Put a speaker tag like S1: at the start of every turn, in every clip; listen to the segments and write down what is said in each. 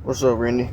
S1: What's up, Randy?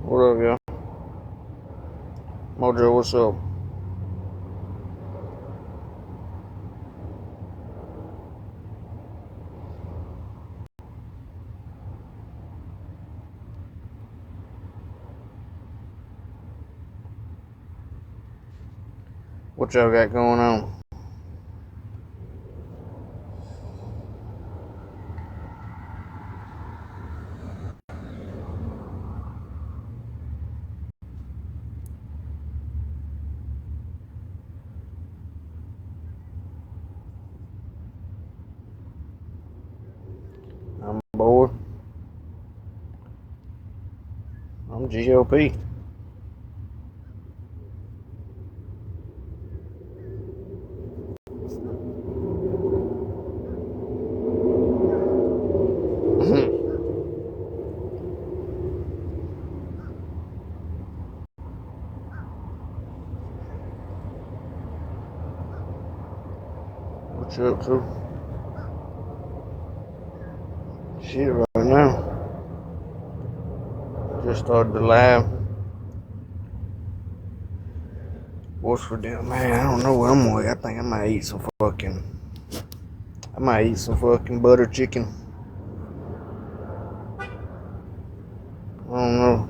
S1: What up, y'all? Mojo, what's up? What y'all got going on? I'm bored. I'm GOP. What you up to? Shit, right now. Just started the live. What's for dinner? Man, I don't know what I'm gonna eat. I think I might eat some fucking butter chicken. I don't know.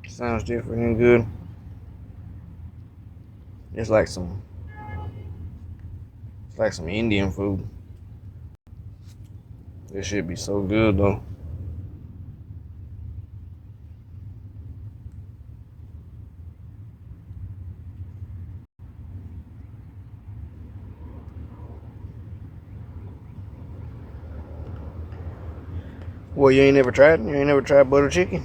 S1: Sounds different and good. It's like some Indian food. This should be so good though. Well, you ain't never tried it? You ain't never tried butter chicken?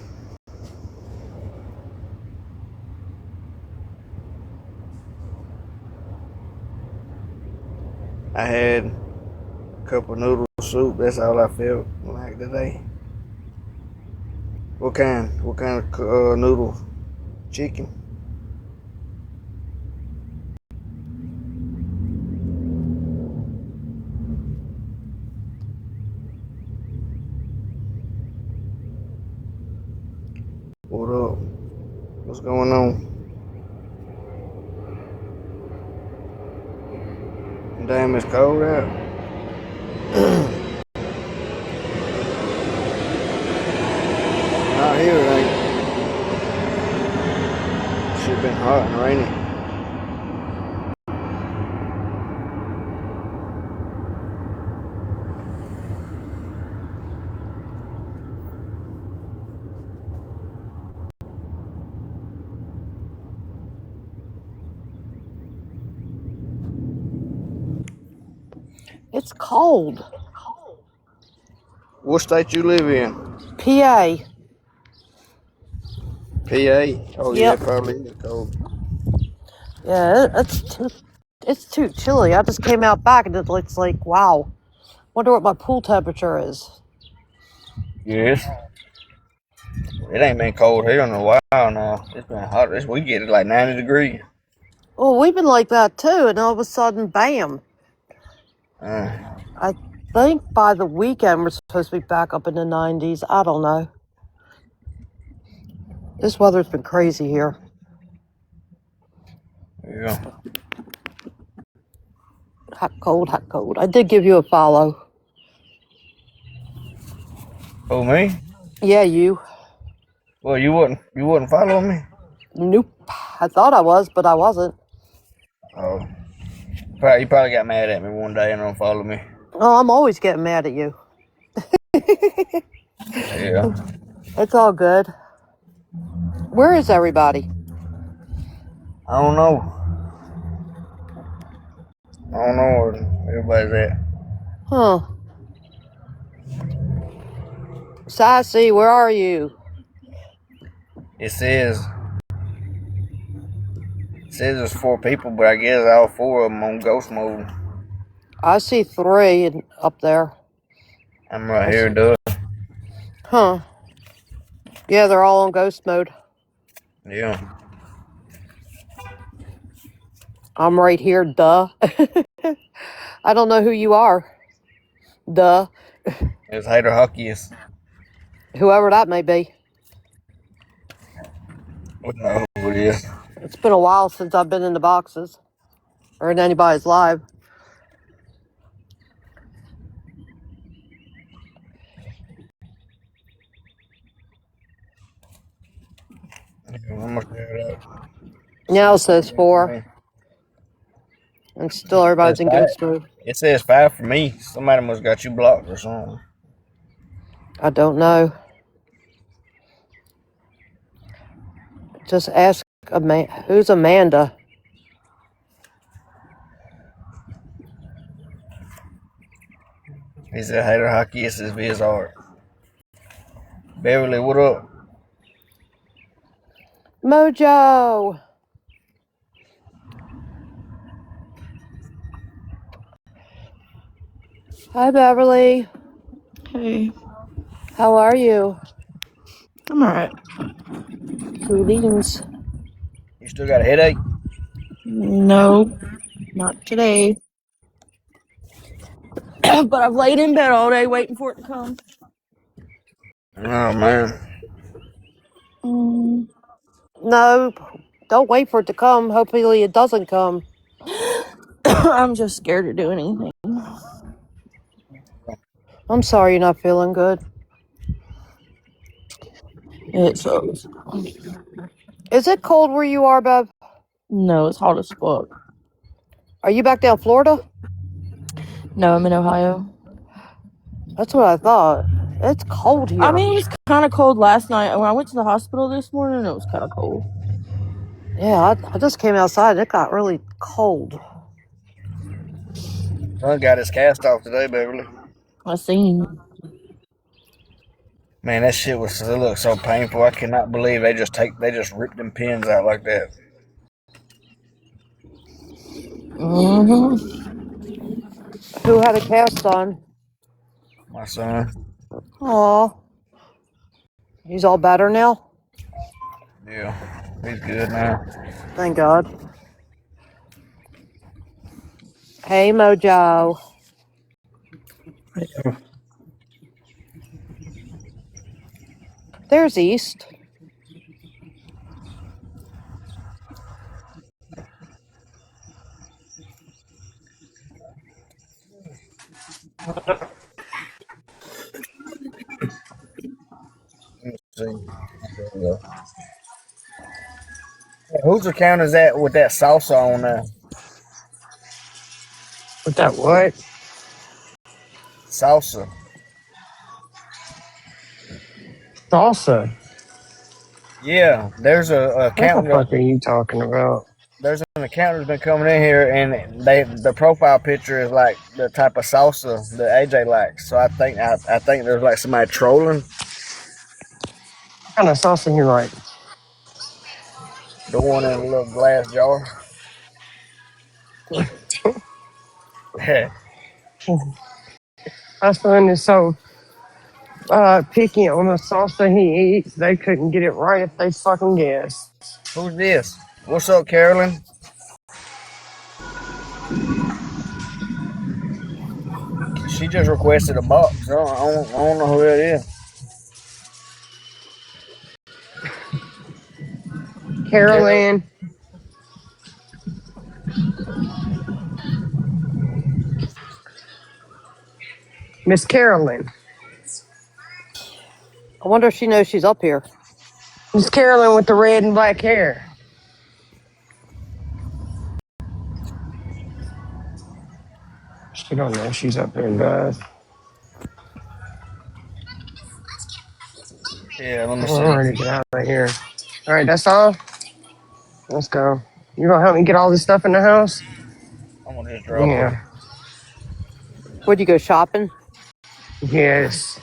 S1: I had a cup of noodle soup. That's all I felt like today. What kind? What kind of noodle? Chicken? What up? What's going on? Damn, it's cold out. Not here, it ain't. Should've been hot and rainy.
S2: It's cold.
S1: What state you live in?
S2: PA.
S1: PA? Oh, yeah,
S2: Yep.
S1: it probably is cold.
S2: Yeah, it's too chilly. I just came out back and it's like, wow. Wonder what my pool temperature is.
S1: Yes. It ain't been cold here in a while now. It's been hot. We get it like 90 degrees.
S2: Well, we've been like that too, and all of a sudden, bam. I think by the weekend we're supposed to be back up in the 90s. I don't know. This weather's been crazy here.
S1: Yeah.
S2: Hot, cold, hot, cold. I did give you a follow.
S1: Oh, me?
S2: Yeah, you.
S1: Well, you wouldn't follow me?
S2: Nope. I thought I was, but I wasn't.
S1: Oh. You probably got mad at me one day and don't follow me.
S2: Oh, I'm always getting mad at you.
S1: Yeah.
S2: It's all good. Where is everybody?
S1: I don't know. I don't know where everybody's at.
S2: Huh. Sassy, where are you?
S1: It says there's 4 people, but I guess all 4 of them on ghost mode.
S2: I see 3 up there.
S1: I'm right here, duh.
S2: Huh. Yeah, they're all on ghost mode.
S1: Yeah.
S2: I'm right here, duh. I don't know who you are. Duh.
S1: It's Hater Huckiest.
S2: Whoever that may be.
S1: We know who it is.
S2: It's been a while since I've been in the boxes. Or in anybody's live.
S1: Yeah, I'm gonna share it out.
S2: Now it says 4. And still everybody's in ghost mode.
S1: It says 5 for me. Somebody must got you blocked or something.
S2: I don't know. Just ask who's Amanda?
S1: He said Hater Huckiest is his art. Beverly, what up?
S2: Mojo! Hi, Beverly.
S3: Hey,
S2: How are you?
S3: I'm alright.
S2: Greetings.
S1: You still got a headache?
S3: No, Not today. But I've laid in bed all day waiting for it to come.
S1: Oh man.
S2: No, don't wait for it to come. Hopefully it doesn't come.
S3: I'm just scared to do anything.
S2: I'm sorry you're not feeling good.
S3: It sucks.
S2: Is it cold where you are, Bev?
S3: No, it's hot as fuck.
S2: Are you back down Florida?
S3: No, I'm in Ohio.
S2: That's what I thought. It's cold here.
S3: I mean, it was kind of cold last night. When I went to the hospital this morning, it was kind of cold.
S2: Yeah, I just came outside and it got really cold.
S1: Son got his cast off today, Beverly.
S3: I seen.
S1: Man, that shit it looked so painful. I cannot believe they just ripped them pins out like that.
S2: Who had a cast on?
S1: My son.
S2: Aw. He's all better now?
S1: Yeah, he's good now.
S2: Thank God. Hey, Mojo. There's East.
S1: Let me see. There we go. Hey, whose account is that with that salsa on there?
S4: With that what?
S1: Salsa.
S4: Salsa.
S1: Yeah, there's a
S4: What the
S1: account.
S4: fuck are you talking about?
S1: There's an account that's been coming in here, and the profile picture is like the type of salsa that AJ likes. So I think there's like somebody trolling.
S4: What kind of salsa you like?
S1: The one in a little glass jar.
S4: My son is so picky on the salsa he eats, they couldn't get it right if they fucking guessed.
S1: Who's this? What's up, Carolyn? She just requested a box. I don't know who that is. Carol,
S4: Carolyn, Miss Carolyn.
S2: I wonder if she knows she's up here.
S4: Miss Carolyn with the red and black hair. She don't know she's up there, guys.
S1: yeah, let me
S4: I'm
S1: see.
S4: ready to get out of here. All right, that's all. Let's go. You gonna help me get all this stuff in the house?
S1: I'm gonna just drop her.
S4: Yeah.
S2: Would you go shopping?
S4: Yes.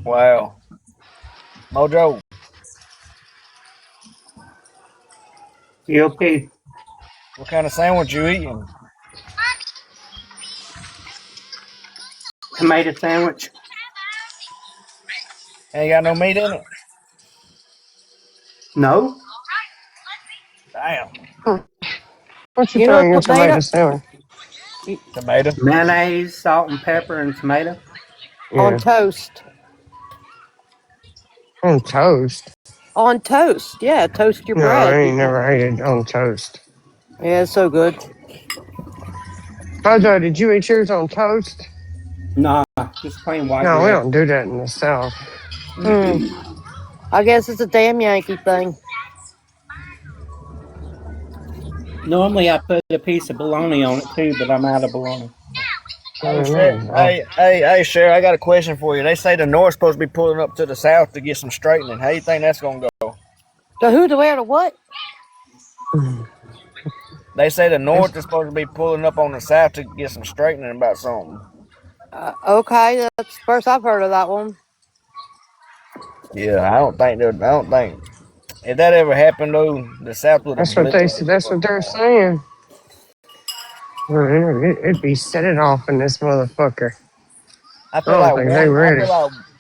S1: Wow, Mojo.
S5: You okay?
S1: What kind of sandwich you eating?
S5: Tomato sandwich?
S1: Ain't got no meat in it.
S5: No?
S1: Damn.
S4: What you
S2: You
S4: put
S2: know
S4: on your tomato
S2: tomato?
S4: sandwich?
S1: Tomato.
S5: Mayonnaise, salt and pepper, and tomato?
S2: On
S4: Yeah.
S2: toast.
S4: On toast.
S2: On toast. Yeah, toast your
S4: No, I
S2: bread.
S4: ain't never ate it on toast.
S2: Yeah, it's so good.
S4: Jojo, did you eat yours on toast?
S5: Nah, just plain white
S4: No, we
S5: bread.
S4: don't do that in the South.
S2: I guess it's a damn Yankee thing.
S5: Normally I put a piece of bologna on it too, but I'm out of bologna.
S1: Hey, Sher, I got a question for you. They say the North's supposed to be pulling up to the South to get some straightening. How you think that's gonna go?
S2: The who, the where, the what?
S1: They say the North is supposed to be pulling up on the South to get some straightening about something.
S2: Okay, that's the first I've heard of that one.
S1: Yeah, I don't think if that ever happened though, the South would
S4: That's what
S1: obliterate
S4: they. That's what they're saying. It'd be set it off in this motherfucker.
S1: I
S4: I
S1: feel
S4: don't
S1: like
S4: think they
S1: one.
S4: ready.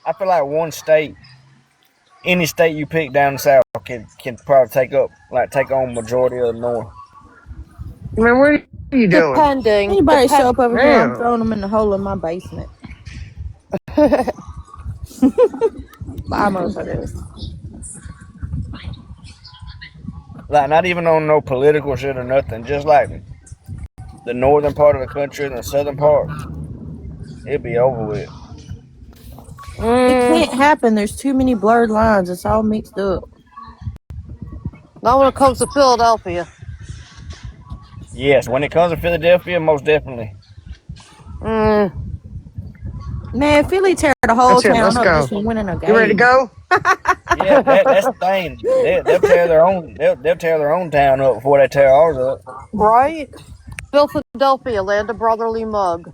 S1: I feel like one state, any state you pick down the south, can probably take on majority of the north.
S4: Man, what are you doing?
S2: Depending.
S3: Anybody show up over here, I'm
S4: Damn.
S3: throwing them in the hole in my basement. Bye, motherfuckers.
S1: Like not even on no political shit or nothing. Just like the northern part of the country and the southern part, it'd be over with.
S3: It can't
S2: Mm,
S3: happen. There's too many blurred lines. It's all mixed up.
S2: not when it comes to Philadelphia.
S1: Yes, when it comes to Philadelphia, most definitely.
S2: Mm,
S3: Man, Philly tear the whole
S4: That's it.
S3: town
S4: Let's
S3: up
S4: go.
S3: just for winning a
S4: You ready to
S3: game.
S4: go?
S1: Yeah, that's the thing. They'll tear their own. They'll tear their own town up before they tear ours up.
S2: right? Philadelphia, land of brotherly mug.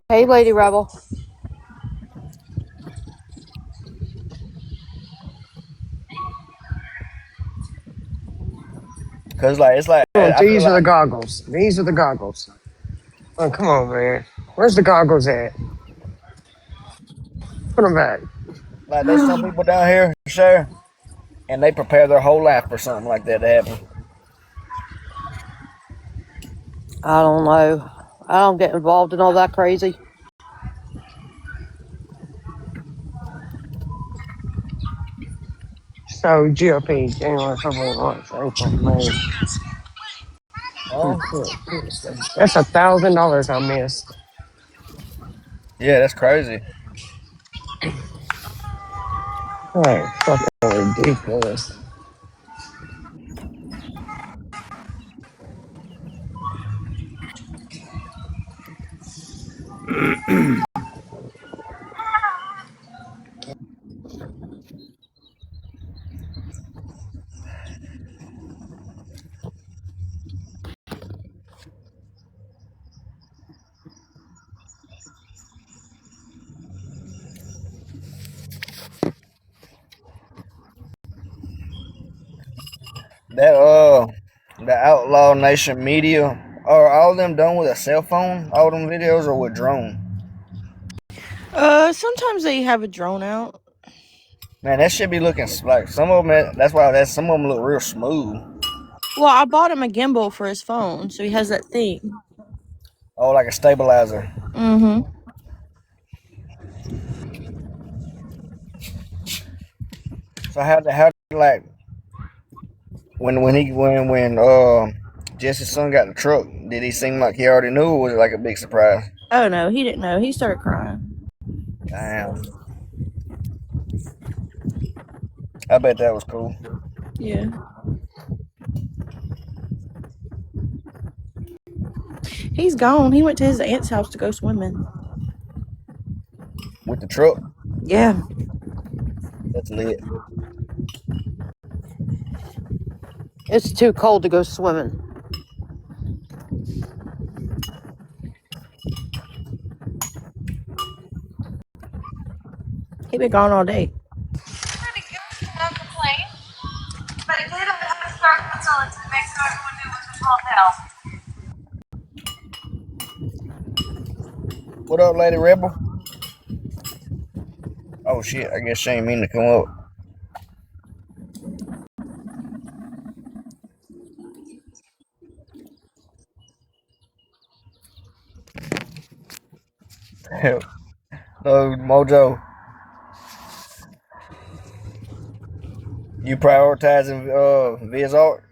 S2: Hey, Lady Rebel.
S1: Cause like it's like
S4: Oh,
S1: I feel
S4: these are the
S1: like
S4: goggles. These are the goggles. Oh, come on, man. Where's the goggles at? Put them back.
S1: there's some people down here, sure, and they prepare their whole life for something like that to happen.
S2: I don't know. I don't get involved in all that crazy.
S4: So, GOP, January, February, March, April, May.
S1: Oh,
S4: That's $1,000 I missed.
S1: yeah, that's crazy.
S4: Oh, fucking ridiculous.
S1: That the Outlaw Nation media are all of them done with a cell phone? All them videos are with drone.
S3: Sometimes they have a drone out.
S1: Man, that should be looking like some of them. That's why some of them look real smooth.
S3: Well, I bought him a gimbal for his phone, so he has that thing.
S1: Oh, like a stabilizer.
S3: Mm-hmm.
S1: So how like when Jesse's son got the truck, did he seem like he already knew, or was it like a big surprise?
S3: Oh no, he didn't know. He started crying.
S1: Damn, I bet that was cool.
S3: Yeah. He's gone. He went to his aunt's house to go swimming.
S1: With the truck,
S3: Yeah.
S1: that's lit.
S2: It's too cold to go swimming.
S3: He been gone all day.
S6: Pretty good, no complaint. But it did have to start facility to make sure everyone knew what was called now.
S1: What up, Lady Rebel? Oh shit, I guess she ain't mean to come up. No, Mojo, you prioritizing Viz art?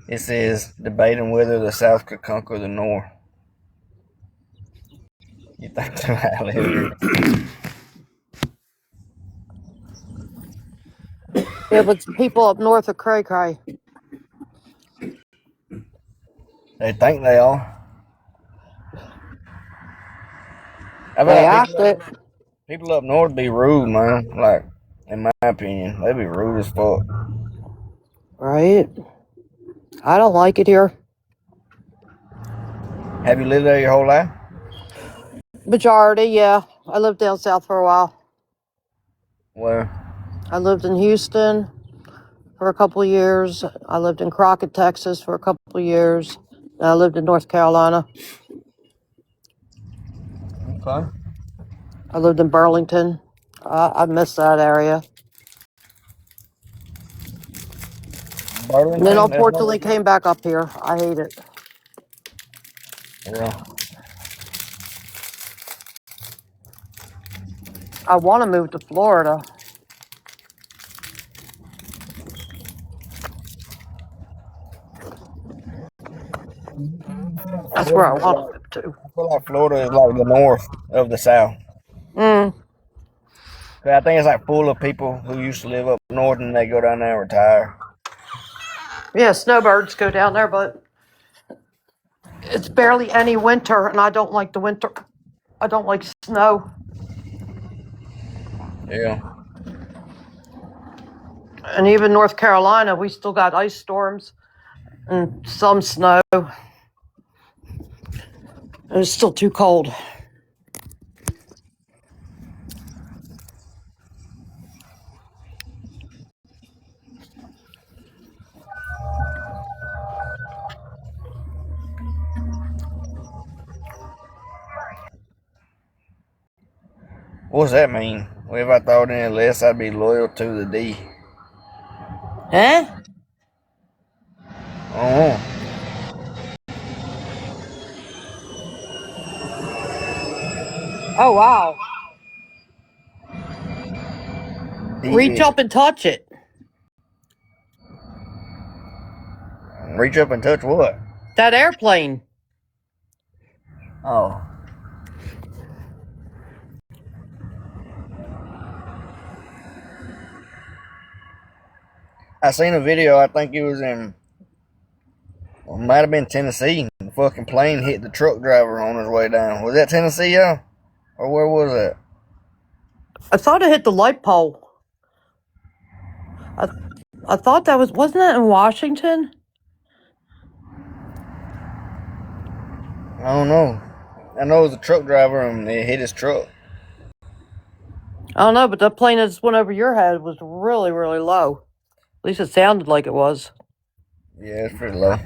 S1: It says debating whether the South could conquer the North. You think that's hilarious?
S2: Yeah, but people up north are cray cray.
S1: They think they are. I feel
S2: They
S1: like
S2: act it.
S1: people up north be rude, man. Like, in my opinion, they be rude as fuck.
S2: Right? I don't like it here.
S1: Have you lived there your whole life?
S2: Majority, yeah. I lived down south for a while.
S1: Well,
S2: I lived in Houston for a couple of years. I lived in Crockett, Texas for a couple of years. And I lived in North Carolina.
S1: okay.
S2: I lived in Burlington. I miss that area. And then
S1: Burlington, that's
S2: unfortunately
S1: not.
S2: came back up here. I hate it.
S1: Yeah.
S2: I want to move to Florida. That's where I want to move to.
S1: I feel like Florida is like the north of the South.
S2: Mm.
S1: I think it's like full of people who used to live up north and they go down there and retire.
S2: Yeah, snowbirds go down there, but it's barely any winter, and I don't like the winter. I don't like snow.
S1: Yeah.
S2: And even North Carolina, we still got ice storms and some snow. It's still too cold.
S1: What does that mean? Well, if I thought any less, I'd be loyal to the D.
S2: Huh?
S1: Oh,
S2: Oh, wow. Reach
S1: D.
S2: up and touch it.
S1: Reach up and touch what?
S2: That airplane.
S1: Oh. I seen a video, I think it was in, well, it might have been Tennessee. The fucking plane hit the truck driver on his way down. Was that Tennessee, y'all? Or where was that?
S2: I thought it hit the light pole. I thought that wasn't that in Washington?
S1: I don't know. I know it was a truck driver and it hit his truck.
S2: I don't know, but that plane that just went over your head was really, really low. At least it sounded like it was.
S1: Yeah, it's pretty low.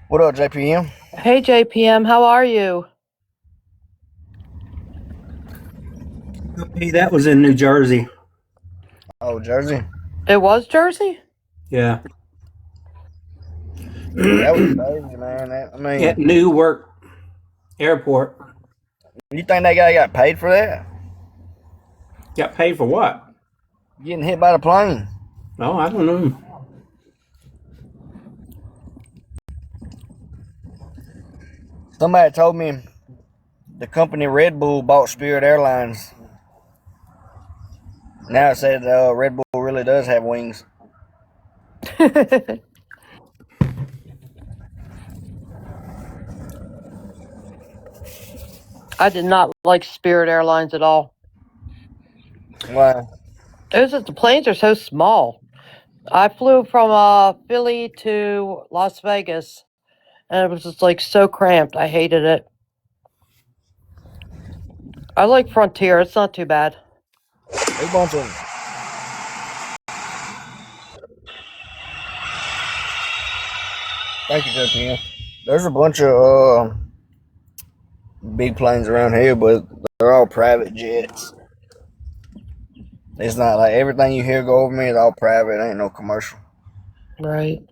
S1: What up, JPM?
S2: Hey, JPM, how are you?
S5: Hey, that was in New Jersey.
S1: Oh, Jersey?
S2: It was Jersey?
S5: Yeah.
S1: That was crazy, man. I mean,
S5: At Newark Airport.
S1: you think that guy got paid for that?
S5: Got paid for what?
S1: Getting hit by the plane.
S5: Oh, I don't know.
S1: Somebody told me the company Red Bull bought Spirit Airlines. Now it said Red Bull really does have wings.
S2: I did not like Spirit Airlines at all.
S1: Why?
S2: The planes are so small. I flew from Philly to Las Vegas, and it was just like so cramped. I hated it. I like Frontier. It's not too bad.
S1: A bunch of. Thank you, JPM. There's a bunch of big planes around here, but they're all private jets. It's not like everything you hear go over me is all private. It ain't no commercial.
S2: Right.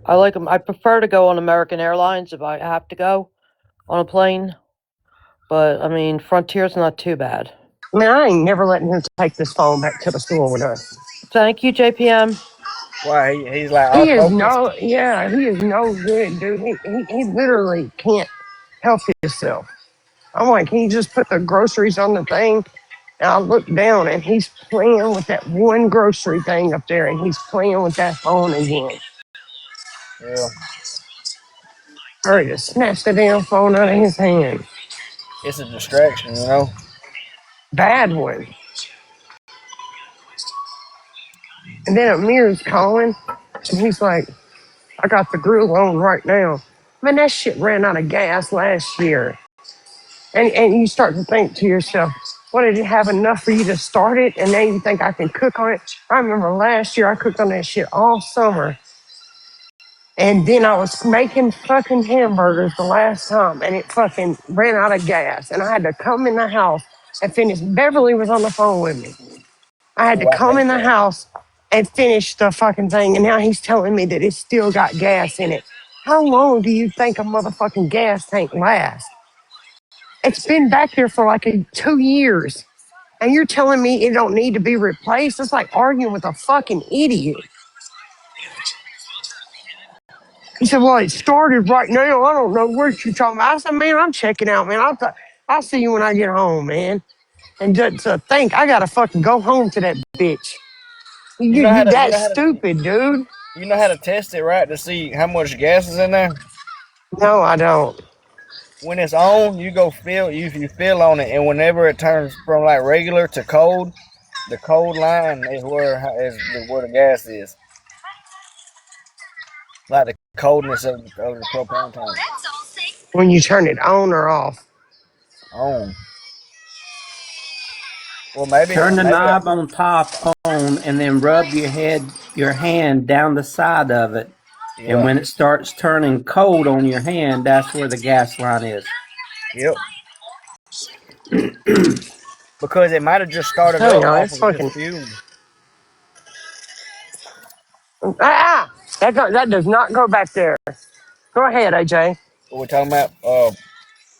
S2: I like them. I prefer to go on American Airlines if I have to go on a plane. But, I mean, Frontier's not too bad.
S4: Man, I ain't never letting him take this phone back to the store with us.
S2: Thank you, JPM.
S1: Why? He's like
S4: He
S1: off
S4: is
S1: focus.
S4: no, yeah, he is no good, dude. He literally can't help himself. I'm like, he just put the groceries on the thing, and I look down, and he's playing with that one grocery thing up there, and he's playing with that phone again.
S1: Yeah.
S4: Hurry to snatch the damn phone out of his hand.
S1: It's a distraction, you know.
S4: Bad one. And then Amir's calling, and he's like, I got the grill on right now. Man, that shit ran out of gas last year. And you start to think to yourself, what, did it have enough for you to start it? And now you think I can cook on it? I remember last year I cooked on that shit all summer. And then I was making fucking hamburgers the last time, and it fucking ran out of gas. And I had to come in the house and finish. Beverly was on the phone with me. I had to
S1: Oh, I
S4: come
S1: hate
S4: in the
S1: that.
S4: house and finish the fucking thing. And now he's telling me that it's still got gas in it. How long do you think a motherfucking gas tank lasts? It's been back there for like 2 years. And you're telling me it don't need to be replaced? It's like arguing with a fucking idiot. He said, well, it started right now. I don't know what you're talking about. I said, man, I'm checking out, man. I'll see you when I get home, man. And just think, I got to fucking go home to that bitch.
S1: You know how
S4: You
S1: to you
S4: that
S1: know how to
S4: stupid, dude.
S1: you know how to test it, right? To see how much gas is in there.
S4: No, I don't.
S1: When it's on, you go feel you feel on it, and whenever it turns from like regular to cold, the cold line is where the gas is. Like the coldness of the propane tank.
S4: When you turn it on or off.
S1: On. Well, maybe
S5: Turn the
S1: maybe
S5: knob on top on, and then rub your hand down the side of it. And
S1: yeah.
S5: when it starts turning cold on your hand, that's where the gas line is.
S1: Yep. Because it might have just started
S4: Hang
S1: up
S4: on,
S1: off
S4: it's
S1: of just
S4: fucking.
S1: fuel.
S4: That does not go back there. Go ahead, AJ.
S1: What we're talking about,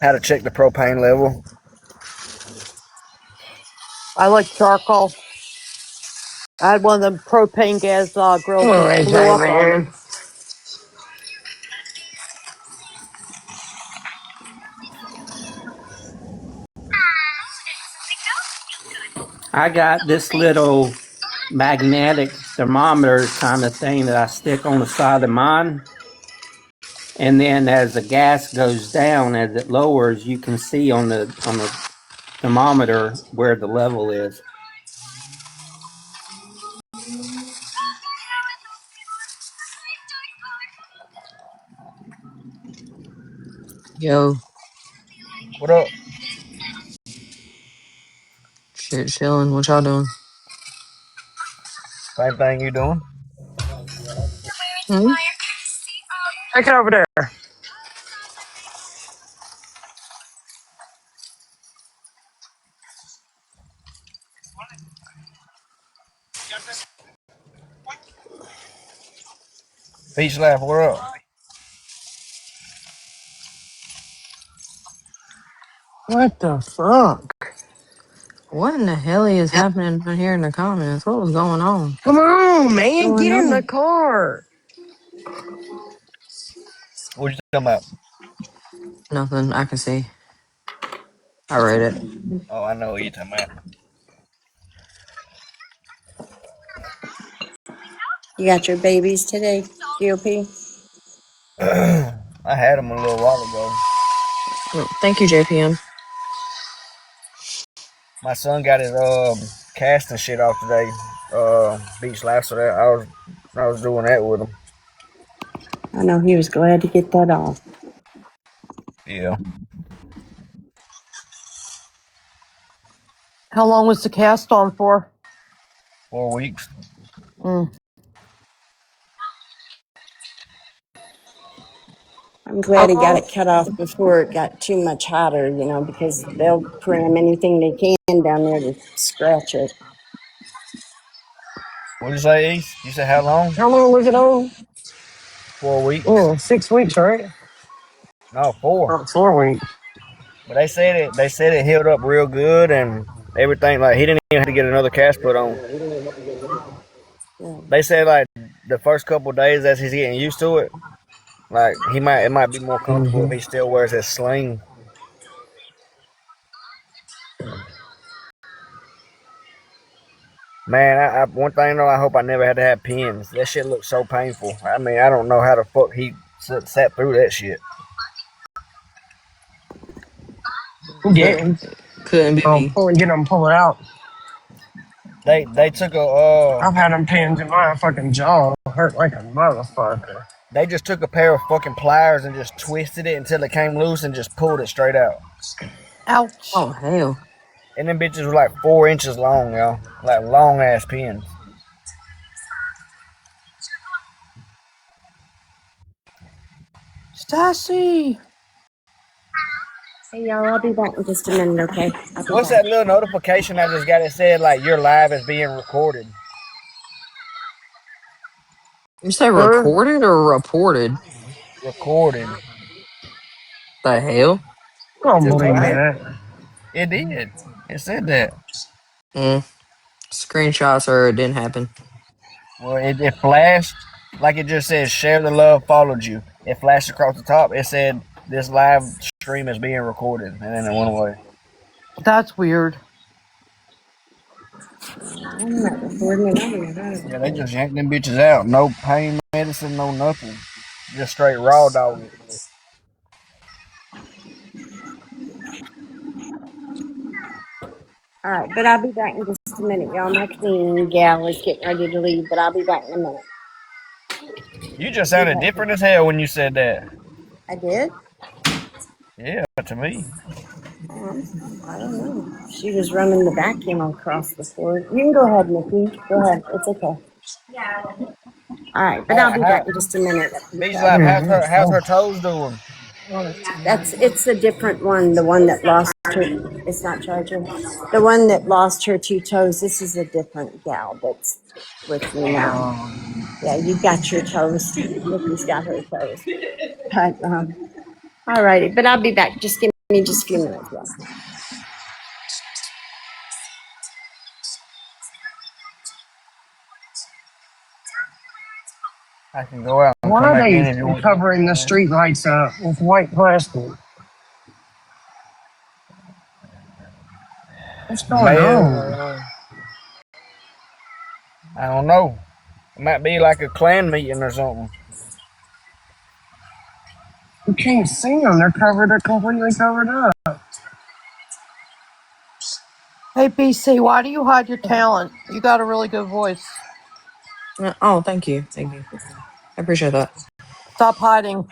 S1: how to check the propane level.
S2: I like charcoal. I had one of them propane gas
S4: Come
S2: grills
S4: on,
S2: just blew
S4: AJ,
S2: up on me.
S4: man.
S5: I got this little magnetic thermometer kind of thing that I stick on the side of mine. And then as the gas goes down, as it lowers, you can see on the thermometer where the level is.
S3: Yo,
S1: What up?
S3: shit, chilling. What y'all doing?
S1: Same thing you doing?
S3: Hmm?
S4: Take it over there.
S1: Beach Life, what up?
S4: What the fuck?
S3: What in the hell is happening down here in the comments? What was going on?
S4: Come on,
S3: What's
S4: man.
S3: going
S4: Get in the
S3: on?
S4: car.
S1: What you talking about?
S3: Nothing I can see. I read it.
S1: Oh, I know what you talking about.
S7: You got your babies today, GOP?
S1: I had them a little while ago.
S3: Thank you, JPM.
S1: My son got his casting shit off today. Beach Life, so that I was doing that with him.
S7: I know he was glad to get that off.
S1: Yeah,
S2: How long was the cast on for?
S1: 4 weeks.
S2: Mm.
S7: I'm glad he got
S2: Alcohol?
S7: it cut off before it got too much hotter, because they'll cram anything they can down there to scratch it.
S1: What'd you say, East? You said how long?
S4: How long was it on?
S1: 4 weeks?
S4: Oh, 6 weeks, right?
S1: No, 4.
S4: Oh, 4 weeks.
S1: But they said it healed up real good and everything. Like he didn't even have to get another cast put on.
S7: Yeah.
S1: They said like the first couple of days as he's getting used to it, like it might be more comfortable if
S4: Mm-hmm.
S1: he still wears his sling. Man, one thing though, I hope I never had to have pins. That shit looks so painful. I mean, I don't know how the fuck he sat through that shit.
S4: Yeah,
S3: Couldn't be me.
S4: get them, pull it out.
S1: They took a
S4: I've had them pins in my fucking jaw. Hurt like a motherfucker.
S1: they just took a pair of fucking pliers and just twisted it until it came loose and just pulled it straight out.
S2: Ouch.
S3: Oh hell.
S1: And them bitches were like 4 inches long, y'all. Like long ass pins.
S2: Stassi.
S7: Hey, y'all, I'll be back in just a minute, okay? I'll be
S1: What's
S7: back.
S1: that little notification I just got? It said like your live is being recorded.
S3: You say
S4: Huh?
S3: recorded or reported?
S1: Recorded.
S3: The hell?
S4: I don't
S1: Just
S4: believe
S1: right.
S4: that.
S1: It did. It said that.
S3: Mm. Screenshots or it didn't happen.
S1: Well, it flashed like it just says share the love followed you. It flashed across the top. It said this live stream is being recorded, and then it went away.
S2: That's weird.
S7: I'm not recording it. I'm in the
S1: Yeah, they just yanked them bitches out. No pain medicine, no nothing. Just straight raw dog.
S7: All right, but I'll be back in just a minute, y'all. My cleaning gal is getting ready to leave, but I'll be back in a minute.
S1: You just
S7: Be
S1: sounded
S7: back.
S1: different as hell when you said that.
S7: I did?
S1: Yeah, to me.
S7: I don't know. She was running the vacuum across the floor. You can go ahead, Nikki. Go ahead. It's okay. All right, but I'll be back
S1: How,
S7: in just a minute.
S1: Beach Life, how's her toes doing?
S7: It's a different one. The one that lost her. It's not charging. The one that lost her two toes. This is a different gal that's with me now. Yeah, you got your toes. Nikki's got her toes. But all righty. But I'll be back. Just give me just a few minutes, y'all.
S1: I can go out and
S4: Why
S1: come
S4: are
S1: back
S4: they
S1: in if you want.
S4: covering the street lights up with white plastic? What's going on?
S1: Mayor, I don't know. It might be like a clan meeting or something.
S4: You can't see them. They're covered. They're completely covered up.
S2: Hey, BC, why do you hide your talent? You got a really good voice.
S3: Oh, thank you. Thank you. I appreciate that.
S2: Stop hiding.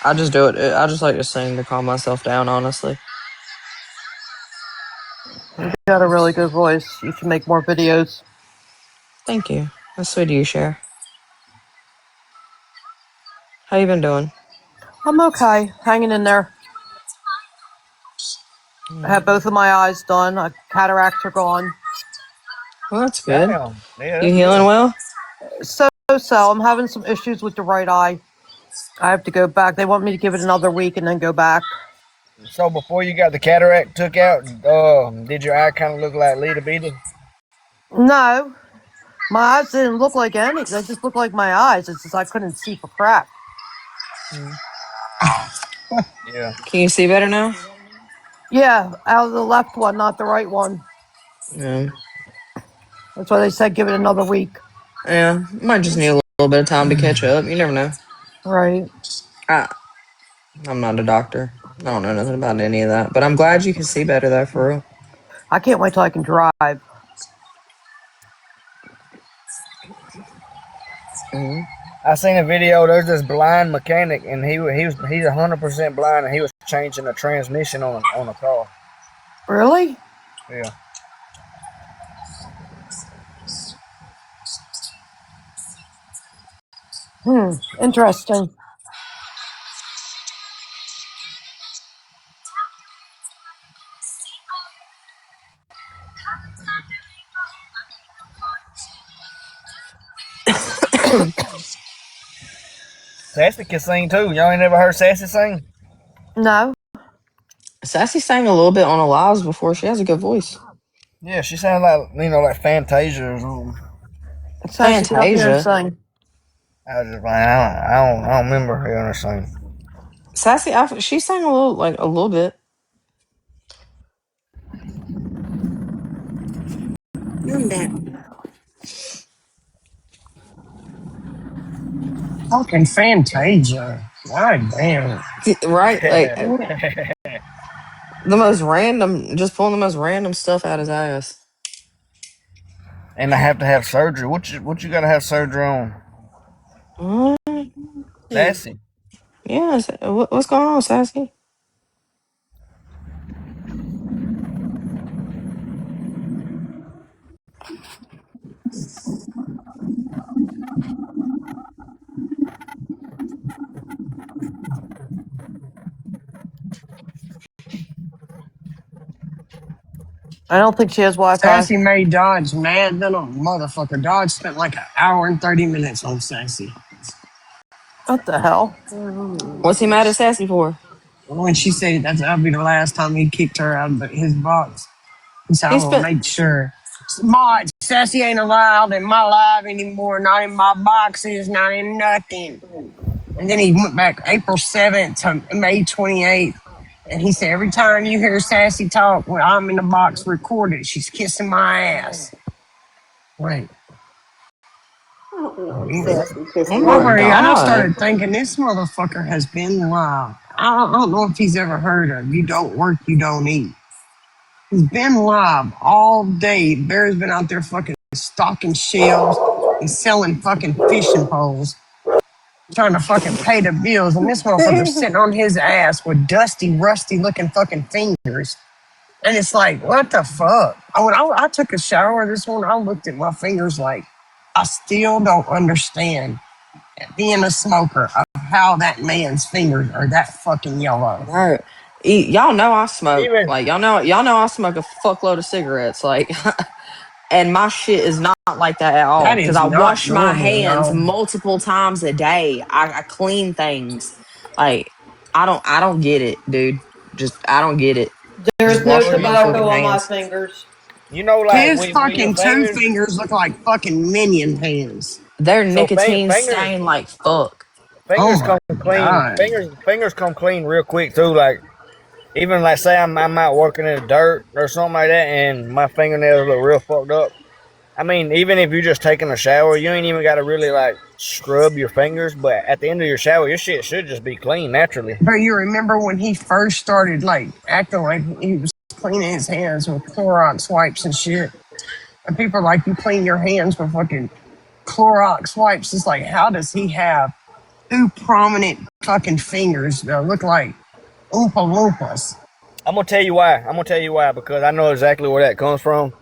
S3: I just do it. I just like to sing to calm myself down, honestly.
S2: You got a really good voice. You should make more videos.
S3: Thank you. That's sweet of you, Cher. How you been doing?
S2: I'm okay. Hanging in there. I
S3: Mm.
S2: had both of my eyes done. Cataracts are gone.
S3: Well, that's good.
S1: Damn. Yeah,
S3: You
S1: that's
S3: healing
S1: good.
S3: well?
S2: So I'm having some issues with the right eye. I have to go back. They want me to give it another week and then go back.
S1: So before you got the cataract took out, did your eye kind of look like Lita Beta?
S2: No, my eyes didn't look like any. They just looked like my eyes. It's just I couldn't see for crap.
S3: Mm.
S1: Yeah.
S3: Can you see better now?
S2: Yeah, out of the left one, not the right one.
S3: Yeah.
S2: That's why they said give it another week.
S3: Yeah. Might just need a little bit of time to catch up. You never know.
S2: Right.
S3: I, I'm not a doctor. I don't know nothing about any of that. But I'm glad you can see better, though, for real.
S2: I can't wait till I can drive.
S3: Mm-hmm.
S1: I seen a video. There's this blind mechanic, and he's 100% blind, and he was changing the transmission on a car.
S2: Really?
S1: Yeah.
S2: Interesting.
S1: Sassy can sing too. Y'all ain't never heard Sassy sing?
S2: No.
S3: Sassy sang a little bit on Alive's before. She has a good voice.
S1: Yeah, she sounded like like Fantasia or something.
S2: Sassy, get up here and
S3: Fantasia.
S2: sing.
S1: I was just like, I don't remember hearing her sing.
S3: Sassy, she sang a little bit.
S7: I'm back.
S4: Fucking Fantasia. God damn.
S3: Right? Like the most random, just pulling the most random stuff out his ass.
S1: And I have to have surgery. What you gotta have surgery on?
S3: Mm,
S1: Sassy.
S3: yeah. What's going on, Sassy?
S2: I don't think she has Wi-Fi.
S4: Sassy made Dodge mad than a motherfucker. Dodge spent like an hour and 30 minutes on Sassy.
S2: What the hell?
S3: What's he mad at Sassy for?
S4: When she said that'll be the last time he kicked her out of his box, he said,
S3: He
S4: I'm gonna
S3: spent.
S4: make sure. Mod, Sassy ain't allowed in my live anymore, not in my boxes, not in nothing. And then he went back April 7th to May 28th. And he said, every time you hear Sassy talk, when I'm in the box recorded, she's kissing my ass. Wait.
S7: I don't know if
S4: Oh,
S7: Sassy
S3: Oh
S7: kissing
S4: don't
S3: my
S7: your
S4: worry, I
S7: ass.
S4: just
S3: god!
S4: started thinking this motherfucker has been live. I don't know if he's ever heard of you don't work, you don't eat. He's been live all day. Bear's been out there fucking stocking shelves and selling fucking fishing poles, trying to fucking pay the bills. And this motherfucker's sitting on his ass with dusty, rusty looking fucking fingers. And it's like, what the fuck? When I took a shower this morning, I looked at my fingers like, I still don't understand being a smoker of how that man's fingers are that fucking yellow.
S3: Bro, y'all know I smoke.
S1: Even
S3: Like y'all know I smoke a fuckload of cigarettes. Like, and my shit is not like that at all.
S4: That
S3: Because
S4: is
S3: I
S4: not
S3: wash my
S4: normal,
S3: hands
S4: yo.
S3: multiple times a day. I clean things. Like, I don't get it, dude. Just I don't get it. Just
S2: There's no
S3: wash
S1: well,
S3: your
S2: tobacco
S3: motherfucking
S2: on my
S3: hands.
S2: fingers.
S1: like
S4: His
S1: with your
S4: fucking two
S1: fingers.
S4: fingers look like fucking minion hands.
S3: They're
S1: So
S3: nicotine
S1: fingers
S3: stained like fuck.
S4: Oh
S1: fingers
S4: my
S1: come clean.
S4: god.
S1: Fingers come clean real quick too. Like even like say I'm out working in the dirt or something like that, and my fingernails look real fucked up. I mean, even if you're just taking a shower, you ain't even got to really like scrub your fingers. But at the end of your shower, your shit should just be clean naturally.
S4: But you remember when he first started like acting like he was cleaning his hands with Clorox wipes and shit. And people are like, you clean your hands with fucking Clorox wipes. It's like, how does he have two prominent fucking fingers that look like Oompa Loompas?
S1: I'm gonna tell you why. I'm gonna tell you why because I know exactly where that comes from.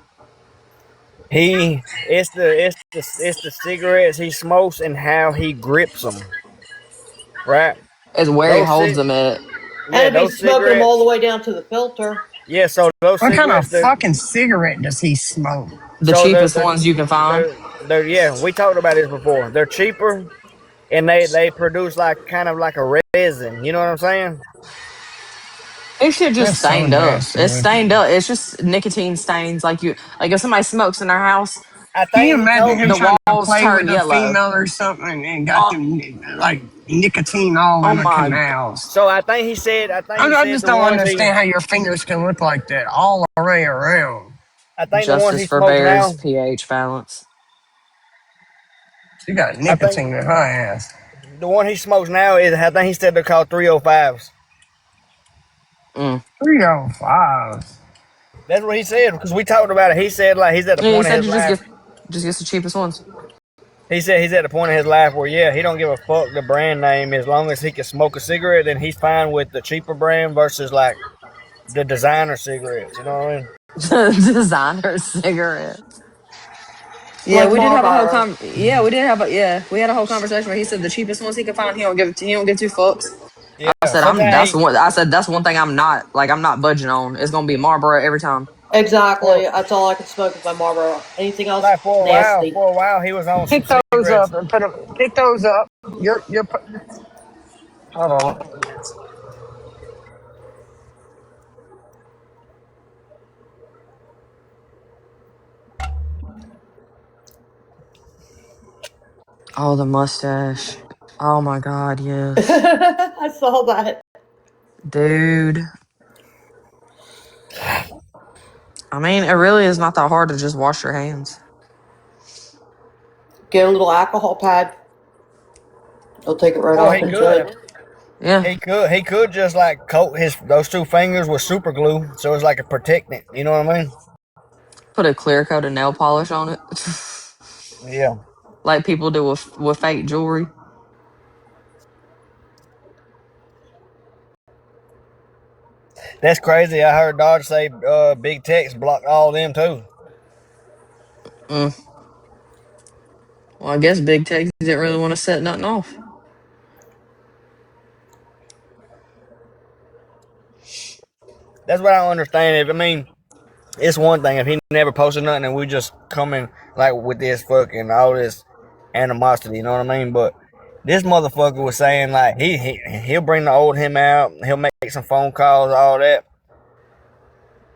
S1: It's the cigarettes he smokes and how he grips them. Right?
S3: Is where he
S1: Those
S3: holds
S1: cig
S3: them at.
S1: Yeah,
S2: And if
S1: those
S2: he's smoking them all the
S1: cigarettes.
S2: way down to the filter.
S1: Yeah, so those
S4: What kind of
S1: cigarettes, they're
S4: fucking cigarette does he smoke?
S3: The
S1: so they're
S3: cheapest
S1: they're
S3: ones you can find.
S1: they're yeah. We talked about this before. They're cheaper and they produce like kind of like a resin. You know what I'm saying?
S3: It should just
S4: That's so
S3: stained up.
S4: nasty
S3: It's
S4: looking.
S3: stained up. It's just nicotine stains. Like if somebody smokes in their house,
S1: I
S4: Can you
S1: think he
S4: imagine
S1: told
S4: him
S3: the
S1: me.
S4: trying to
S3: walls
S4: play
S3: turn
S4: with a
S3: yellow.
S4: female or something and got
S3: Oh,
S4: them like nicotine all
S3: oh
S4: in the
S3: my!
S4: canals?
S1: So I think he said. I think he
S4: I
S1: said
S4: just
S1: the
S4: don't
S1: ones he.
S4: understand how your fingers can look like that all the way around.
S1: I think the ones
S3: Justice
S1: he
S3: for
S1: smokes
S3: bears,
S1: now.
S3: pH balance.
S4: You got
S1: I think
S4: nicotine in her ass.
S1: the one he smokes now is. I think he said they're called 305s.
S3: Mm.
S4: 305.
S1: That's what he said because we talked about it. He said like he's at the
S3: Yeah, he
S1: point of
S3: said
S1: his
S3: you just
S1: life.
S3: get the cheapest ones.
S1: He said he's at the point of his life where yeah, he don't give a fuck the brand name as long as he can smoke a cigarette. Then he's fine with the cheaper brand versus like the designer cigarettes. You know what I mean?
S3: Designer cigarettes. Yeah,
S2: Like
S3: we did have a whole
S2: Marlboro.
S3: we had a whole conversation where he said the cheapest ones he could find, he don't give two fucks. I
S1: Yeah.
S3: said
S1: Sometimes he
S3: that's one thing I'm not budging on. It's gonna be Marlboro every time.
S1: for
S2: Exactly. That's all I can smoke is my Marlboro. Anything else,
S1: like
S2: nasty.
S1: for a while he was on some
S4: Pick those
S1: cigarettes.
S4: up and put them. Pick those up. Hold on.
S3: Oh, the mustache. Oh my god, yes.
S2: I saw that.
S3: Dude. I mean, it really is not that hard to just wash your hands.
S2: Get a little alcohol pad. He'll take it right
S1: Or
S2: off
S1: he
S2: and check.
S1: could.
S3: Yeah.
S1: He could just like coat those two fingers with super glue, so it's like a protectant. You know what I mean?
S3: Put a clear coat of nail polish on it.
S1: Yeah.
S3: Like people do with fake jewelry.
S1: That's crazy. I heard Dodge say big techs blocked all them too.
S3: Mm. Well, I guess Big Tech didn't really want to set nothing off.
S1: That's what I don't understand. If I mean, it's one thing if he never posted nothing and we just coming like with this fucking all this animosity. You know what I mean? But this motherfucker was saying like he'll bring the old him out. He'll make some phone calls, all that.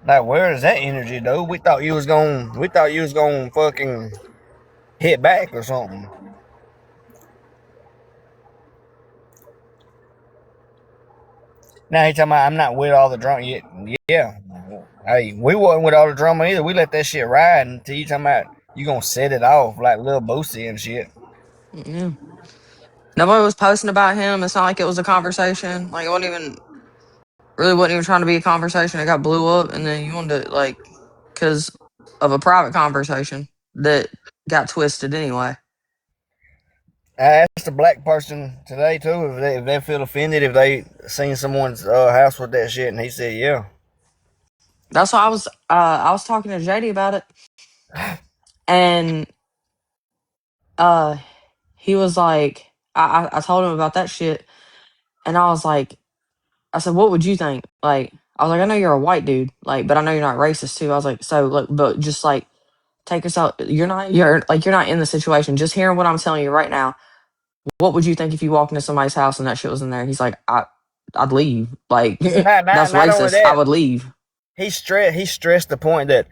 S1: Like, where is that energy, dude? We thought you was gonna fucking hit back or something. Now he talking about I'm not with all the drama. Yeah. Hey, we wasn't with all the drama either. We let that shit ride until you talking about you gonna set it off like Lil Boosie and shit.
S3: Yeah. Nobody was posting about him. It's not like it was a conversation. Like it wasn't even trying to be a conversation. It got blew up, and then you wanted to because of a private conversation that got twisted anyway.
S1: I asked a black person today too if they feel offended if they seen someone's house with that shit, and he said yeah.
S3: That's why I was talking to JD about it, and uh he was like, I told him about that shit, and I was like, I said, what would you think? Like, I was like, I know you're a white dude, like, but I know you're not racist too. I was like, so look, but just like take yourself, you're not in the situation. Just hearing what I'm telling you right now, what would you think if you walked into somebody's house and that shit was in there? He's like, I'd leave. Like, that's
S1: Not only
S3: racist. I
S1: that,
S3: would leave.
S1: he stressed the point that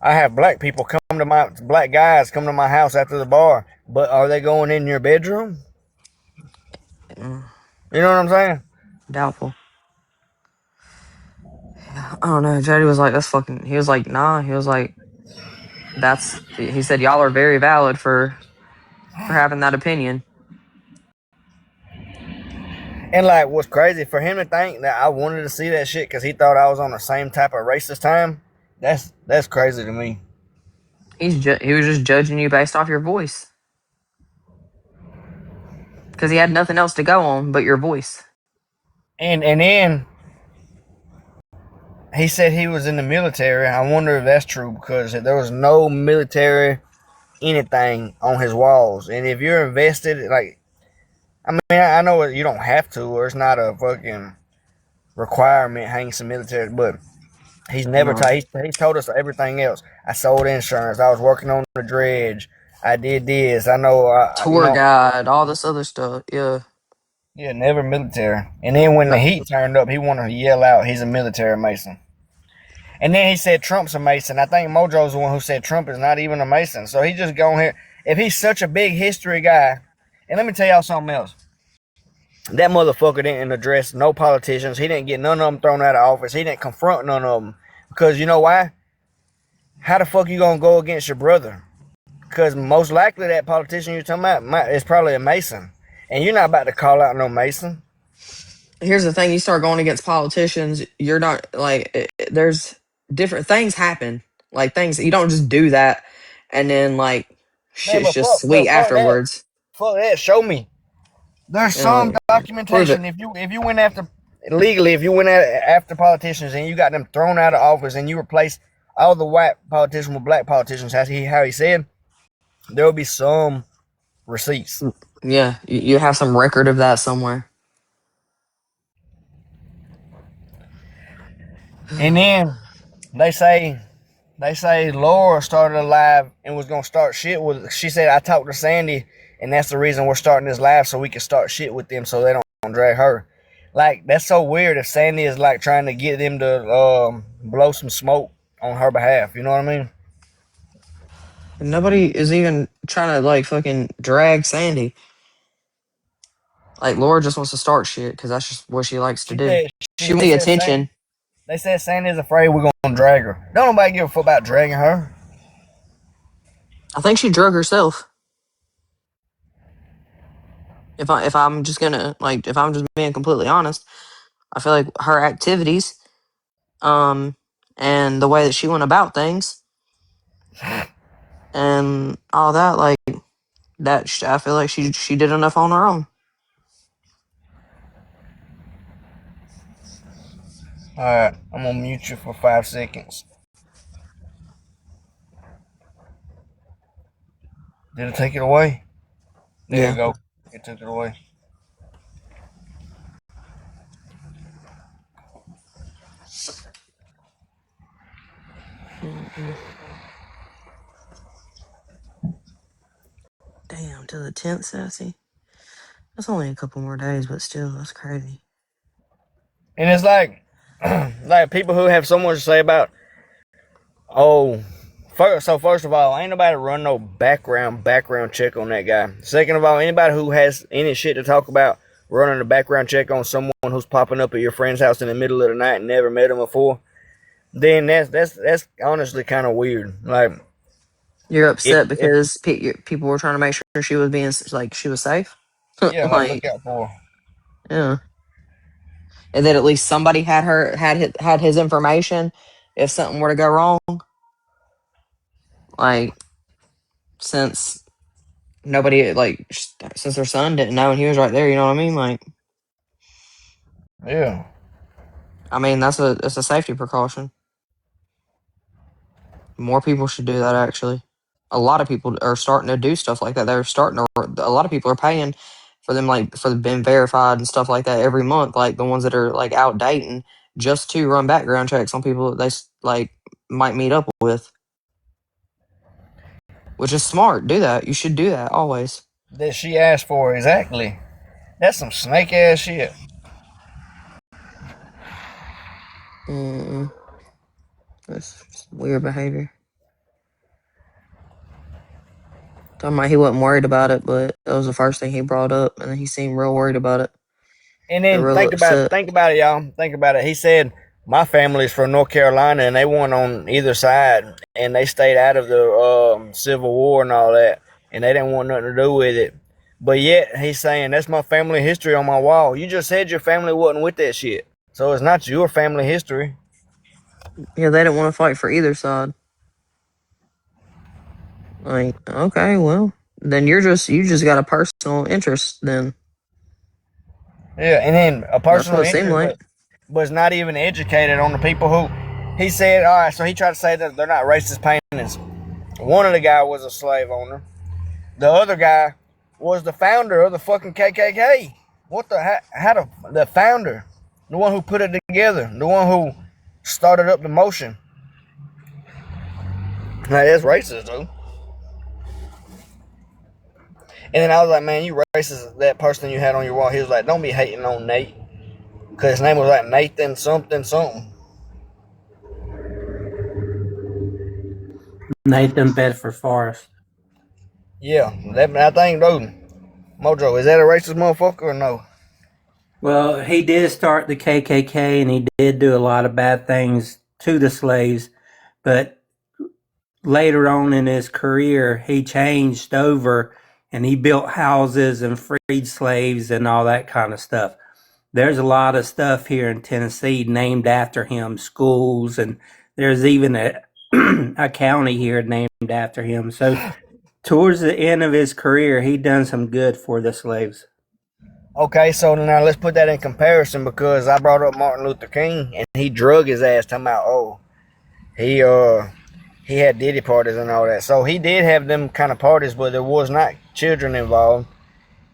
S1: I have black people black guys come to my house after the bar, but are they going in your bedroom?
S3: Mm,
S1: You know what I'm saying?
S3: doubtful. I don't know. JD was like, that's fucking. He was like, nah. He was like, he said, y'all are very valid for having that opinion.
S1: And like, what's crazy for him to think that I wanted to see that shit because he thought I was on the same type of racist time. That's crazy to me.
S3: He was just judging you based off your voice because he had nothing else to go on but your voice.
S1: And then he said he was in the military. I wonder if that's true because there was no military anything on his walls. And if you're invested, like, I mean, I know you don't have to, or it's not a fucking requirement hang some military, but he's never
S3: No.
S1: he told us everything else. I sold insurance. I was working on the dredge. I did this. I know.
S3: Tour guide, all this other stuff. Yeah.
S1: Yeah, never military. And then when the
S3: No.
S1: heat turned up, he wanted to yell out, "He's a military Mason." And then he said Trump's a Mason. I think Mojo's the one who said Trump is not even a Mason. So he just going here. If he's such a big history guy, and let me tell y'all something else. That motherfucker didn't address no politicians. He didn't get none of them thrown out of office. He didn't confront none of them. Because you know why? How the fuck you gonna go against your brother? Because most likely that politician you're talking about is probably a Mason. And you're not about to call out no Mason.
S3: Here's the thing: you start going against politicians, you're not like. There's different things happen. Like things you don't just do that, and then like
S1: Man,
S3: shit's
S1: but
S3: just sweet
S1: fuck that.
S3: afterwards.
S1: Fuck that. Show me. There's
S3: You know,
S1: some
S3: prove it.
S1: documentation. If you went after legally, if you went after politicians and you got them thrown out of office and you replaced all the white politicians with black politicians, how he said, there will be some receipts.
S3: Yeah, you have some record of that somewhere.
S1: And then they say Laura started a live and was gonna start shit with. She said I talked to Sandy, and that's the reason we're starting this live so we can start shit with them so they don't drag her. Like that's so weird. If Sandy is like trying to get them to blow some smoke on her behalf, you know what I mean?
S3: Nobody is even trying to like fucking drag Sandy. Like Laura just wants to start shit because that's just what she likes to
S1: She
S3: do.
S1: said
S3: She wants
S1: they
S3: the
S1: said
S3: attention.
S1: Sandy's afraid we're gonna drag her. Don't nobody give a fuck about dragging her.
S3: I think she drug herself. If I'm just gonna like if I'm just being completely honest, I feel like her activities, and the way that she went about things and all that, like I feel like she did enough on her own.
S1: Alright, I'm gonna mute you for 5 seconds. Did it take it away? There
S3: Yeah.
S1: you go. It took it away.
S3: Mm-mm. Damn, to the 10th, Sassy. That's only a couple more days, but still, that's crazy.
S1: And it's like, like people who have so much to say about, oh, first of all, ain't nobody run no background check on that guy. Second of all, anybody who has any shit to talk about running a background check on someone who's popping up at your friend's house in the middle of the night and never met him before, then that's honestly kind of weird. Like,
S3: You're
S1: if
S3: upset because people were trying to make sure she was being like she was safe.
S1: yeah, like
S3: Like,
S1: look out for her.
S3: yeah, and that at least somebody had his information if something were to go wrong. Like, since nobody like since her son didn't know and he was right there, you know what I mean? Like,
S1: Yeah.
S3: I mean it's a safety precaution. More people should do that. Actually, a lot of people are starting to do stuff like that. They're starting to. A lot of people are paying for them, like for them being verified and stuff like that every month. Like the ones that are like out dating, just to run background checks on people that they like might meet up with, which is smart. Do that. You should do that always.
S1: That she asked for exactly. That's some snake ass shit.
S3: Mm, that's just weird behavior. Talking about he wasn't worried about it, but that was the first thing he brought up, and he seemed real worried about it.
S1: And
S3: Or
S1: then
S3: real upset.
S1: think about it, y'all. Think about it. He said my family's from North Carolina, and they weren't on either side, and they stayed out of the Civil War and all that, and they didn't want nothing to do with it. But yet he's saying that's my family history on my wall. You just said your family wasn't with that shit, so it's not your family history.
S3: Yeah, they didn't want to fight for either side. Like, okay, well, then you just got a personal interest. Then
S1: Yeah, and then a
S3: that's
S1: personal
S3: what it seemed
S1: interest,
S3: like.
S1: but was not even educated on the people who. He said, all right, so he tried to say that they're not racist paintings. One of the guy was a slave owner. The other guy was the founder of the fucking KKK. What the how the founder, the one who put it together, the one who started up the motion. Now that's racist, though. And then I was like, man, you racist. That person you had on your wall, he was like, don't be hating on Nate, because his name was like Nathan something something.
S5: Nathan Bedford Forrest.
S1: Yeah, that I think, dude. Mojo, is that a racist motherfucker or no?
S5: Well, he did start the KKK and he did do a lot of bad things to the slaves, but later on in his career, he changed over and he built houses and freed slaves and all that kind of stuff. There's a lot of stuff here in Tennessee named after him, schools, and there's even a county here named after him. So towards the end of his career, he done some good for the slaves.
S1: Okay, so now let's put that in comparison, because I brought up Martin Luther King and he drug his ass talking about, oh, he he had Diddy parties and all that. So he did have them kind of parties, but there was not children involved.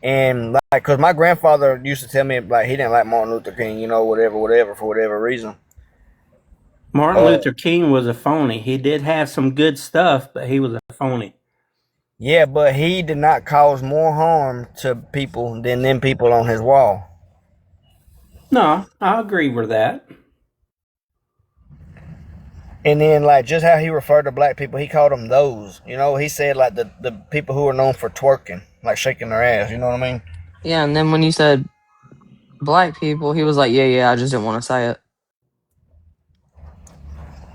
S1: And like, cause my grandfather used to tell me like he didn't like Martin Luther King, you know, whatever for whatever reason.
S5: Martin
S1: Uh,
S5: Luther King was a phony. He did have some good stuff, but he was a phony.
S1: yeah, but he did not cause more harm to people than them people on his wall.
S5: No, I agree with that.
S1: And then like just how he referred to black people, he called them those. You know, he said like the people who are known for twerking, like shaking their ass. You know what I mean?
S3: Yeah, and then when you said black people, he was like, yeah, I just didn't want to say it.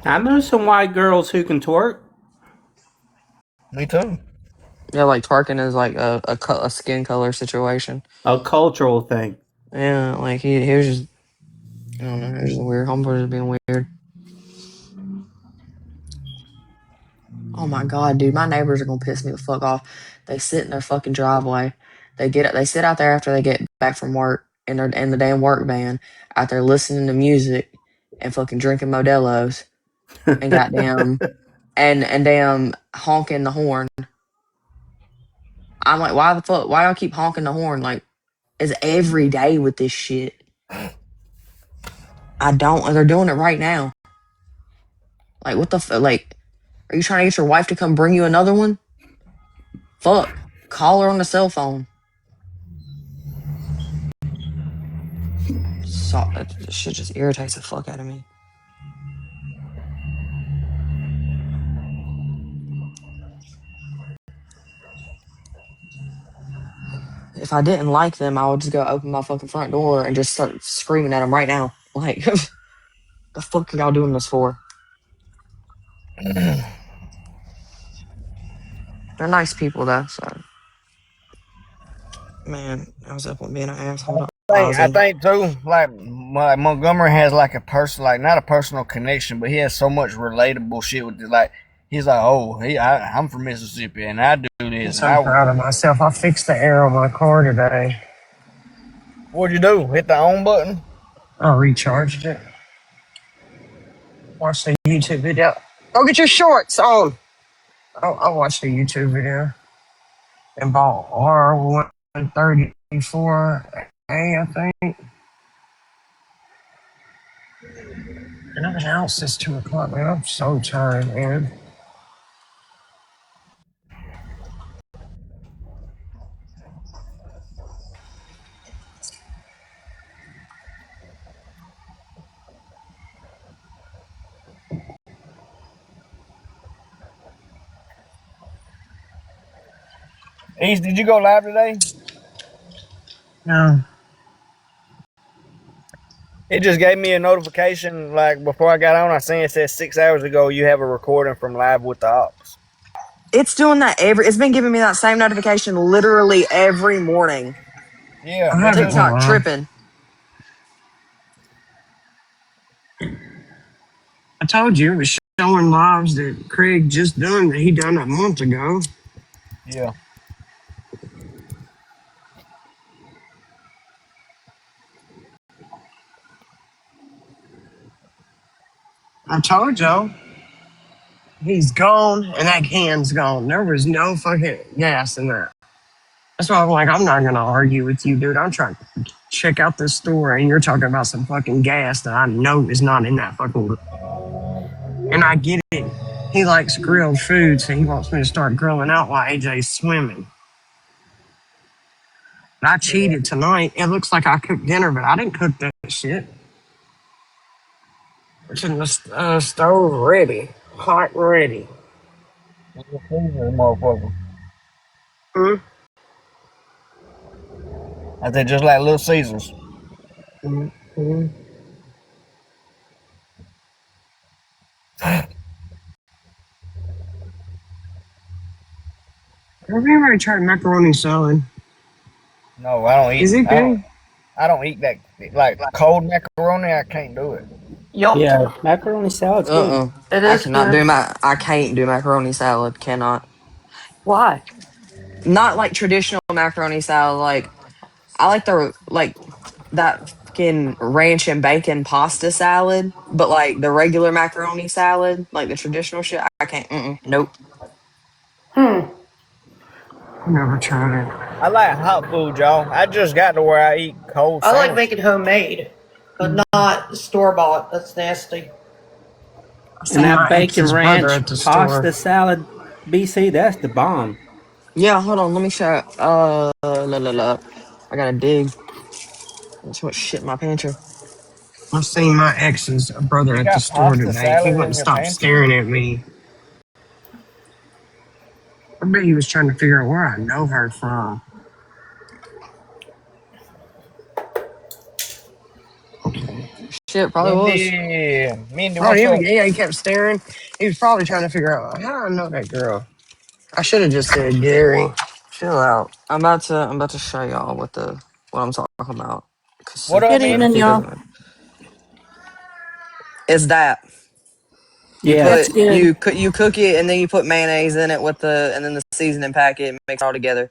S5: I know some white girls who can twerk.
S1: Me too.
S3: Yeah, like twerking is like a skin color situation.
S5: A cultural thing.
S3: Yeah, like he was just I don't know, it was just weird. Homeboy was being weird. Oh my god, dude, my neighbors are gonna piss me the fuck off. They sit in their fucking driveway. They sit out there after they get back from work in the damn work van out there listening to music and fucking drinking Modelo's and goddamn and damn honking the horn. I'm like, why the fuck? Why y'all keep honking the horn? Like, it's every day with this shit. I don't. They're doing it right now. Like, what the like? Are you trying to get your wife to come bring you another one? Fuck. Call her on the cell phone. So this shit just irritates the fuck out of me. If I didn't like them, I would just go open my fucking front door and just start screaming at them right now. Like, the fuck are y'all doing this for? They're nice people though, so. Man, I was up with being an asshole to
S1: I
S3: Ozzy.
S1: think too, like Montgomery has like a person, like not a personal connection, but he has so much relatable shit with it. Like he's like, oh, I'm from Mississippi and I do
S4: I'm
S1: this, and
S4: so proud of myself. I fixed the air on my car today.
S1: what'd you do? Hit the on button?
S4: I recharged it. Watched a YouTube video. Go get your shorts on. I watched a YouTube video and bought R134A, I think. And I've been out since 2 o'clock, man. I'm so tired, man.
S1: East, did you go live today?
S4: No.
S1: It just gave me a notification like before I got on. I seen it says 6 hours ago you have a recording from Live with the Ops.
S3: It's doing that it's been giving me that same notification literally every morning.
S1: Yeah,
S4: I
S1: me
S4: haven't
S1: too.
S4: went
S3: TikTok
S4: live.
S3: tripping.
S4: I told you it was showing lives that Craig just done that he done a month ago.
S1: Yeah.
S4: I told y'all he's gone and that can's gone. There was no fucking gas in that. That's why I'm like, I'm not gonna argue with you, dude. I'm trying to check out this store and you're talking about some fucking gas that I know is not in that fucking. And I get it. He likes grilled food, so he wants me to start grilling out while AJ's swimming. But I cheated tonight. It looks like I cooked dinner, but I didn't cook that shit. It's in the stove ready, hot and ready.
S1: Motherfucker.
S4: Hmm?
S1: I said just like Little Caesars.
S4: Mm-hmm. Have you ever tried macaroni salad?
S1: No, I don't eat.
S4: Is it good?
S1: I don't eat that like cold macaroni. I can't do it.
S2: Yup.
S5: Yeah, macaroni salad's good.
S2: It
S3: I
S2: is
S3: cannot
S2: good.
S3: I can't do macaroni salad. Cannot.
S2: Why?
S3: Not like traditional macaroni salad. Like I like the like that fucking ranch and bacon pasta salad, but like the regular macaroni salad, like the traditional shit, I can't. Nope.
S2: Hmm.
S4: I've never tried it.
S1: I like hot food, y'all. I just got to where I eat cold
S2: I like
S1: sandwich.
S2: making homemade, but not store bought. That's nasty.
S4: I
S5: And
S4: seen
S5: that
S4: my
S5: bacon
S4: ex's brother
S5: ranch
S4: at the store.
S5: pasta salad, BC, that's the bomb.
S3: Yeah, hold on. Let me show. I gotta dig. There's too much shit in my pantry.
S4: I seen my ex's brother
S1: You
S4: at the
S1: got
S4: store
S1: pasta
S4: today. He
S1: salad
S4: wouldn't
S1: in your
S4: stop
S1: pantry?
S4: staring at me. I bet he was trying to figure out where I know her from.
S3: Shit, probably was.
S1: Mindy,
S4: Oh,
S1: what's up?
S4: yeah, he kept staring. He was probably trying to figure out how I know that girl. I should have just said Gary. Chill out.
S3: I'm about to show y'all what I'm talking about.
S1: What
S3: Cause
S1: do I
S8: Good
S1: need
S3: what
S1: to
S8: evening,
S3: if it
S1: do?
S8: y'all.
S3: doesn't? It's that
S5: Yeah,
S8: That's good.
S3: you cook it and then you put mayonnaise in it with and then the seasoning packet mix it all together.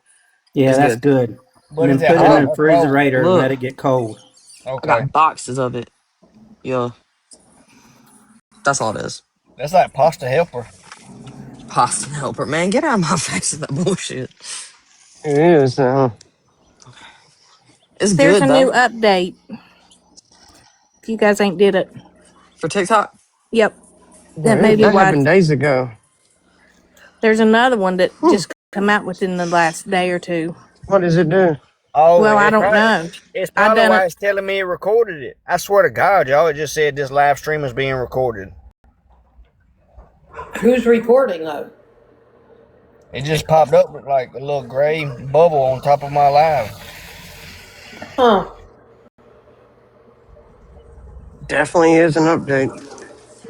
S5: yeah,
S3: It's
S5: that's
S3: good.
S5: good.
S1: But
S5: And
S1: is
S5: then
S1: it
S5: put it
S3: I
S5: in the
S1: hot
S3: look
S1: or cold?
S5: refrigerator and let
S3: look.
S5: it get cold.
S3: I
S1: Okay.
S3: got boxes of it. Yeah, that's all it is.
S1: That's like pasta helper.
S3: Pasta helper, man. Get out of my face with that bullshit.
S4: It is.
S3: It's
S8: There's a
S3: good
S8: new
S3: though
S8: update. If you guys ain't did it.
S3: for TikTok.
S8: Yep. That may be
S4: That
S8: why
S4: happened days ago.
S8: there's another one that
S3: Whew.
S8: just come out within the last day or two.
S4: What does it do?
S1: Oh,
S8: Well, I don't know.
S1: it's
S8: I
S1: probably
S8: done
S1: why
S8: it
S1: it's telling me it recorded it. I swear to God, y'all, it just said this live stream is being recorded.
S2: Who's recording though?
S1: It just popped up with like a little gray bubble on top of my live.
S2: Huh.
S4: Definitely is an update.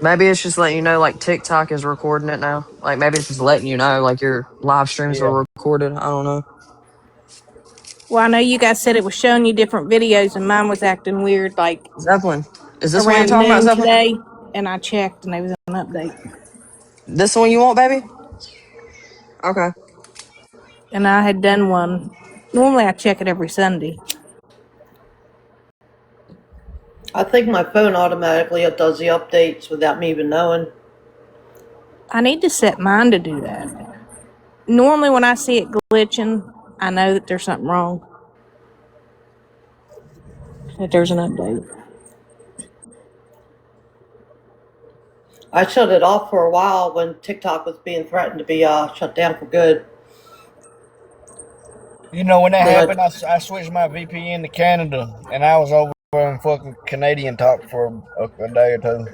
S3: Maybe it's just letting you know like TikTok is recording it now. Like maybe it's just letting you know like your live streams
S1: Yeah.
S3: were recorded. I don't know.
S8: well, I know you guys said it was showing you different videos and mine was acting weird like
S3: Zeppelin. Is this one you're
S8: around
S3: talking about,
S8: noon
S3: Zeppelin?
S8: today and I checked and there was an update.
S3: This one you want, baby? Okay.
S8: And I had done one. Normally I check it every Sunday.
S2: I think my phone automatically does the updates without me even knowing.
S8: I need to set mine to do that. Normally when I see it glitching, I know that there's something wrong. That there's an update.
S2: I shut it off for a while when TikTok was being threatened to be shut down for good.
S1: You know, when that
S2: Then
S1: happened, I switched my VPN to Canada, and I was over in fucking Canadian talk for a day or two.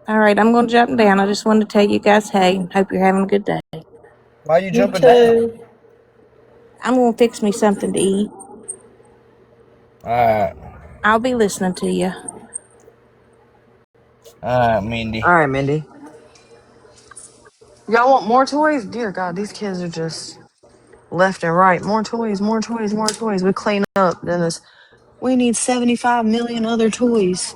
S8: All right, I'm going to jump down. I just wanted to tell you guys, hey, hope you're having a good day.
S1: Why you
S2: you
S1: jumping down?
S2: too.
S8: I'm going to fix me something to eat.
S1: Alright.
S8: I'll be listening to you.
S1: Alright, Mindy.
S3: All right, Mindy. Y'all want more toys? Dear God, these kids are just left and right. More toys, more toys, more toys. We clean up, then it's we need 75 million other toys.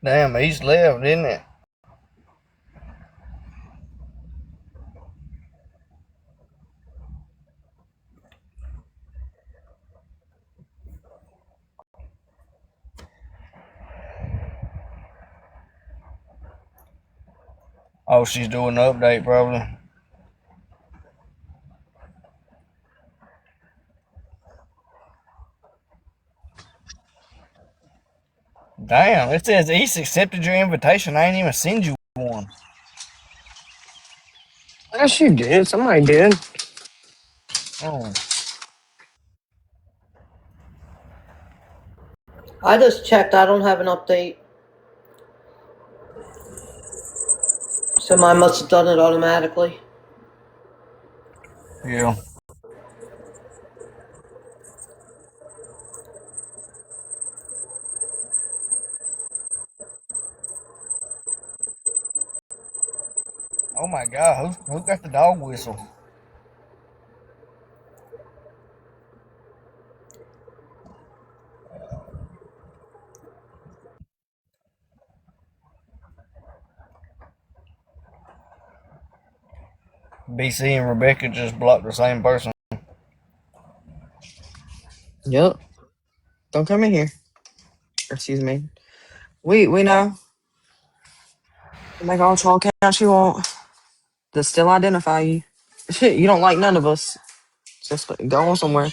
S1: Damn, he's left, didn't it? Oh, she's doing an update, probably. Damn, it says East accepted your invitation. I ain't even send you one.
S4: Yes, you did. Somebody did.
S1: Oh,
S2: I just checked. I don't have an update. So mine must have done it automatically.
S1: yeah. Oh my God, who got the dog whistle? BC and Rebecca just blocked the same person.
S3: Yep. Don't come in here. Excuse me. We know. Make all troll accounts you want. That still identify you. Shit, you don't like none of us. Just go on somewhere.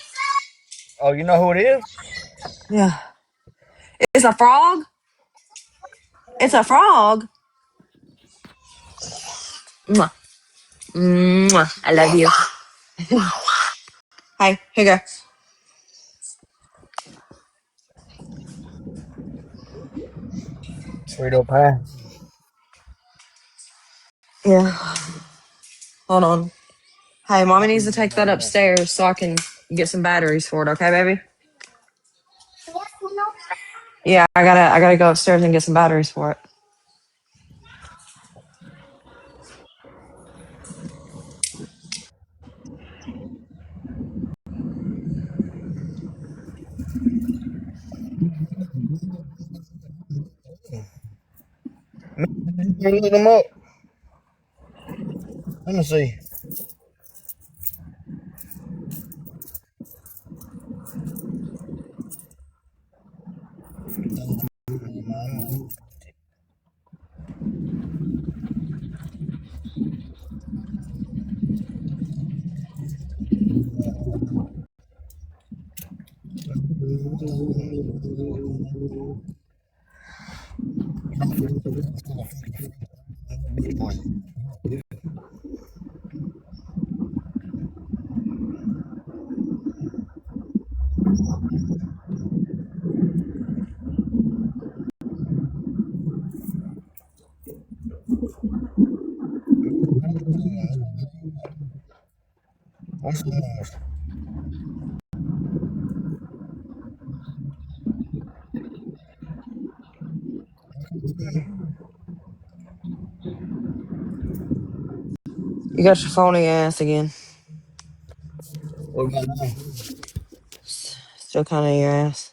S1: Oh, you know who it is?
S3: Yeah. It's a frog? It's a frog. Mwah. Mwah. I love you. Hey, here you go.
S1: Sweeto Pie.
S3: Yeah. Hold on. Hey, mommy needs to take that upstairs so I can get some batteries for it. Okay, baby? Yeah, I gotta go upstairs and get some batteries for it.
S1: You look them up. Let me see. What's the most?
S3: You got your phony ass again.
S1: What about now?
S3: Still kind of your ass.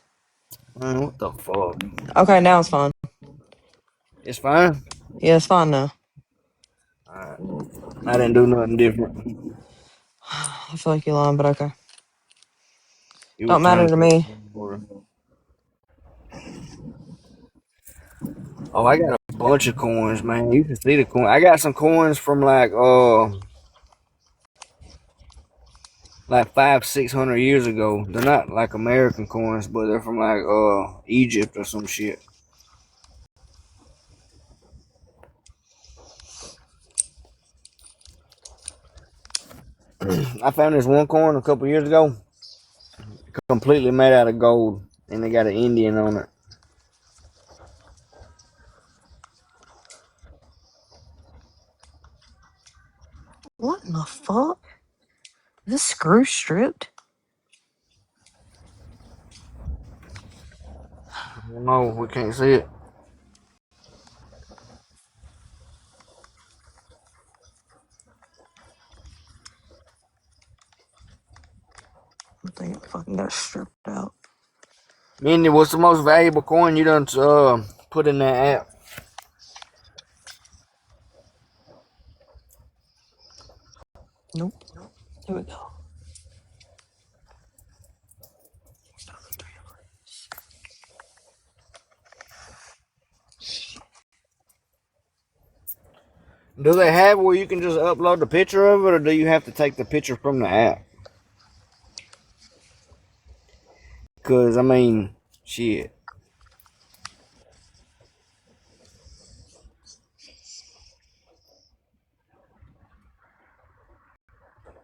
S1: Man, what the fuck?
S3: Okay, now it's fine.
S1: It's fine.
S3: Yeah, it's fine now.
S1: Alright. I didn't do nothing different.
S3: I feel like you're lying, but okay.
S1: You was
S3: Don't matter
S1: trying
S3: to
S1: to take
S3: me.
S1: water. Oh, I got a bunch of coins, man. You can see the coin. I got some coins from like 500-600 years ago. They're not like American coins, but they're from like Egypt or some shit. I found this one coin a couple years ago, completely made out of gold, and they got an Indian on it.
S3: What in the fuck? Is this screw stripped?
S1: No, we can't see it.
S3: I think it fucking got stripped out.
S1: Mindy, what's the most valuable coin you done put in that app?
S3: Nope. Here we go.
S1: Do they have where you can just upload the picture of it, or do you have to take the picture from the app? Because, I mean, shit.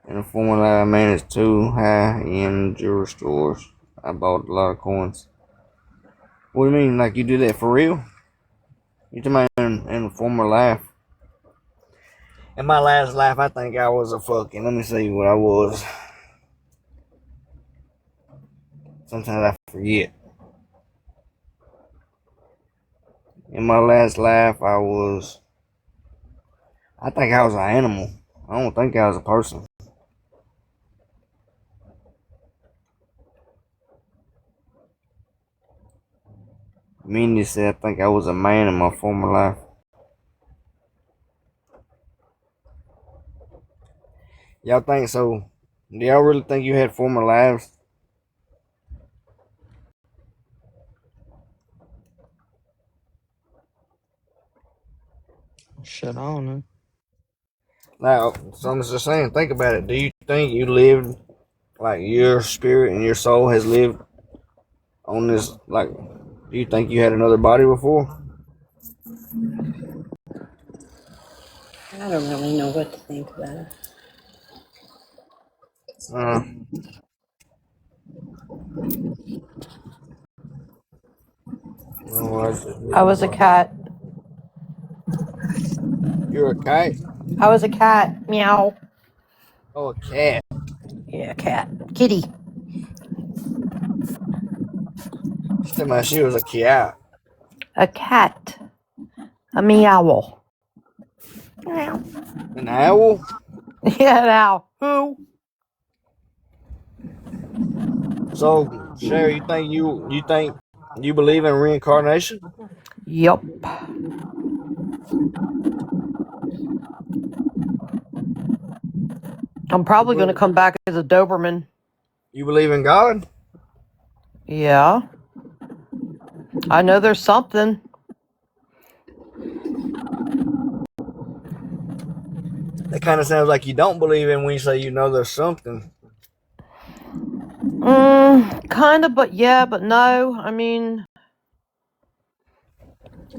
S1: And the formula I managed two high-end jewelry stores. I bought a lot of coins. What do you mean? Like you do that for real? You talking about in a former life? In my last life, I think I was a fucking. Let me see what I was. Sometimes I forget. In my last life, I think I was an animal. I don't think I was a person. Mindy said I think I was a man in my former life. Y'all think so? Do y'all really think you had former lives?
S3: Shit, I don't know.
S1: Like, so I'm just saying, think about it. Do you think you lived, like, your spirit and your soul has lived on this, like, do you think you had another body before?
S7: I don't really know what to think about it.
S1: Uh,
S2: I was a cat.
S1: you're a kite?
S2: I was a cat. Meow.
S1: Oh, a cat.
S2: Yeah, cat. Kitty.
S1: She said my she was a cat.
S2: A cat. A meowl. Meow.
S1: An owl?
S2: Yeah, now. Who?
S1: So, Sherry, you think you believe in reincarnation?
S2: Yup. I'm
S1: You
S2: probably going to
S1: believe
S2: come back as a Doberman.
S1: you believe in God?
S2: Yeah. I know there's something.
S1: That kind of sounds like you don't believe in when you say you know there's something.
S2: Kind of, but yeah, but no. I mean,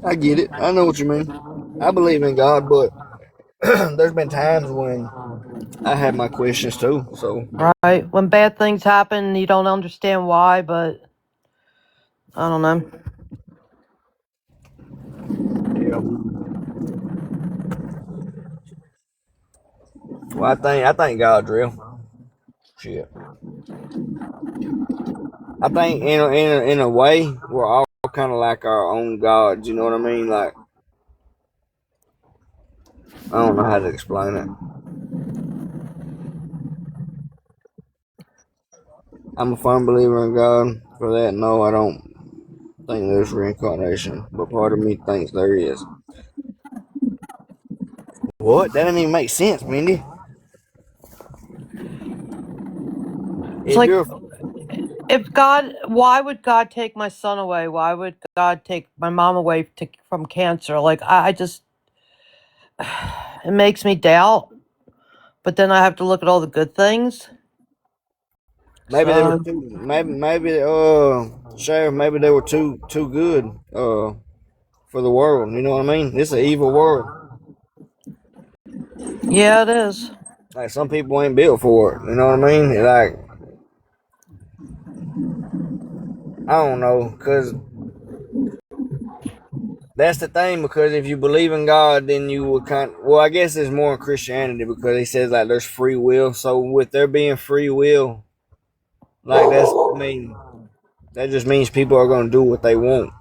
S1: I get it. I know what you mean. I believe in God, but there's been times when I had my questions too. So,
S2: right. When bad things happen, you don't understand why, but I don't know.
S1: yeah. Well, I think God's real. Shit. I think in a way we're all kind of like our own gods. You know what I mean? Like I don't know how to explain it. I'm a firm believer in God. For that, no, I don't think there's reincarnation, but part of me thinks there is. What? That didn't even make sense, Mindy.
S2: It's
S1: If
S2: like,
S1: you're
S2: if God, why would God take my son away? Why would God take my mom away from cancer? Like, I just, it makes me doubt, but then I have to look at all the good things.
S1: maybe they were
S2: So,
S1: too maybe Sheriff, maybe they were too good for the world. You know what I mean? It's an evil world.
S2: yeah, it is.
S1: Like some people ain't built for it. You know what I mean? Like I don't know, cause that's the thing. Because if you believe in God, then you would well, I guess it's more in Christianity because he says like there's free will. So with there being free will, like that just means people are gonna do what they want.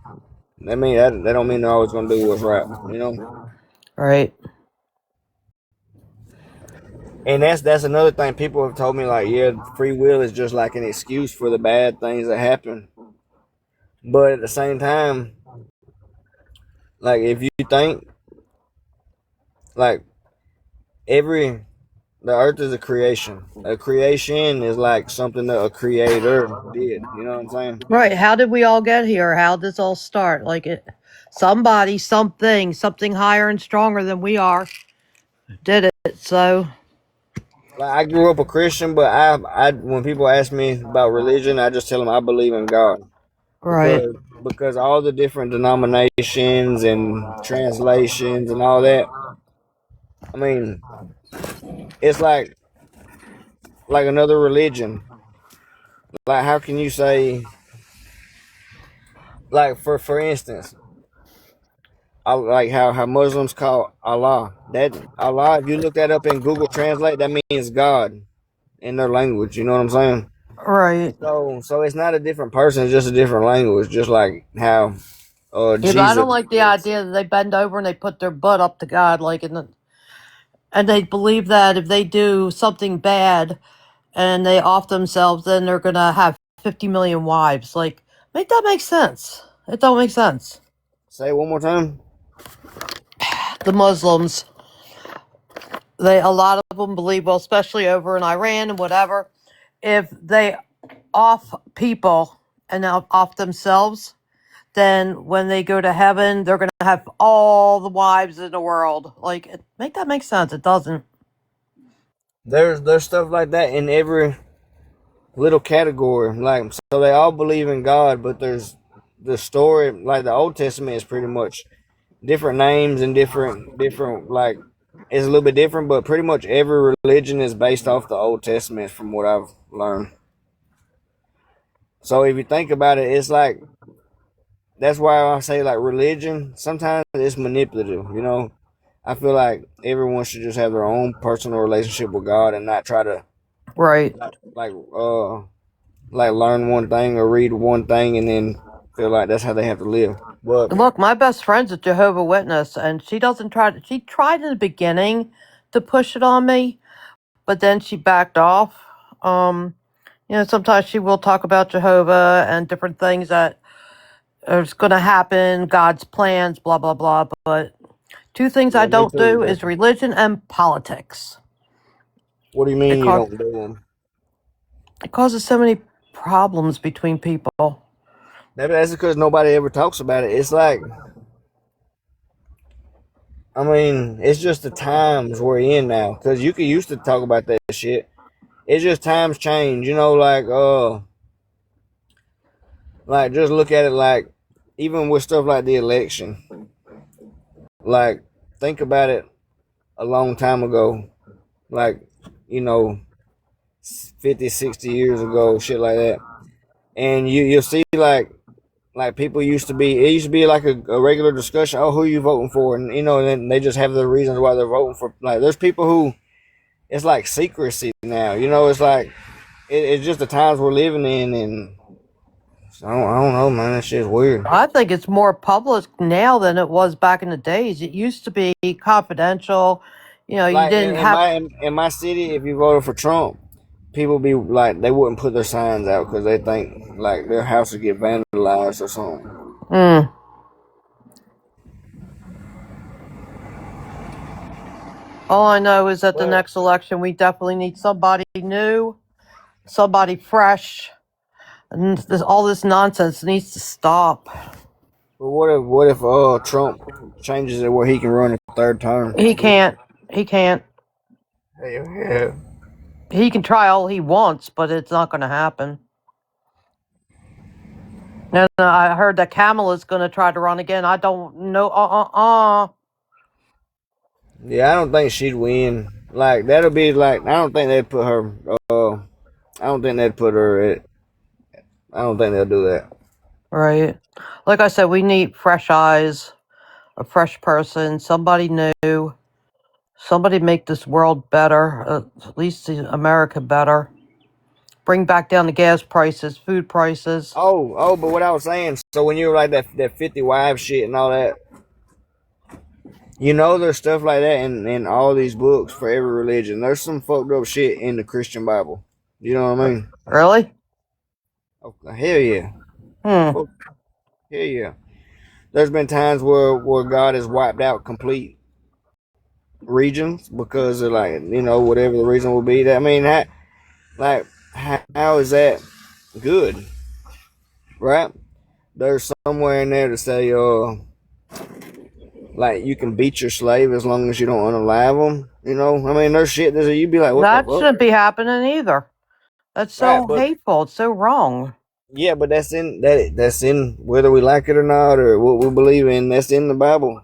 S1: That don't mean they're always gonna do what's right. You know.
S2: Right.
S1: And that's another thing people have told me, like, yeah, free will is just like an excuse for the bad things that happen. But at the same time, like if you think like every the earth is a creation. A creation is like something that a creator did. You know what I'm saying?
S2: Right. How did we all get here? How did this all start? Like, somebody, something higher and stronger than we are did it. So,
S1: Like I grew up a Christian, but I when people ask me about religion, I just tell them I believe in God
S2: right.
S1: because all the different denominations and translations and all that. I mean, it's like another religion. Like how can you say like for instance, I like how Muslims call Allah. That Allah, if you look that up in Google Translate, that means God in their language. You know what I'm saying?
S2: Right.
S1: So it's not a different person; it's just a different language. Just like how
S2: Yeah, but I don't
S1: Jesus
S2: like the
S1: is.
S2: idea that they bend over and they put their butt up to God, and they believe that if they do something bad and they off themselves, then they're gonna have 50 million wives. Like, make that make sense? It don't make sense.
S1: Say it one more time.
S2: The Muslims, a lot of them believe, well, especially over in Iran and whatever, if they off people and off themselves, then when they go to heaven, they're going to have all the wives in the world. Like, make that make sense? It doesn't.
S1: There's stuff like that in every little category. Like so, they all believe in God, but there's the story. Like the Old Testament is pretty much different names and different like it's a little bit different, but pretty much every religion is based off the Old Testament, from what I've learned. So if you think about it, it's like that's why I say like religion sometimes it's manipulative. You know, I feel like everyone should just have their own personal relationship with God and not try to
S2: Right.
S1: like like learn one thing or read one thing and then feel like that's how they have to live. But
S2: Look, my best friend's a Jehovah Witness, and she doesn't try to. She tried in the beginning to push it on me, but then she backed off. Sometimes she will talk about Jehovah and different things that are going to happen, God's plans, blah blah blah. But two things I
S1: yeah, me
S2: don't do
S1: too.
S2: is religion and politics.
S1: What do you
S2: It,
S1: mean you
S2: ca-
S1: don't do them?
S2: it causes so many problems between people.
S1: Maybe that's because nobody ever talks about it. It's like, I mean, it's just the times we're in now. Because you could used to talk about that shit. It's just times change. Like just look at it like, even with stuff like the election. Like, think about it a long time ago. Like, you know, 50, 60 years ago, shit like that. And you'll see like people used to be, it used to be like a regular discussion. Oh, who you voting for? And and then they just have the reasons why they're voting for. Like, there's people who, it's like secrecy now. It's like it's just the times we're living in, and I don't know, man. That shit's weird.
S2: I think it's more public now than it was back in the days. It used to be confidential. You
S1: Like in,
S2: didn't
S1: in
S2: have.
S1: my in my city, if you voted for Trump, people be like, they wouldn't put their signs out because they think like their house would get vandalized or something.
S2: Mm. All I know is that the
S1: But
S2: next election, we definitely need somebody new, somebody fresh, and all this nonsense needs to stop.
S1: what if Trump changes it where he can run a third term?
S2: He can't. He can't.
S1: Hell yeah.
S2: He can try all he wants, but it's not going to happen. And I heard that Kamala's going to try to run again. I don't know.
S1: Yeah, I don't think she'd win. Like, that'll be like, I don't think they'd put her. I don't think they'd put her at. I don't think they'll do that.
S2: Right. Like I said, we need fresh eyes, a fresh person, somebody new, somebody make this world better, at least America better. Bring back down the gas prices, food prices.
S1: But what I was saying, so when you were like that 50 wives shit and all that, there's stuff like that in all these books for every religion. There's some fucked up shit in the Christian Bible. You know what I mean?
S2: Really?
S1: Oh, hell yeah.
S2: Hmm.
S1: Fuck, hell yeah. There's been times where God has wiped out complete regions because of, like, whatever the reason will be. That, I mean, how is that good? Right? There's somewhere in there to say, like, you can beat your slave as long as you don't unalive them. I mean, there's shit that you'd be like, what the
S2: That
S1: fuck?
S2: shouldn't be happening either. That's
S1: Right,
S2: so
S1: but
S2: hateful. It's so wrong.
S1: yeah, but that's in whether we like it or not or what we believe in. That's in the Bible.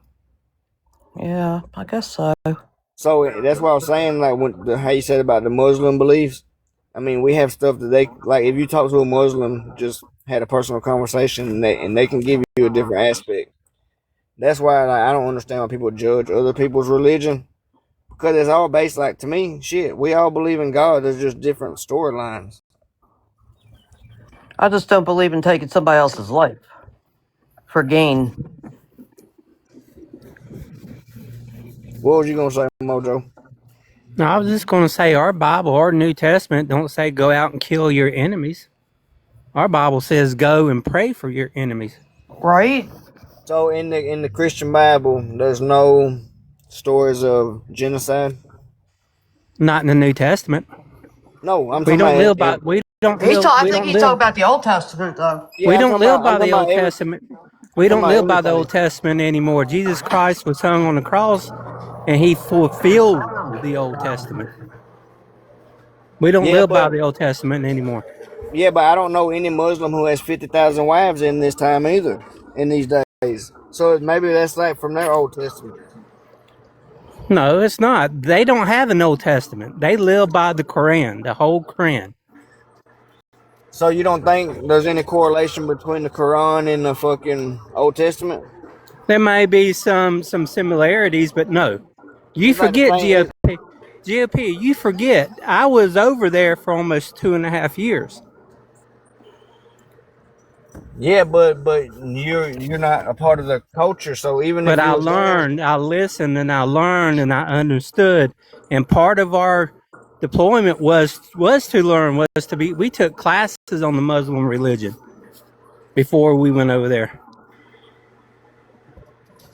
S2: Yeah, I guess so.
S1: So that's why I was saying, like, how you said about the Muslim beliefs. I mean, we have stuff that they like. If you talk to a Muslim, just had a personal conversation, and they can give you a different aspect. That's why, like, I don't understand why people judge other people's religion, because it's all based, like, to me, shit. We all believe in God. There's just different storylines.
S2: I just don't believe in taking somebody else's life for gain.
S1: What was you gonna say, Mojo?
S5: No, I was just going to say our Bible, our New Testament, don't say go out and kill your enemies. Our Bible says go and pray for your enemies.
S2: Right?
S1: So in the Christian Bible, there's no stories of genocide.
S5: Not in the New Testament.
S1: No, I'm
S5: We
S1: talking
S5: don't
S1: about
S5: live by
S2: I think he's talking about the Old Testament, though.
S1: yeah. I'm talking about I'm talking
S5: the
S1: about
S5: Old Testament. We
S1: talking
S5: don't
S1: about
S5: live by the
S1: everything.
S5: Old Testament anymore. Jesus Christ was hung on the cross and he fulfilled the Old Testament. We don't
S1: Yeah,
S5: live by
S1: but
S5: the Old Testament anymore.
S1: I don't know any Muslim who has 50,000 wives in this time either. In these days, so maybe that's like from their Old Testament.
S5: No, it's not. They don't have an Old Testament. They live by the Quran, the whole Quran.
S1: So you don't think there's any correlation between the Quran and the fucking Old Testament?
S5: There may be some similarities, but no. You
S1: It's like the
S5: forget
S1: same.
S5: GOP. GOP, you forget. I was over there for almost 2.5 years.
S1: Yeah, but you're not a part of the culture. So even if
S5: But I
S1: you was there,
S5: learned, I listened, and I learned, and I understood. And part of our deployment was to learn, was to be. We took classes on the Muslim religion before we went over there.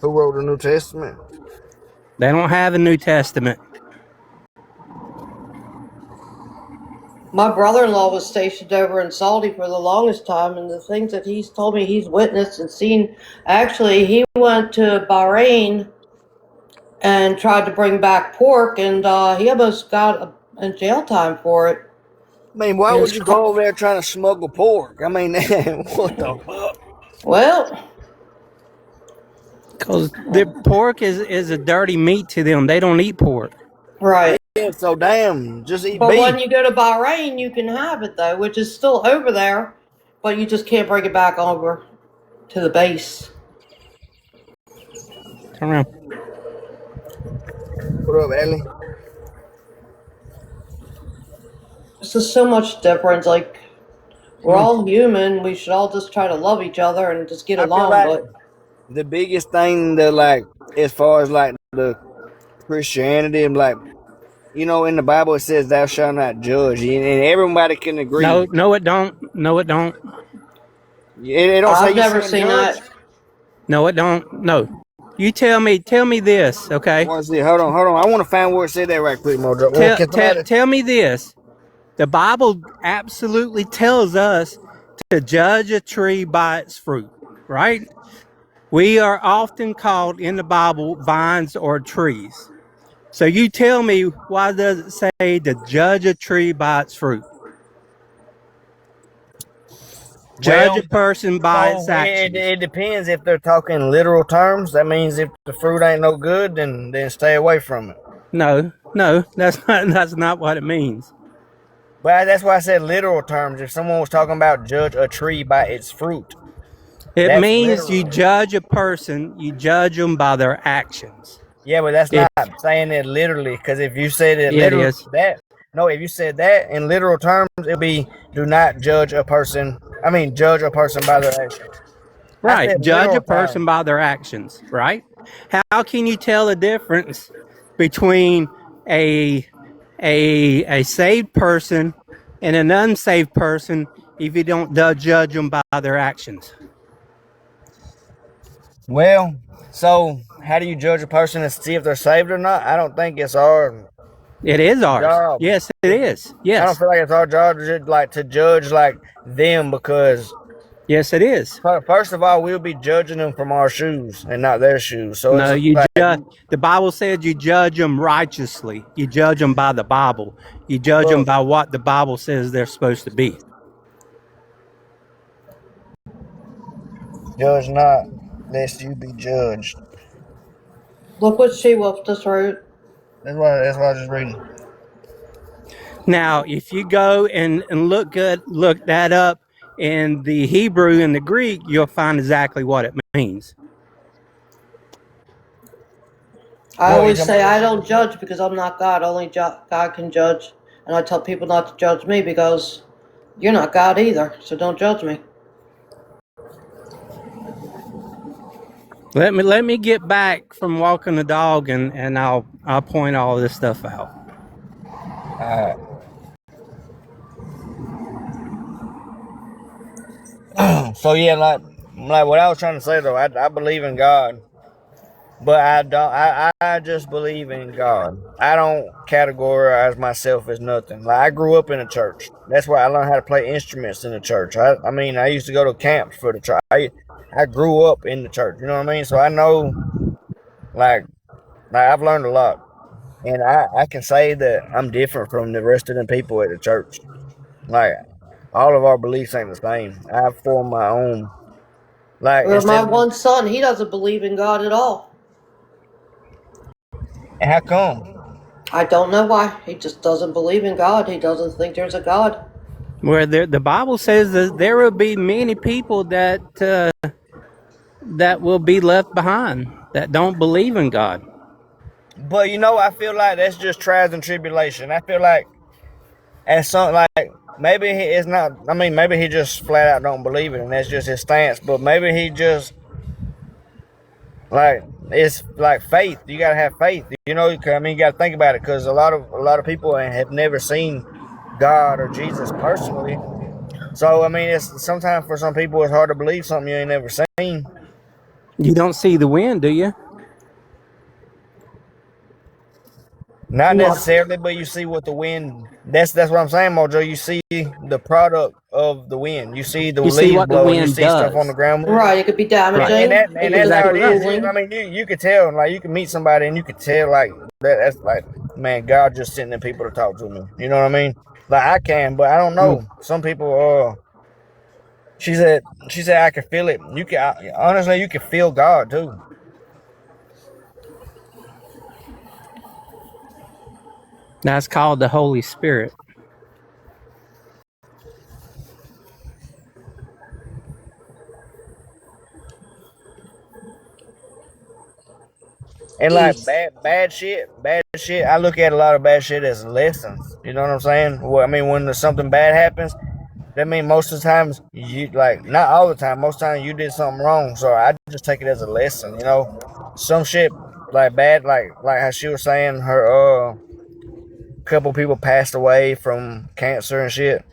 S1: who wrote the New Testament?
S5: They don't have a New Testament.
S2: My brother-in-law was stationed over in Saudi for the longest time, and the things that he's told me he's witnessed and seen. Actually, he went to Bahrain and tried to bring back pork, and he almost got a jail time for it.
S1: I mean, why
S2: His
S1: would you go over there trying to smuggle pork? I mean, what the fuck?
S2: well,
S5: Because the pork is a dirty meat to them. They don't eat pork.
S2: right.
S1: Yeah, so damn, just eat
S2: But
S1: beef.
S2: when you go to Bahrain, you can have it though, which is still over there, but you just can't bring it back over to the base.
S5: Turn around.
S1: What up, Ellie?
S2: It's just so much difference. Like we're all human. We should all just try to love each other and just get
S1: I feel
S2: along.
S1: like
S2: But
S1: the biggest thing that, like, as far as like the Christianity, and like, in the Bible it says thou shalt not judge, and everybody can agree.
S5: No, it don't. No, it don't.
S1: It don't say
S2: I've
S1: you
S2: never
S1: shouldn't
S2: seen
S1: judge.
S2: that.
S5: No, it don't. No. You tell me this, okay?
S1: Let's see. Hold on. I want to find where it said that right quick, Mojo. Well, can somebody?
S5: Tell me this. The Bible absolutely tells us to judge a tree by its fruit, right? We are often called in the Bible vines or trees. So you tell me, why does it say to judge a tree by its fruit? Judge
S1: Well,
S5: a person by its
S1: so it,
S5: actions.
S1: it depends if they're talking literal terms. That means if the fruit ain't no good, then stay away from it.
S5: No, that's not what it means.
S1: But that's why I said literal terms. If someone was talking about judge a tree by its fruit,
S5: It
S1: that's
S5: means you
S1: literal.
S5: judge a person, you judge them by their actions.
S1: Yeah, but that's
S5: If
S1: not saying it literally. Because if you said it
S5: it
S1: literally,
S5: is
S1: if you said that in literal terms, it'd be do not judge a person. I mean, judge a person by their actions. I
S5: right,
S1: said
S5: judge a
S1: literal
S5: person
S1: terms.
S5: by their actions, right? How can you tell the difference between a a saved person and an unsaved person if you don't judge them by their actions?
S1: Well, so how do you judge a person to see if they're saved or not? I don't think it's our
S5: It is ours.
S1: job.
S5: Yes, it is.
S1: I don't
S5: Yes.
S1: feel like it's our job to judge like them, because
S5: Yes, it is.
S1: first of all, we'll be judging them from our shoes and not their shoes. So
S5: No,
S1: it's
S5: you
S1: like,
S5: judge. The Bible says you judge them righteously. You judge them by the Bible. You judge them
S1: look,
S5: by what the Bible says they're supposed to be.
S1: judge not, lest you be judged.
S2: Look what She-Wolf just wrote.
S1: That's why I was just reading.
S5: Now, if you go and look that up in the Hebrew and the Greek, you'll find exactly what it means.
S2: I
S1: What you
S2: always
S1: talking
S2: say
S1: about?
S2: I don't judge because I'm not God. Only God can judge. And I tell people not to judge me because you're not God either. So don't judge me.
S5: Let me get back from walking the dog and I'll point all this stuff out.
S1: So yeah, like what I was trying to say though, I believe in God, but I don't. I just believe in God. I don't categorize myself as nothing. Like, I grew up in a church. That's why I learned how to play instruments in the church. I mean, I used to go to camps for the church. I grew up in the church. You know what I mean? So I know, like I've learned a lot, and I can say that I'm different from the rest of the people at the church. Like, all of our beliefs ain't the same. I've formed my own. Like,
S2: Or my
S1: instead of,
S2: one son, he doesn't believe in God at all.
S1: how come?
S2: I don't know why. He just doesn't believe in God. He doesn't think there's a God.
S5: Where the Bible says that there will be many people that will be left behind that don't believe in God.
S1: But I feel like that's just trials and tribulation. I feel like as some like maybe it's not. I mean, maybe he just flat out don't believe it, and that's just his stance. But maybe he just like it's like faith. You gotta have faith. I mean, you gotta think about it because a lot of people have never seen God or Jesus personally. So I mean, it's sometimes for some people it's hard to believe something you ain't never seen.
S5: You don't see the wind, do you?
S1: Not
S2: What?
S1: necessarily, but you see what the wind. That's what I'm saying, Mojo. You see the product of the wind. You see the
S5: You see
S1: leaves
S5: what the
S1: blowing. You
S5: wind
S1: see stuff on the
S5: does.
S1: ground moving.
S2: Right, it could be
S5: Right.
S1: And
S2: damaging.
S1: that
S2: It
S1: and
S2: could
S1: that's
S2: be
S1: how it
S5: Exactly right.
S1: is. I
S2: cooling.
S1: mean, you could tell. Like you can meet somebody and you could tell like that's like man, God just sending them people to talk to me. You know what I mean? Like I can, but I don't
S5: Mm.
S1: know. Some people. She said I could feel it. Honestly, you can feel God too.
S5: That's called the Holy Spirit.
S1: And like
S2: East.
S1: bad shit. I look at a lot of bad shit as lessons. You know what I'm saying? Well, I mean, when there's something bad happens, that means most of the times you like not all the time. Most times you did something wrong. So I just take it as a lesson. Some shit like bad, like how she was saying her couple people passed away from cancer and shit.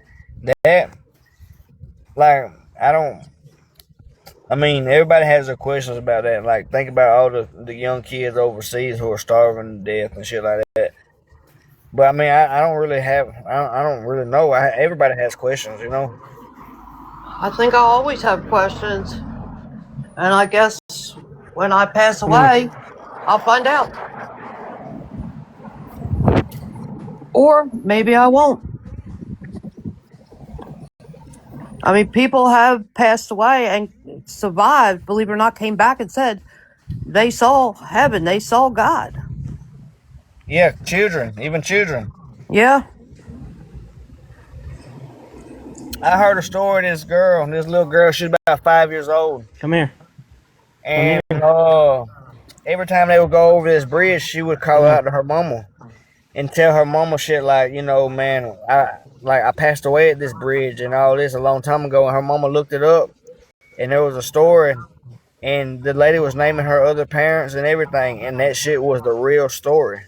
S1: That like I don't. I mean, everybody has their questions about that. Like, think about all the young kids overseas who are starving to death and shit like that. But I mean, I don't really have, I don't really know. Everybody has questions.
S2: I think I always have questions. And I guess when I pass
S5: Mm.
S2: away, I'll find out. Or maybe I won't. I mean, people have passed away and survived, believe it or not, came back and said they saw heaven, they saw God.
S1: Yeah, children, even children.
S2: Yeah,
S1: I heard a story of this little girl, she's about 5 years old.
S5: Come here. Come
S1: And
S5: here.
S1: every time they would go over this bridge, she would
S5: Come
S1: call
S5: here.
S1: out to her mama and tell her mama shit like, man, I passed away at this bridge and all this a long time ago. And her mama looked it up and there was a story and the lady was naming her other parents and everything, and that shit was the real story.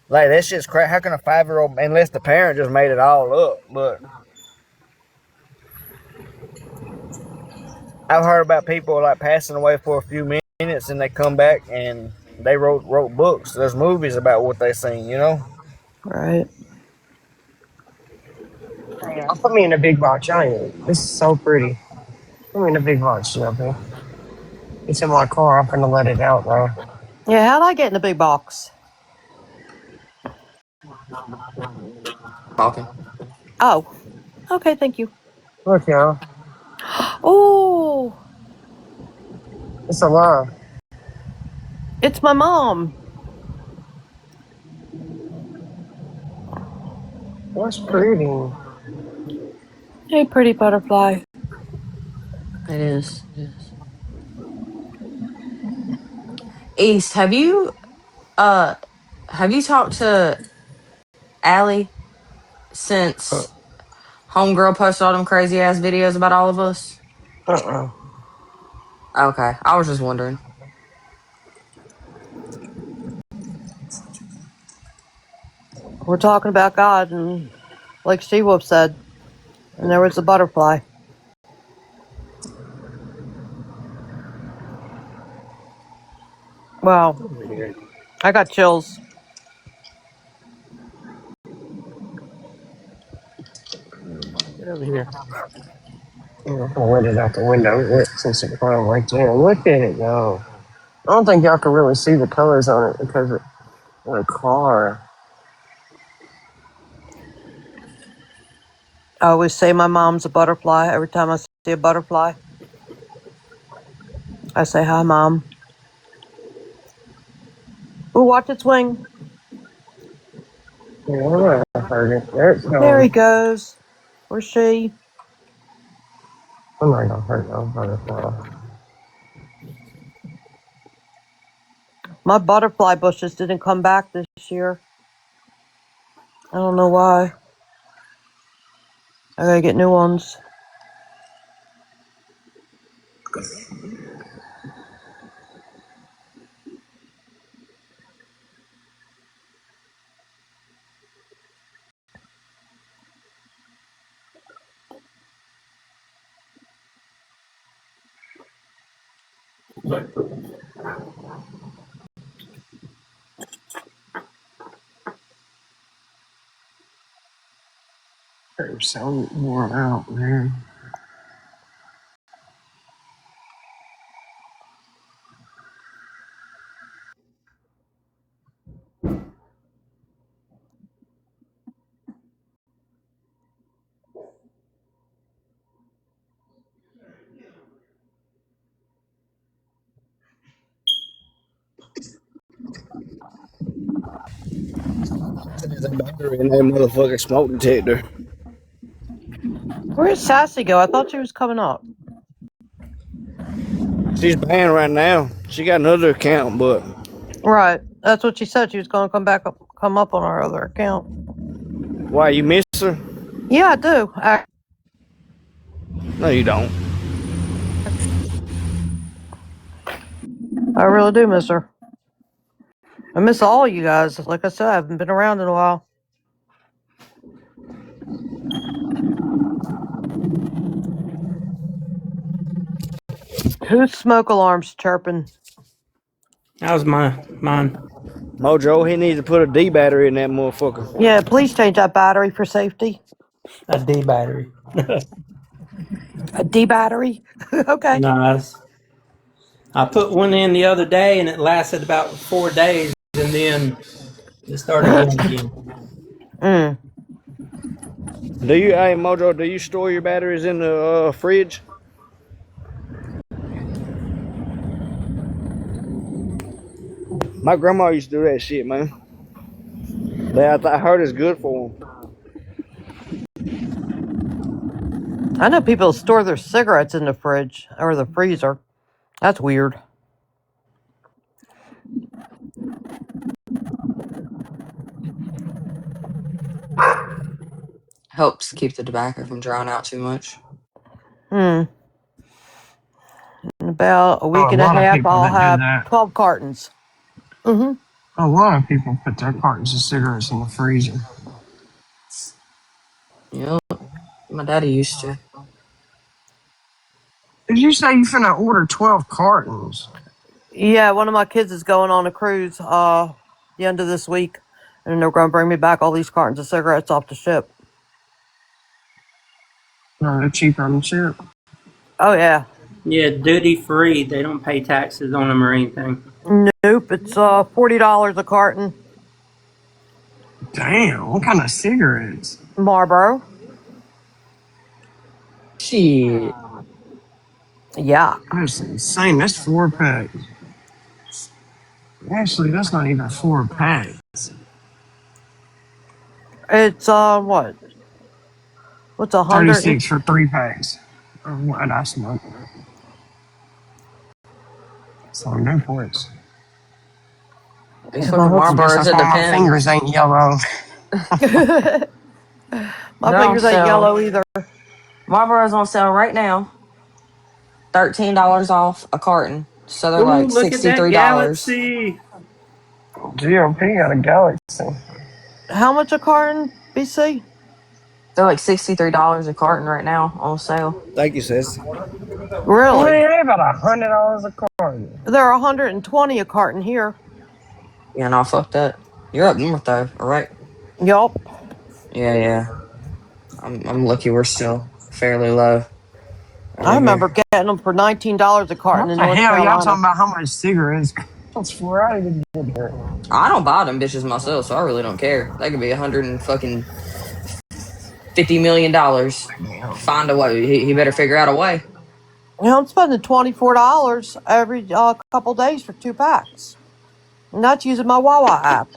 S1: Like that shit's crazy. How can a 5-year-old, unless the parent just made it all up? But I've heard about people like passing away for a few minutes and they come back and they wrote books. There's movies about what they seen.
S2: right.
S4: Yeah, put me in a big box. I ain't. This is so pretty. Put me in a big box, Shelby. It's in my car. I'm gonna let it out though.
S2: Yeah, how'd I get in the big box?
S3: Talking.
S2: Oh, okay, thank you.
S4: Look, y'all.
S2: Oh,
S4: It's a lie.
S2: it's my mom.
S4: That's pretty.
S2: Hey, pretty butterfly.
S3: It is. East, uh have you talked to Allie
S4: Uh
S3: since Homegirl posted all them crazy ass videos about all of us?
S4: uh.
S3: Okay. I was just wondering.
S2: We're talking about God, and like She-Wolf said, and there was a butterfly. Wow,
S5: Over here.
S2: I got chills.
S5: Get over here.
S4: I'm gonna let it out the window since it's clown right there. Look at it go. I don't think y'all can really see the colors on it because of the car.
S2: I always say my mom's a butterfly. Every time I see a butterfly, I say, hi, Mom. Ooh, watch its wing.
S4: Yeah, I heard it. There it's
S2: There he
S4: going.
S2: goes. Or she.
S4: I'm not gonna hurt no butterfly.
S2: My butterfly bushes didn't come back this year. I don't know why. I gotta get new ones.
S4: They're so worn out, man.
S1: There's a battery in that motherfucking smoke detector.
S2: Where'd Sassy go? I thought she was coming up.
S1: She's banned right now. She got another account, but
S2: Right. That's what she said. She was gonna come up on our other account.
S1: why, you miss her?
S2: Yeah, I do.
S1: No, you don't.
S2: I really do miss her. I miss all you guys. Like I said, I haven't been around in a while. Whose smoke alarm's chirping?
S5: That was mine.
S1: Mojo, he needs to put a D battery in that motherfucker.
S2: Yeah, please change that battery for safety.
S5: A D battery.
S2: A D battery? Okay.
S5: Nice. I put one in the other day and it lasted about 4 days and then it started going again.
S2: Mm.
S1: Hey Mojo, do you store your batteries in the fridge? My grandma used to do that shit, man. I heard it's good for them.
S2: I know people store their cigarettes in the fridge or the freezer. That's weird.
S3: Helps keep the tobacco from drying out too much.
S2: In about a
S4: Oh,
S2: week
S4: a
S2: and a
S4: lot of
S2: half,
S4: people
S2: I'll
S4: that do
S2: have
S4: that.
S2: 12 cartons. Mm-hmm.
S4: A lot of people put their cartons of cigarettes in the freezer.
S3: Yep. My daddy used to.
S4: Did you say you finna order 12 cartons?
S2: Yeah, one of my kids is going on a cruise the end of this week, and they're going to bring me back all these cartons of cigarettes off the ship.
S4: No, they're cheaper on the ship.
S2: Oh, yeah.
S5: Yeah, duty free. They don't pay taxes on them or anything.
S2: Nope, it's $40 a carton.
S4: Damn, what kind of cigarettes?
S2: Marlboro.
S3: Shit.
S2: Yeah.
S4: That's insane. That's 4 packs. Actually, that's not even 4 packs.
S2: It's, what? What's 100?
S4: 36 for 3 packs of what I smoke. So no points.
S3: These
S2: My
S3: fucking
S2: husband.
S4: Guess
S3: Marlboros,
S4: that's
S3: it
S4: why my fingers
S3: depends.
S4: ain't yellow.
S2: My
S3: They're on
S2: fingers ain't
S3: sale.
S2: yellow either.
S3: Marlboro's on sale right now. $13 off a carton. So they're
S5: Ooh,
S3: like
S5: look at that
S3: $63.
S5: galaxy.
S4: GOP got a galaxy.
S2: How much a carton, BC?
S3: They're like $63 a carton right now on sale.
S1: Thank you, sis.
S4: Well,
S2: Really?
S4: they about $100 a carton.
S2: They're 120 a carton here.
S3: Yeah, no, fuck that. You're up north though, all right?
S2: Yup.
S3: Yeah, yeah. I'm lucky we're still fairly low
S2: I
S3: over
S2: remember
S3: here.
S2: getting them for $19 a carton
S4: What
S2: in
S4: the
S2: North
S4: hell? Y'all
S2: Carolina.
S4: talking about how much cigarettes cost for? I didn't even get here.
S3: I don't buy them bitches myself, so I really don't care. They could be 100 and fucking $50 million.
S4: Damn.
S3: Find a way. He better figure out a way.
S2: You know, I'm spending $24 every couple days for 2 packs. And that's using my Wawa app.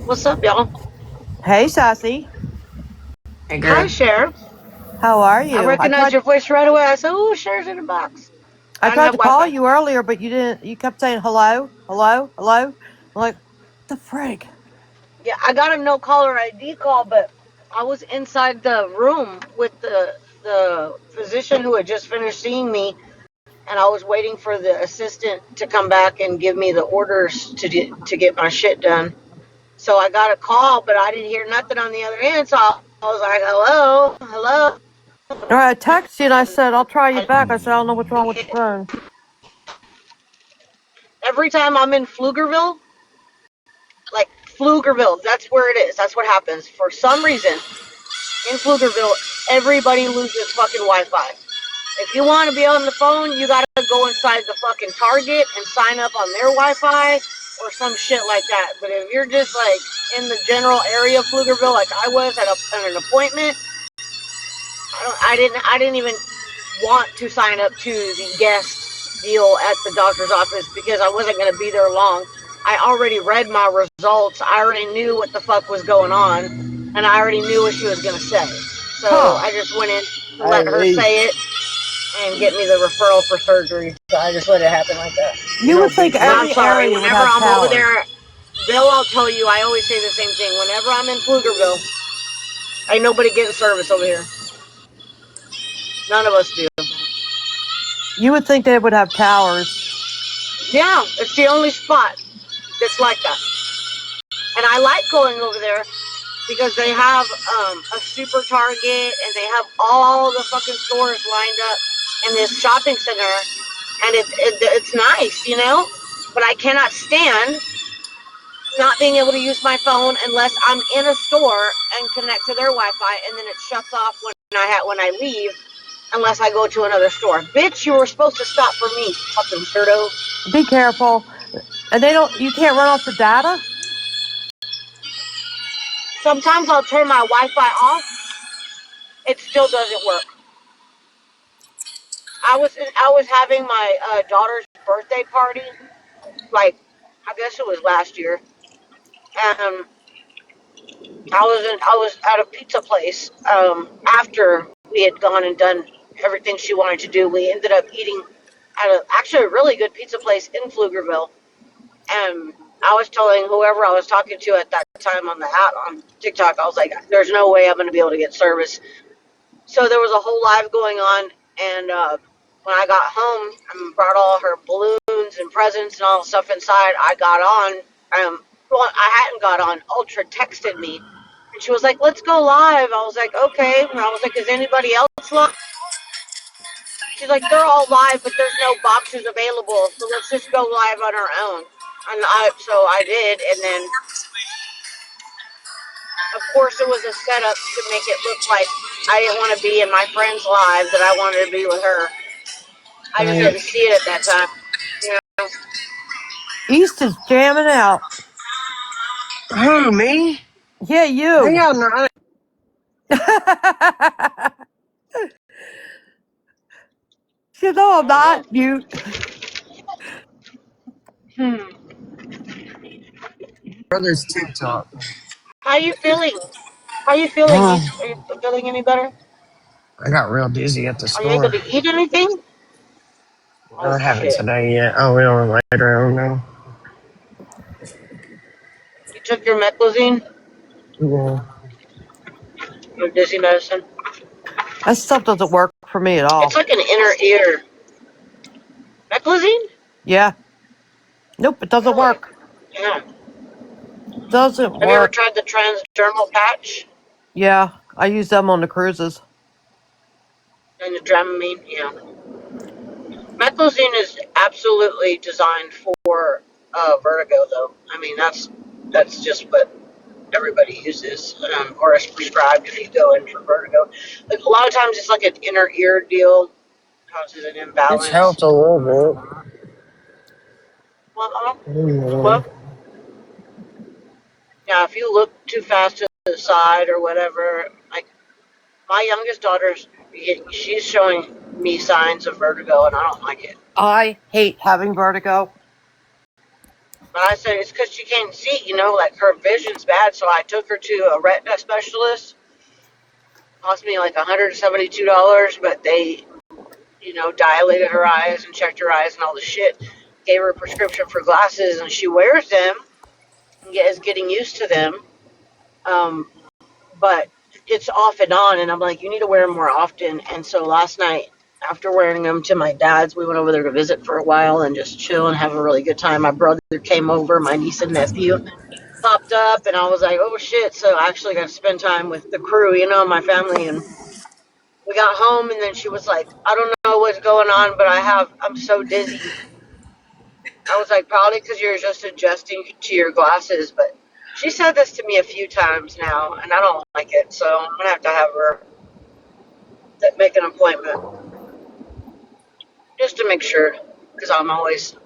S9: What's up, y'all?
S2: Hey, Sassy.
S3: Hey,
S9: Hi,
S3: girl.
S9: Sheriff.
S2: How are
S9: I
S2: you?
S9: recognized your voice right away. I said, "Oh, Sheriff's in the box."
S2: I
S9: I don't
S2: tried
S9: have
S2: to call
S9: Wi-Fi.
S2: you earlier, but you didn't. You kept saying hello, hello, hello. I'm like, what the frig?
S9: Yeah, I got a no caller ID call, but I was inside the room with the physician who had just finished seeing me, and I was waiting for the assistant to come back and give me the orders to get my shit done. So I got a call, but I didn't hear nothing on the other end. So I was like, "Hello, hello."
S2: All right, I texted you and I said I'll try you
S9: I
S2: back. I said I don't know what's wrong
S9: didn't
S2: with the
S9: hit.
S2: phone.
S9: Every time I'm in Pflugerville, like Pflugerville, that's where it is. That's what happens. For some reason, in Pflugerville, everybody loses fucking Wi-Fi. If you want to be on the phone, you gotta go inside the fucking Target and sign up on their Wi-Fi or some shit like that. But if you're just like in the general area of Pflugerville, like I was at an appointment, I didn't even want to sign up to the guest deal at the doctor's office because I wasn't gonna be there long. I already read my results. I already knew what the fuck was going on, and I already knew what she was gonna say. So
S2: Huh?
S9: I just went in to let her
S1: Hey,
S9: say it and get me the referral for surgery. So I just let it happen like that.
S1: you
S2: You
S1: know,
S2: would think
S1: Big
S9: And
S1: Foot.
S9: I'm
S2: every
S9: sorry.
S2: area would
S9: Whenever
S2: have
S9: I'm over
S2: towers.
S9: there, they'll all tell you. I always say the same thing. Whenever I'm in Pflugerville, ain't nobody getting service over here. None of us do.
S2: You would think they would have towers.
S9: Yeah, it's the only spot that's like that. And I like going over there because they have a super Target and they have all the fucking stores lined up in this shopping center, and it's nice, you know. But I cannot stand not being able to use my phone unless I'm in a store and connect to their Wi-Fi, and then it shuts off when I leave, unless I go to another store. Bitch, you were supposed to stop for me, fucking weirdo.
S2: Be careful. And they don't. You can't run off the data.
S9: Sometimes I'll turn my Wi-Fi off, it still doesn't work. I was having my daughter's birthday party, like I guess it was last year, and I was at a pizza place after we had gone and done everything she wanted to do. We ended up eating at actually a really good pizza place in Pflugerville, and I was telling whoever I was talking to at that time on the app on TikTok, I was like, "There's no way I'm going to be able to get service." So there was a whole live going on, and when I got home and brought all her balloons and presents and all the stuff inside, I got on. Well, I hadn't got on. Ultra texted me, and she was like, "Let's go live." I was like, "Okay." And I was like, "Is anybody else live?" She's like, "They're all live, but there's no boxes available, so let's just go live on our own." And so I did, and then of course it was a setup to make it look like I didn't want to be in my friend's live, that I wanted to be with her. I just
S2: Right.
S9: didn't see it at that time. You know,
S2: East is jamming out.
S4: Who, me?
S2: Yeah, you.
S4: Hell no.
S2: You know I'm
S9: I don't know.
S2: not. You.
S4: Brother's TikTok.
S9: How you feeling? How you feeling,
S4: Oh,
S9: East? Are you feeling any better?
S4: I got real dizzy at the
S9: Are you able
S4: store.
S9: to eat anything? Oh
S4: I haven't
S9: shit!
S4: today yet. I will later. I don't know.
S9: You took your meclizine,
S4: Yeah.
S9: your dizzy medicine.
S2: That stuff doesn't work for me at
S9: It's
S2: all.
S9: like an inner ear. Meclizine?
S2: Yeah. Nope, it doesn't
S9: Really?
S2: work.
S9: Yeah.
S2: Doesn't
S9: Have you ever
S2: work.
S9: tried the transdermal patch
S2: Yeah, I use them on the cruises.
S9: and the Dramamine? Yeah. Meclizine is absolutely designed for vertigo, though. I mean, that's just what everybody uses, or is prescribed if you go in for vertigo. Like a lot of times, it's like an inner ear deal, causes an
S4: It's
S9: imbalance.
S4: helped a little
S9: Well,
S4: bit. Mm.
S9: well, yeah, if you look too fast to the side or whatever, like my youngest daughter's, she's showing me signs of vertigo, and I don't like it.
S2: I hate having vertigo.
S9: But I said it's because she can't see, you know, like her vision's bad. So I took her to a retina specialist. Cost me like $172, but they, dilated her eyes and checked her eyes and all the shit. Gave her a prescription for glasses, and she wears them and is getting used to them. Um, but it's off and on, and I'm like, you need to wear them more often. And so last night, after wearing them to my dad's, we went over there to visit for a while and just chill and have a really good time. My brother came over, my niece and nephew popped up, and I was like, oh shit. So I actually got to spend time with the crew, my family. And we got home, and then she was like, I don't know what's going on, but I'm so dizzy. I was like, probably because you're just adjusting to your glasses. But she said this to me a few times now, and I don't like it. So I'm going to have her make an appointment just to make sure, because I'm always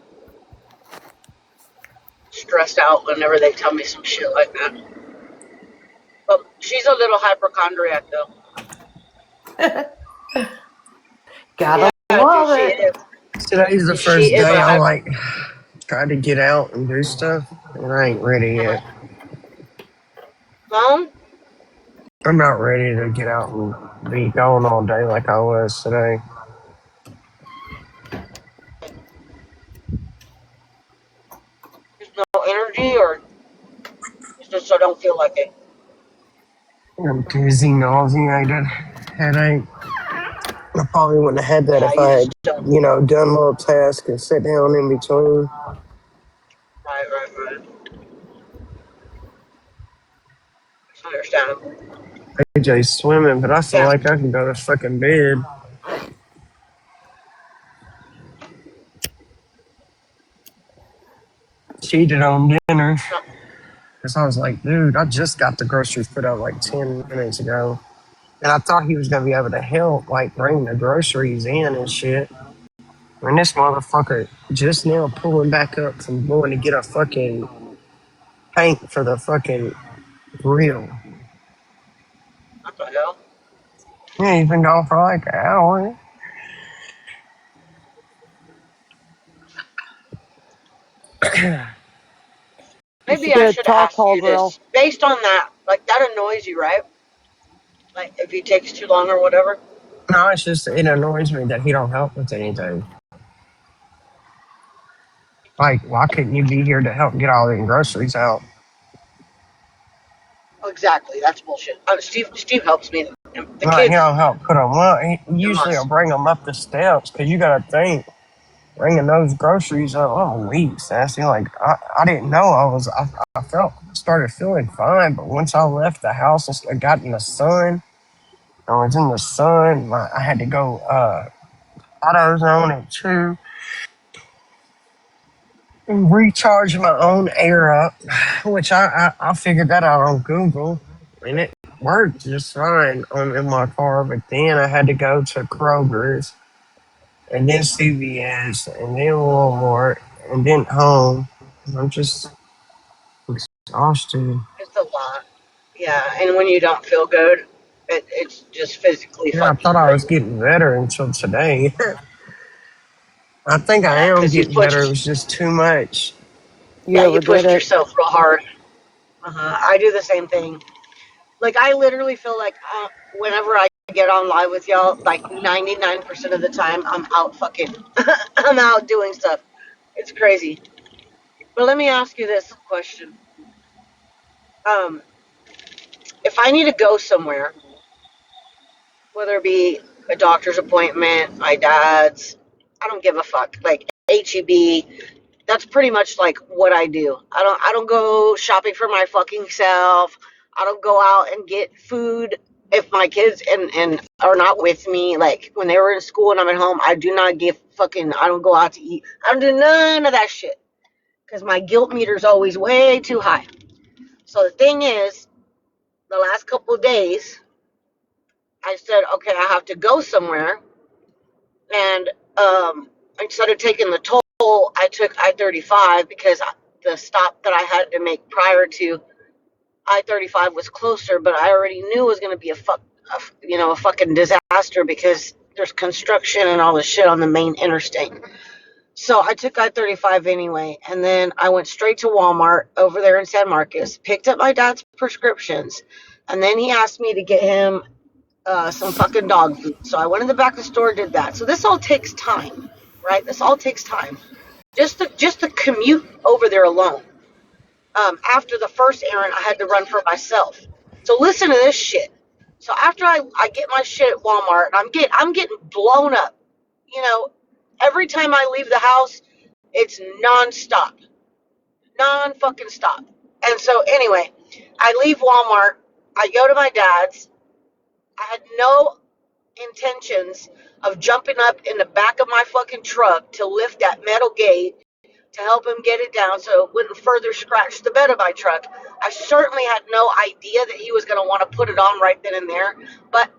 S9: stressed out whenever they tell me some shit like that. But she's a little hypochondriac, though.
S2: Gotta
S9: Yeah, dude,
S2: love
S9: she
S2: it.
S9: is.
S4: Today's the
S9: She
S4: first
S9: is
S4: day
S9: a
S4: I
S9: hyper.
S4: like try to get out and do stuff, and I ain't ready yet.
S9: Mom,
S4: I'm not ready to get out and be going all day like I was today.
S9: there's no energy, or it's just I don't feel like it.
S4: I'm dizzy, nauseated, headache. I probably wouldn't have had that
S9: Yeah,
S4: if
S9: you
S4: I
S9: just
S4: had,
S9: don't.
S4: done little tasks and sit down in between.
S9: Right. It's understandable.
S4: AJ's swimming, but I feel
S9: Yeah.
S4: like I can go to fucking bed. Cheated on dinner
S9: No,
S4: because I was like, dude, I just got the groceries put out like 10 minutes ago. And I thought he was going to be able to help, like bring the groceries in and shit. And this motherfucker just now pulling back up from going to get a fucking paint for the fucking grill.
S9: what the hell?
S4: Yeah, he's been gone for like an hour.
S2: It's a
S9: Maybe I
S2: good
S9: should have asked
S2: charcoal
S9: you
S2: grill.
S9: this. Based on that, like that annoys you, right? Like if he takes too long or whatever.
S4: No, it's just, it annoys me that he don't help with anything. Like, why couldn't you be here to help get all the groceries out?
S9: Oh, exactly, that's bullshit. Steve helps me. And the
S4: Like, he
S9: kids,
S4: don't help put them up. He
S9: they're
S4: usually will
S9: must.
S4: bring them up the steps because you got to think, bringing those groceries up, I'm weak, Sassy. Like, I didn't know I started feeling fine, but once I left the house and got in the sun, I was in the sun, I had to go AutoZone at 2 and recharge my own air up, which I figured that out on Google, and it worked just fine in my car, but then I had to go to Kroger's and then CVS and then Walmart and then home. I'm just exhausted.
S9: It's a lot. Yeah, and when you don't feel good, it's just physically
S4: Yeah, I
S9: fucking
S4: thought I was
S9: draining.
S4: getting better until today. I think I
S9: Yeah,
S4: am
S9: because you
S4: getting better. It
S9: pushed.
S4: was just too much.
S2: You
S9: Yeah, you
S2: overdid
S9: pushed
S2: it.
S9: yourself real hard. I do the same thing. Like I literally feel like whenever I get on live with y'all, like 99% of the time, I'm out fucking, I'm out doing stuff. It's crazy. But let me ask you this question: um, if I need to go somewhere, whether it be a doctor's appointment, my dad's, I don't give a fuck. Like HEB, that's pretty much like what I do. I don't go shopping for my fucking self. I don't go out and get food if my kids and are not with me. Like when they were in school and I'm at home, I do not give fucking. I don't go out to eat. I don't do none of that shit because my guilt meter's always way too high. So the thing is, the last couple of days, I said, okay, I have to go somewhere, and instead of taking the toll, I took I-35 because the stop that I had to make prior to I-35 was closer, but I already knew it was going to be a fucking disaster because there's construction and all this shit on the main interstate. So I took I-35 anyway, and then I went straight to Walmart over there in San Marcos, picked up my dad's prescriptions, and then he asked me to get him some fucking dog food. So I went in the back of the store and did that. So this all takes time, right? This all takes time. Just the commute over there alone. After the first errand, I had to run for myself. So listen to this shit. So after I get my shit at Walmart, and I'm getting blown up. You know, every time I leave the house, it's nonstop, non fucking stop. And so anyway, I leave Walmart. I go to my dad's. I had no intentions of jumping up in the back of my fucking truck to lift that metal gate to help him get it down so it wouldn't further scratch the bed of my truck. I certainly had no idea that he was going to want to put it on right then and there, but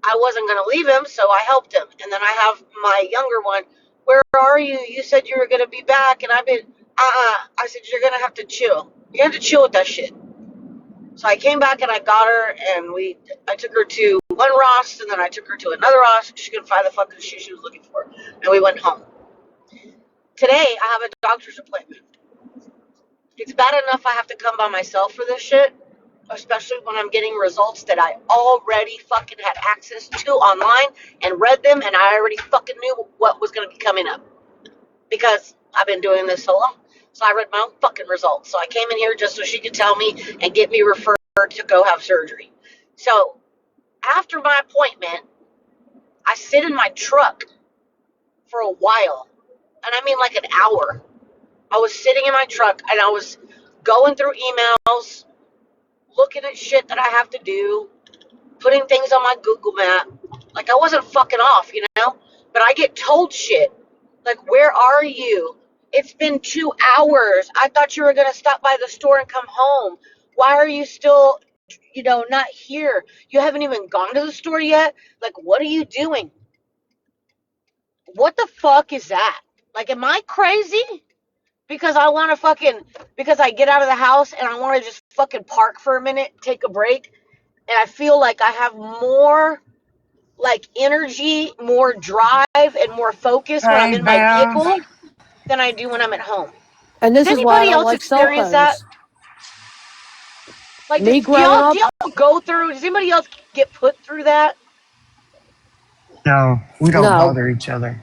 S9: I wasn't going to leave him, so I helped him. And then I have my younger one. Where are you? You said you were going to be back, and I've been, I said, you're going to have to chill. You have to chill with that shit. So I came back and I got her, and I took her to one Ross, and then I took her to another Ross. She couldn't find the fucking shoe she was looking for, and we went home. Today, I have a doctor's appointment. It's bad enough I have to come by myself for this shit, especially when I'm getting results that I already fucking had access to online and read them, and I already fucking knew what was going to be coming up because I've been doing this so long. So I read my own fucking results. So I came in here just so she could tell me and get me referred to go have surgery. So after my appointment, I sit in my truck for a while, and I mean like an hour. I was sitting in my truck and I was going through emails, looking at shit that I have to do, putting things on my Google map. Like I wasn't fucking off, you know? But I get told shit. Like, where are you? It's been 2 hours. I thought you were going to stop by the store and come home. Why are you still, not here? You haven't even gone to the store yet? Like, what are you doing? What the fuck is that? Like, am I crazy? Because because I get out of the house and I want to just fucking park for a minute, take a break, and I feel like I have more like energy, more drive, and more focus when I'm
S4: Hey,
S9: in my
S4: Bev.
S9: vehicle than I do when I'm at home.
S2: And
S9: Does
S2: this is why I
S9: anybody
S2: don't
S9: else
S2: like cell
S9: experience that?
S2: phones.
S9: Like,
S2: Me
S9: do
S2: growing
S9: y'all do
S2: up,
S9: y'all go through? Does anybody else get put through that?
S4: No, we don't
S2: no.
S4: bother each other.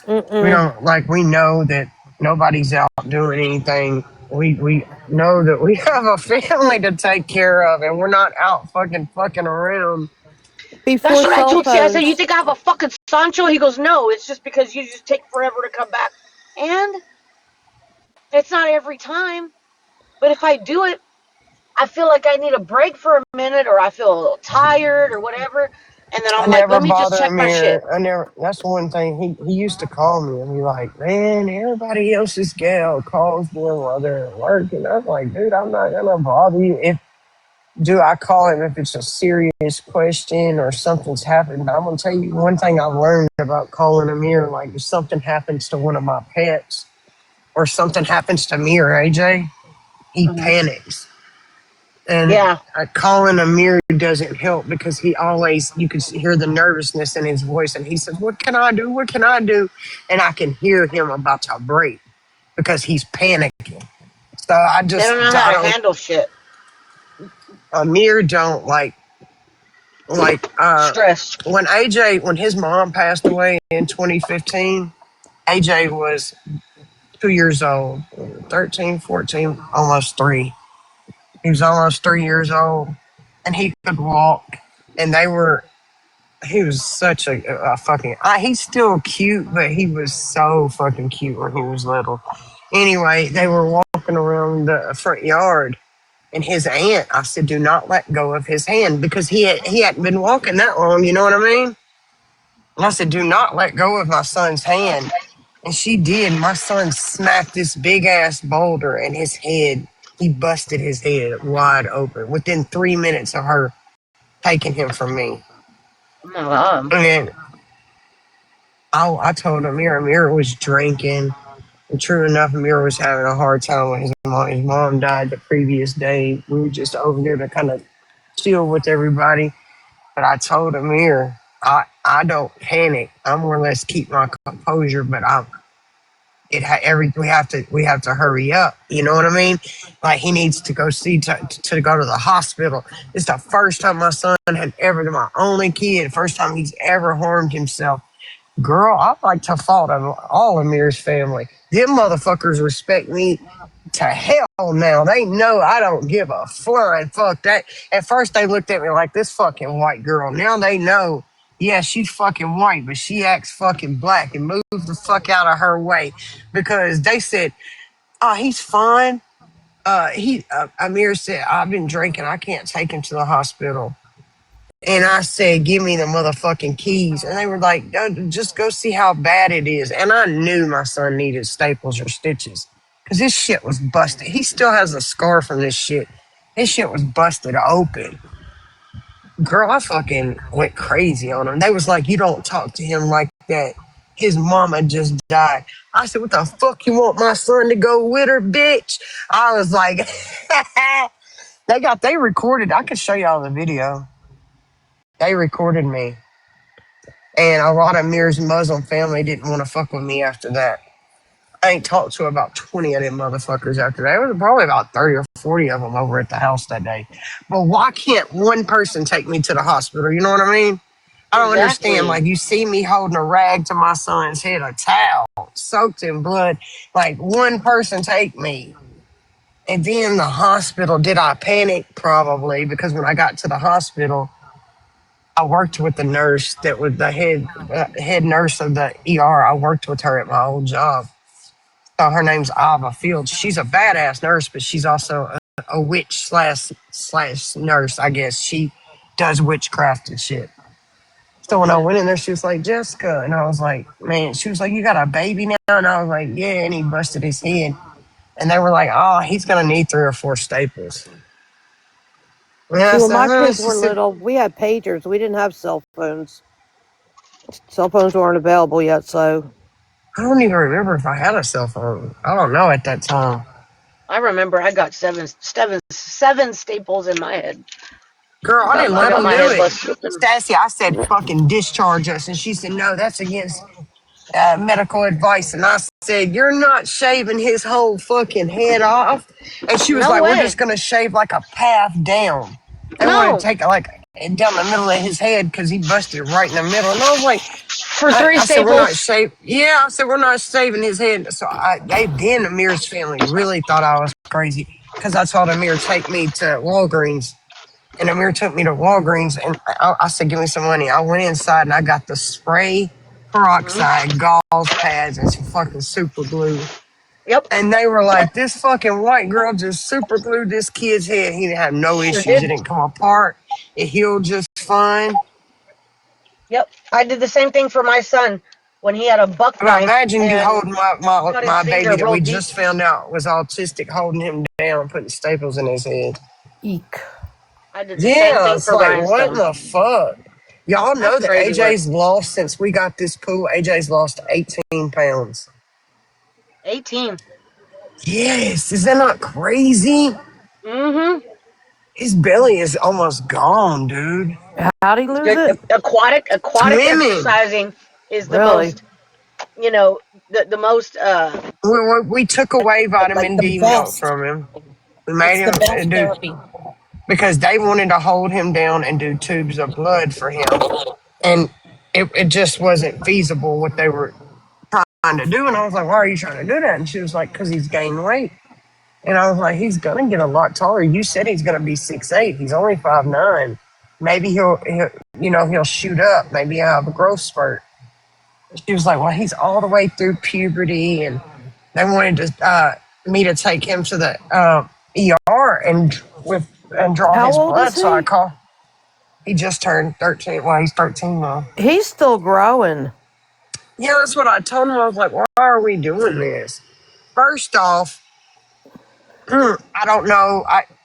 S4: We
S2: Mm-mm.
S4: don't like. We know that nobody's out doing anything. We know that we have a family to take care of, and we're not out fucking around.
S9: That's
S2: Before
S9: what I
S2: cell
S9: told C. I said, you
S2: phones,
S9: think I have a fucking Sancho? He goes, no, it's just because you just take forever to come back. And it's not every time. But if I do it, I feel like I need a break for a minute, or I feel a little tired, or whatever. And then
S4: I
S9: I'm like,
S4: never
S9: let me just
S4: bother
S9: check my shit.
S4: Amir. I never. That's one thing. He used to call me and be like, "Man, everybody else's gal calls me while they're at work," and I'm like, "Dude, I'm not gonna bother you. If do I call him if it's a serious question or something's happened?" I'm gonna tell you one thing I've learned about calling Amir. Like, if something happens to one of my pets or something happens to me or AJ, he
S9: Mm-hmm.
S4: panics. And
S9: Yeah.
S4: calling Amir doesn't help because he always, you can hear the nervousness in his voice. And he says, "What can I do? What can I do?" And I can hear him about to break because he's panicking. So
S9: They don't know how
S4: I
S9: to
S4: don't,
S9: handle shit.
S4: Amir don't like,
S9: Stress.
S4: when his mom passed away in 2015, AJ was 2 years old, 13, 14, almost three. He was almost 3 years old and he could walk. And he was such a fucking, he's still cute, but he was so fucking cute when he was little. Anyway, they were walking around the front yard and his aunt, I said, do not let go of his hand because he hadn't been walking that long, you know what I mean? And I said, do not let go of my son's hand. And she did. My son smacked this big ass boulder and he busted his head wide open within 3 minutes of her taking him from me.
S9: Oh my God.
S4: And I told Amir was drinking. And true enough, Amir was having a hard time with his mom. His mom died the previous day. We were just over there to kind of chill with everybody. But I told Amir, I don't panic. I more or less keep my composure, but we have to hurry up. You know what I mean? Like he needs to go to go to the hospital. It's the first time my son had ever, my only kid, first time he's ever harmed himself. Girl, I like to fault of all Amir's family. Them motherfuckers respect me to hell now. They know I don't give a flying fuck. That at first they looked at me like this fucking white girl. Now they know, yeah, she's fucking white, but she acts fucking black and move the fuck out of her way. Because they said, oh, he's fine. Amir said, I've been drinking. I can't take him to the hospital. And I said, give me the motherfucking keys. And they were like, just go see how bad it is. And I knew my son needed staples or stitches because his shit was busted. He still has a scar from this shit. His shit was busted open. Girl, I fucking went crazy on him. They was like, you don't talk to him like that. His mama just died. I said, what the fuck you want my son to go with her, bitch? I was like, they recorded. I could show y'all the video. They recorded me. And a lot of Mir's Muslim family didn't want to fuck with me after that. I ain't talked to about 20 of them motherfuckers after that. It was probably about 30 or 40 of them over at the house that day. But why can't one person take me to the hospital? You know what I mean? I don't understand.
S9: Exactly.
S4: Like, you see me holding a rag to my son's head, a towel soaked in blood. Like, one person take me. And then the hospital, did I panic? Probably, because when I got to the hospital, I worked with the nurse that was the head nurse of the ER. I worked with her at my old job. So her name's Ava Fields. She's a badass nurse, but she's also a witch slash nurse, I guess. She does witchcraft and shit. So when I went in there, she was like, Jessica. And I was like, man, she was like, you got a baby now? And I was like, yeah. And he busted his head. And they were like, oh, he's going to need 3 or 4 staples. And I
S2: See, when
S4: said,
S2: my
S4: huh?
S2: kids
S4: She
S2: were
S4: said,
S2: little, we had pagers. We didn't have cell phones. Cell phones weren't available yet, so
S4: I don't even remember if I had a cell phone. I don't know at that time.
S9: I remember I got seven staples in my head.
S4: Girl, I didn't
S9: I
S4: let
S9: got
S4: them
S9: my
S4: do
S9: head
S4: it.
S9: busted open.
S4: Stacy, I said, fucking discharge us. And she said, no, that's against medical advice. And I said, you're not shaving his whole fucking head off. And she was
S9: No
S4: like, we're
S9: way.
S4: just going to shave like a path down. They wanted to
S9: No.
S4: take it like down the middle of his head because he busted right in the middle. And I was like,
S9: For 3
S4: I said, we're not
S9: staples.
S4: shaving. Yeah, I said, we're not shaving his head. So then Amir's family really thought I was crazy because I told Amir, take me to Walgreens. And Amir took me to Walgreens and I said, give me some money. I went inside and I got the spray,
S9: Mhm.
S4: peroxide, gauze pads, and some fucking super glue.
S9: Yep.
S4: And they were like, this fucking white girl just super glued this kid's head. He didn't have no
S9: Sure
S4: issues. It
S9: did.
S4: didn't come apart. It healed just fine.
S9: Yep. I did the same thing for my son when he had a buck
S4: But
S9: knife
S4: imagine you
S9: and
S4: holding
S9: cut his
S4: my baby
S9: finger
S4: that
S9: real
S4: we
S9: deep.
S4: just found out was autistic, holding him down, putting staples in his head.
S2: eek.
S9: I did the same
S4: Yeah,
S9: thing
S4: it's
S9: for
S4: like,
S9: Ryan's
S4: what in
S9: son.
S4: the fuck? Y'all
S9: That's
S4: know that
S9: crazy work.
S4: AJ's lost since we got this pool. AJ's lost 18 pounds.
S9: 18.
S4: Yes, is that not crazy?
S9: Mm-hmm.
S4: His belly is almost gone, dude.
S2: How'd he lose it?
S9: Aquatic
S4: Swimming.
S9: exercising is the
S2: Really?
S9: most, you know, the most
S4: We took away
S7: Like
S4: vitamin
S7: the
S4: D milk
S7: best.
S4: from him. We made
S7: It's the
S4: him
S7: best
S4: do
S7: therapy.
S4: because they wanted to hold him down and do tubes of blood for him, and it just wasn't feasible what they were trying to do. And I was like, why are you trying to do that? And she was like, because he's gained weight. And I was like, he's gonna get a lot taller. You said he's gonna be 6'8". He's only 5'9". Maybe he'll shoot up. Maybe he'll have a growth spurt. She was like, well, he's all the way through puberty, and they wanted me to take him to the ER and draw
S2: How
S4: his
S2: old
S4: blood.
S2: is
S4: So I
S2: he?
S4: call. He just turned 13. Well, he's 13 now.
S2: He's still growing.
S4: Yeah, that's what I told him. I was like, why are we doing this? First off, I don't know.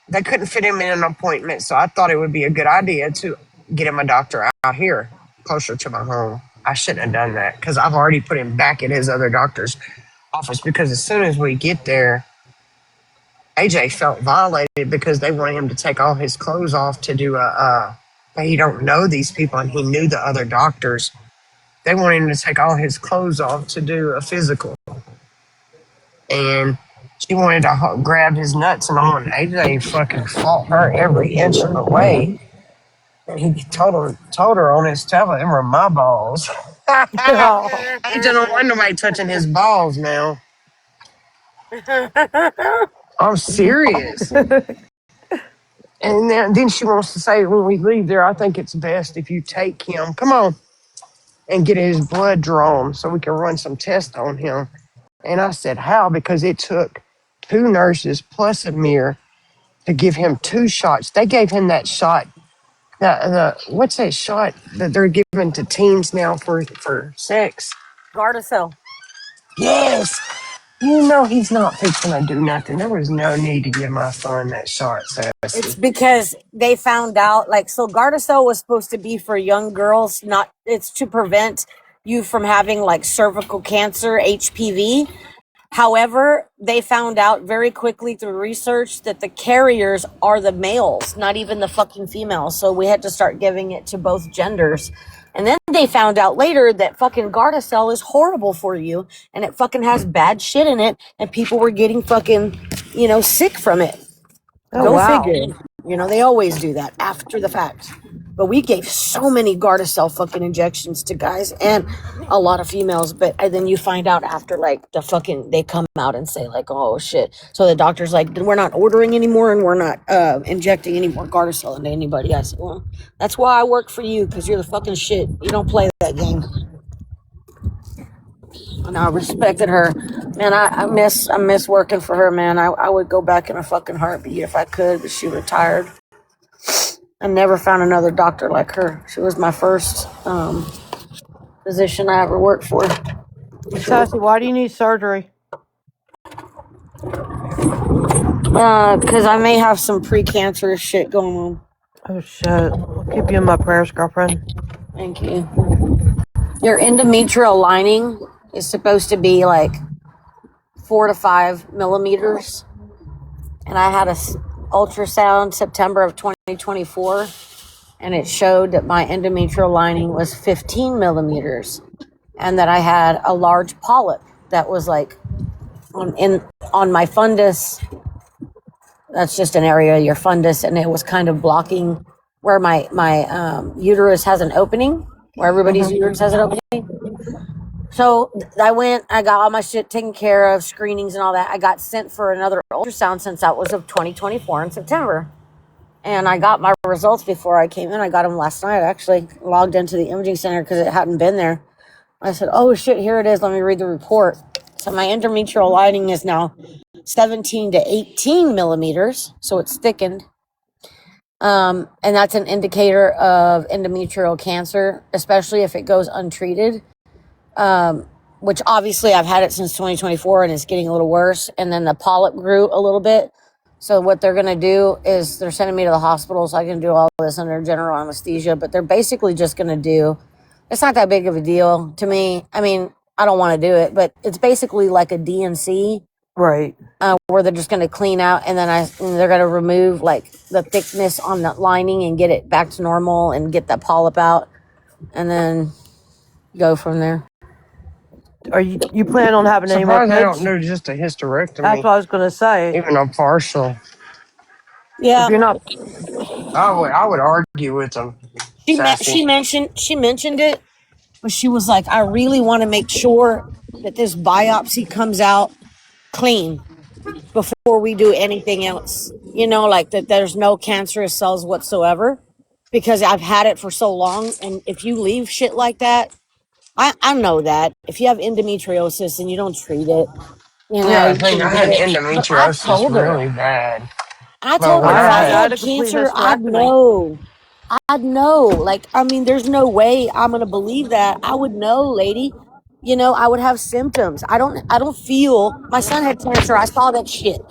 S4: They couldn't fit him in an appointment, so I thought it would be a good idea to get him a doctor out here, closer to my home. I shouldn't have done that because I've already put him back at his other doctor's office. Because as soon as we get there, AJ felt violated because they wanted him to take all his clothes off to do but he don't know these people, and he knew the other doctors. They wanted him to take all his clothes off to do a physical. and she wanted to grab his nuts and all, and AJ fucking fought her every inch of the way. And he told her on his tablet, them were my balls.
S2: Oh.
S4: AJ don't want nobody touching his balls now. I'm serious. And then she wants to say, when we leave there, I think it's best if you take him, come on, and get his blood drawn so we can run some tests on him. And I said, how? Because it took 2 nurses plus a mirror to give him 2 shots. They gave him that shot. What's that shot that they're giving to teens now for sex?
S9: Gardasil.
S4: Yes. You know he's not fixing to do nothing. There was no need to give my son that shot,
S9: It's
S4: Sassy.
S9: because they found out, like, so Gardasil was supposed to be for young girls, not, it's to prevent you from having like cervical cancer, HPV. However, they found out very quickly through research that the carriers are the males, not even the fucking females. So we had to start giving it to both genders. And then they found out later that fucking Gardasil is horrible for you and it fucking has bad shit in it and people were getting fucking, sick from it.
S2: Oh,
S9: Go
S2: wow.
S9: figure. They always do that after the fact. But we gave so many Gardasil fucking injections to guys and a lot of females. But and then you find out after, like, they come out and say, like, oh shit. So the doctor's like, we're not ordering anymore and we're not injecting any more Gardasil into anybody. I said, well, that's why I work for you, because you're the fucking shit. You don't play that game. And I respected her. Man, I miss working for her, man. I would go back in a fucking heartbeat if I could, but she retired. I never found another doctor like her. She was my first physician I ever worked for.
S2: Sassy, why do you need surgery?
S9: Because I may have some precancerous shit going on.
S2: Oh, shit. I'll keep you in my prayers, girlfriend.
S9: Thank you. Your endometrial lining is supposed to be like 4 to 5 millimeters. And I had a ultrasound September of 2024, and it showed that my endometrial lining was 15 millimeters, and that I had a large polyp that was like on my fundus. That's just an area of your fundus, and it was kind of blocking where my uterus has an opening, where everybody's uterus has an opening. So I got all my shit taken care of, screenings and all that. I got sent for another ultrasound since that was of 2024 in September. And I got my results before I came in. I got them last night. I actually logged into the imaging center because it hadn't been there. I said, oh shit, here it is. Let me read the report. So my endometrial lining is now 17 to 18 millimeters. So it's thickened. And that's an indicator of endometrial cancer, especially if it goes untreated. Which obviously I've had it since 2024 and it's getting a little worse. And then the polyp grew a little bit. So what they're going to do is they're sending me to the hospital so I can do all this under general anesthesia. But they're basically just going to do, it's not that big of a deal to me. I mean, I don't want to do it, but it's basically like a DNC.
S2: Right.
S9: Where they're just going to clean out and they're going to remove like the thickness on the lining and get it back to normal and get that polyp out and then go from there.
S2: Are you plan on having any more
S4: Surprised they don't
S2: kids?
S4: do just a hysterectomy,
S2: That's what I was going to say.
S4: even a partial.
S9: Yeah.
S2: If you're not,
S4: I would argue with them, Sassy.
S9: She mentioned it, but she was like, I really want to make sure that this biopsy comes out clean before we do anything else. Like that there's no cancerous cells whatsoever, because I've had it for so long. And if you leave shit like that, I know that if you have endometriosis and you don't treat it,
S4: Yeah, I
S9: you
S4: think I
S9: can
S4: had
S9: get it. But I
S4: endometriosis
S9: told her,
S4: really bad.
S9: I
S4: But
S9: told her
S4: when
S2: I
S9: if
S4: I
S9: I
S2: had, I
S4: had,
S2: had
S9: had
S2: a complete
S9: cancer, I'd
S2: hysterectomy.
S9: know. I'd know. Like, I mean, there's no way I'm gonna believe that. I would know, lady. I would have symptoms. I don't feel. My son had cancer. I saw that shit.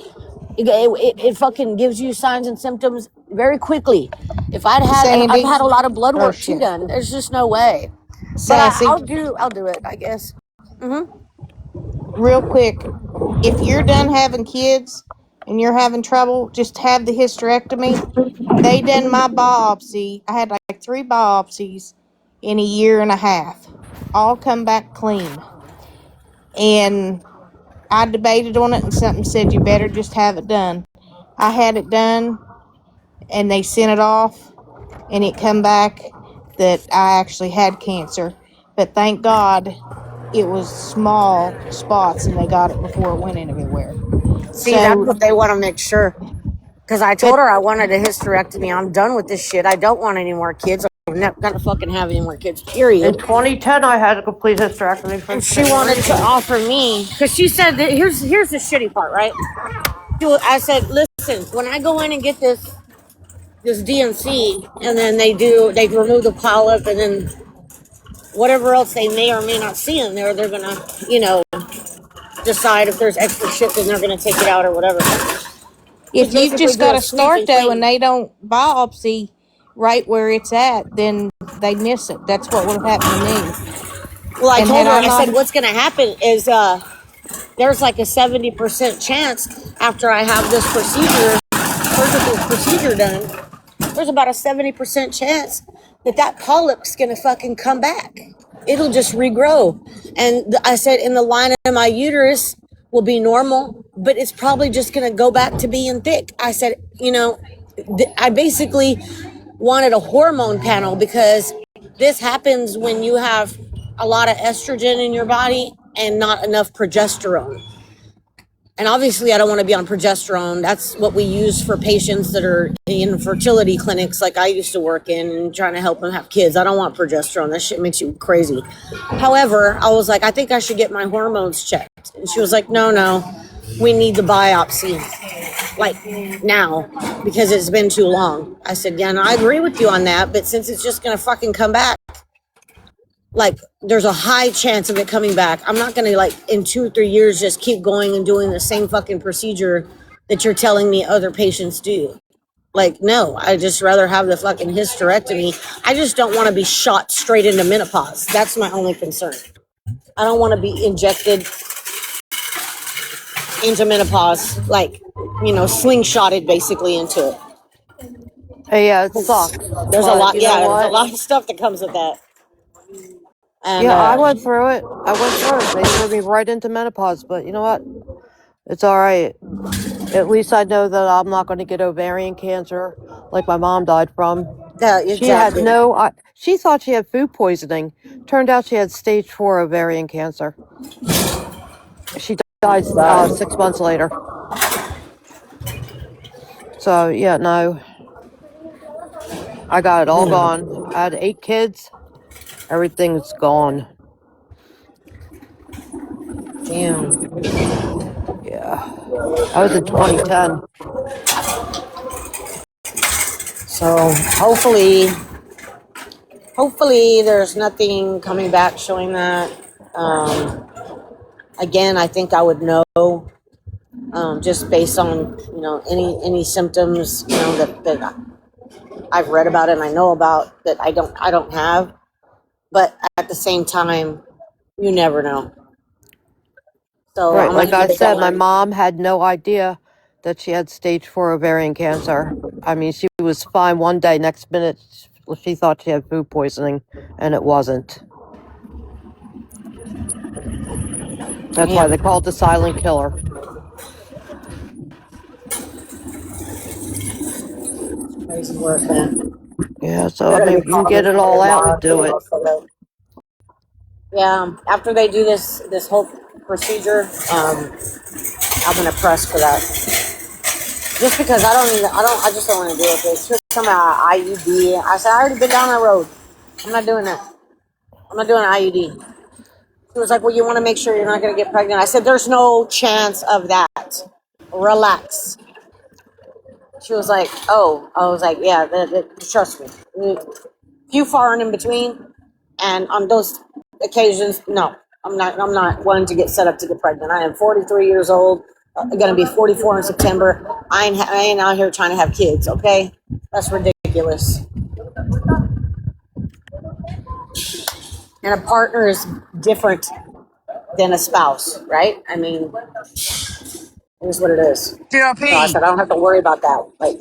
S9: It fucking gives you signs and symptoms very quickly. And I've
S8: Sandy.
S9: had a lot of blood
S8: Oh
S9: work too
S8: shit.
S9: done. There's just no way. But
S8: Sassy.
S9: I'll do it, I guess.
S8: Real quick. If you're done having kids and you're having trouble, just have the hysterectomy. They done my biopsy. I had like 3 biopsies in a year and a half. All come back clean. And I debated on it, and something said you better just have it done. I had it done, and they sent it off, and it come back that I actually had cancer. But thank God it was small spots, and they got it before it went anywhere.
S9: See, that's
S8: So,
S9: what they want to make sure. Because I told
S8: but
S9: her I wanted a hysterectomy. I'm done with this shit. I don't want any more kids. I'm not gonna fucking have any more kids.
S2: In
S9: Period.
S2: 2010, I had a complete hysterectomy for
S9: And
S2: the
S9: she
S2: same
S9: wanted to
S2: reason.
S9: offer me because she said that here's the shitty part, right? I said, listen, when I go in and get this DNC, and then they remove the polyp, and then whatever else they may or may not see in there, they're gonna decide if there's extra shit, then they're gonna take it out or whatever.
S8: if
S9: Just
S8: you've
S9: basically
S8: just
S9: do
S8: got
S9: a
S8: to
S9: sweep
S8: start
S9: and
S8: though, and
S9: clean.
S8: they don't biopsy right where it's at, then they miss it. That's what would have happened to me.
S9: Well, I
S8: And
S9: told
S8: had
S9: her,
S8: I
S9: I said,
S8: not,
S9: what's gonna happen is there's like a 70% chance after I have this surgical procedure done, there's about a 70% chance that polyp's gonna fucking come back. It'll just regrow. And I said, in the line of my uterus will be normal, but it's probably just gonna go back to being thick. I said, I basically wanted a hormone panel because this happens when you have a lot of estrogen in your body and not enough progesterone. And obviously, I don't want to be on progesterone. That's what we use for patients that are in fertility clinics like I used to work in and trying to help them have kids. I don't want progesterone. That shit makes you crazy. However, I was like, I think I should get my hormones checked. And she was like, no, we need the biopsy like now because it's been too long. I said, yeah, no, I agree with you on that. But since it's just going to fucking come back, like there's a high chance of it coming back. I'm not gonna like in 2 or 3 years just keep going and doing the same fucking procedure that you're telling me other patients do. Like, no, I just rather have the fucking hysterectomy. I just don't want to be shot straight into menopause. That's my only concern. I don't want to be injected into menopause, like, slingshotted basically into it.
S2: Yeah, it sucks.
S9: There's a
S2: But
S9: lot,
S2: you know
S9: yeah, there's a
S2: what?
S9: lot of stuff that comes with that. And
S2: Yeah, I went through it. I went through it. They threw me right into menopause. But you know what? It's all right. At least I know that I'm not going to get ovarian cancer like my mom died from.
S9: yeah,
S2: She had
S9: exactly.
S2: no. She thought she had food poisoning. Turned out she had stage 4 ovarian cancer. She died 6 months later. So yeah, no, I got it all gone. I had 8 kids. Everything's gone.
S9: Damn.
S2: Yeah, I was in 2010.
S9: So hopefully there's nothing coming back showing that. Again, I think I would know just based on any symptoms that I've read about and I know about that I don't have. But at the same time, you never know. So
S2: Right,
S9: I'm
S2: like
S9: gonna
S2: I
S9: give it that
S2: said, my
S9: one.
S2: mom had no idea that she had stage 4 ovarian cancer. I mean, she was fine one day, next minute she thought she had food poisoning, and it wasn't. That's why they
S9: Damn,
S2: call it the silent killer.
S9: crazy work, man.
S2: Yeah, so
S9: They're
S2: I
S9: gonna
S2: mean,
S9: be
S2: if you can
S9: calling
S2: get
S9: me
S2: it
S9: Monday
S2: all out,
S9: tomorrow.
S2: do it.
S9: Yeah, after they do this whole procedure, I'm gonna press for that. Just because I just don't want to do it. It's just some IUD. I said, I already been down that road. I'm not doing that. I'm not doing an IUD. She was like, well, you want to make sure you're not going to get pregnant. I said, there's no chance of that. Relax. She was like, oh. I was like, yeah, trust me. Few far and in between. And on those occasions, no. I'm not wanting to get set up to get pregnant. I am 43 years old. Going to be 44 in September. I ain't out here trying to have kids, okay? That's ridiculous. And a partner is different than a spouse, right? I mean, it is what it is. So I
S4: GLP.
S9: said, I don't have to worry about that. Like,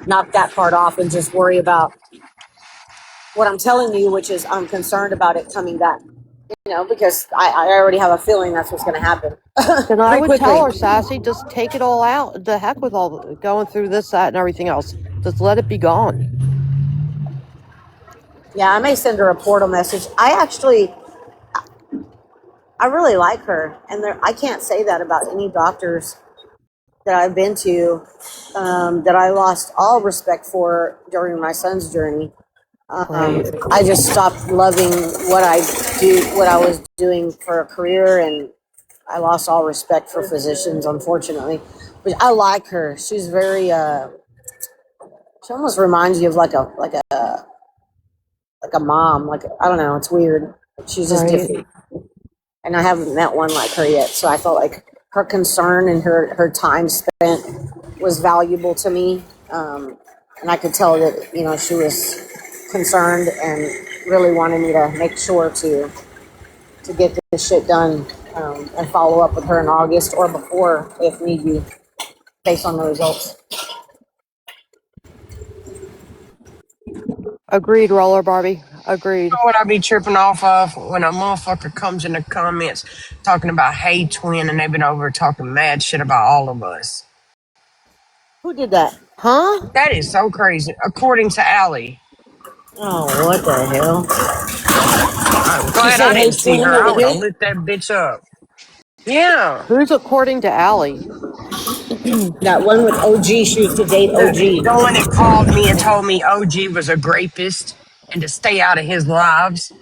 S9: knock that part off and just worry about what I'm telling you, which is I'm concerned about it coming back.
S7: because I already have a feeling that's what's going to happen
S2: Then I
S7: pretty
S2: would
S7: quickly.
S2: tell her, Sassy, just take it all out. The heck with all going through this, that, and everything else. Just let it be gone.
S7: Yeah, I may send her a portal message. I really like her, and I can't say that about any doctors that I've been to, that I lost all respect for during my son's journey.
S2: Right.
S7: I just stopped loving what I was doing for a career, and I lost all respect for physicians, unfortunately. But I like her. She's very. She almost reminds you of like a mom. Like, I don't know. It's weird. She's just
S2: Right.
S7: different, and I haven't met one like her yet. So I felt like her concern and her time spent was valuable to me, and I could tell that she was concerned and really wanted me to make sure to get this shit done, and follow up with her in August or before if need be, based on the results.
S2: Agreed, Roller Barbie. Agreed.
S4: What I be tripping off of when a motherfucker comes in the comments talking about hey twin and they've been over talking mad shit about all of us.
S7: Who did that?
S2: Huh?
S4: That is so crazy. According to Allie.
S7: Oh, what the hell?
S4: I'm
S7: She
S4: glad
S7: said,
S4: I
S7: "Hey,
S4: didn't see
S7: twin,"
S4: her.
S7: over
S4: I would have
S7: here.
S4: lit that bitch up. Yeah.
S2: Who's according to Allie?
S7: That one with OG. She used to date
S4: The
S7: OG.
S4: one that called me and told me OG was a rapist and to stay out of his lives.
S2: Oh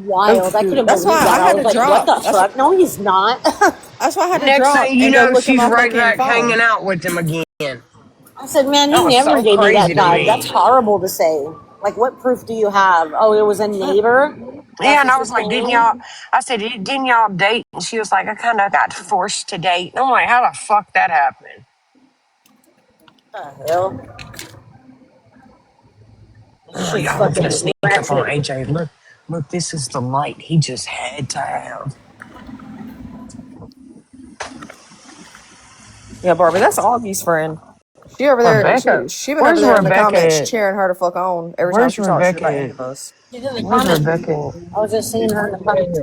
S7: Wild. I
S2: shoot.
S7: couldn't
S8: That's
S7: believe
S8: why
S7: that.
S8: I
S7: I
S8: had
S7: was
S8: to
S7: like, what
S8: drop.
S7: the fuck? No, he's not.
S8: That's why I had to
S4: Next
S8: drop
S4: thing you
S8: and go
S4: know,
S8: look at
S4: she's
S8: my
S4: right
S8: fucking
S4: back
S8: phone.
S4: hanging out with him again.
S7: I said, man,
S4: That
S7: he
S4: was
S7: never
S4: so
S7: gave me
S4: crazy
S7: that
S4: to
S7: vibe. That's
S4: me.
S7: horrible to say. Like, what proof do you have? Oh, it was a neighbor?
S4: Yeah,
S7: That's
S4: and
S7: what
S4: I
S7: you're
S4: was like, didn't y'all?
S7: saying?
S4: I said, didn't y'all date? And she was like, I kind of got forced to date. And I'm like, how the fuck that happened?
S7: What the hell? This
S4: Oh,
S7: shit's
S4: y'all, I'm gonna
S7: fucking
S4: sneak up on
S7: ratchet.
S4: AJ. Look, this is the light he just had to have.
S8: Yeah, Barbie, that's Augie's friend. She over there.
S4: Rebecca,
S8: She been over
S4: where's
S8: there in the
S4: Rebecca
S8: comments
S4: at?
S8: cheering her the fuck on every time
S4: Where's
S8: she talks shit
S4: Rebecca
S8: about any
S4: at?
S8: of us.
S7: She's in the
S4: Where's
S7: comments.
S4: Rebecca at?
S7: I was just seeing her in the comments.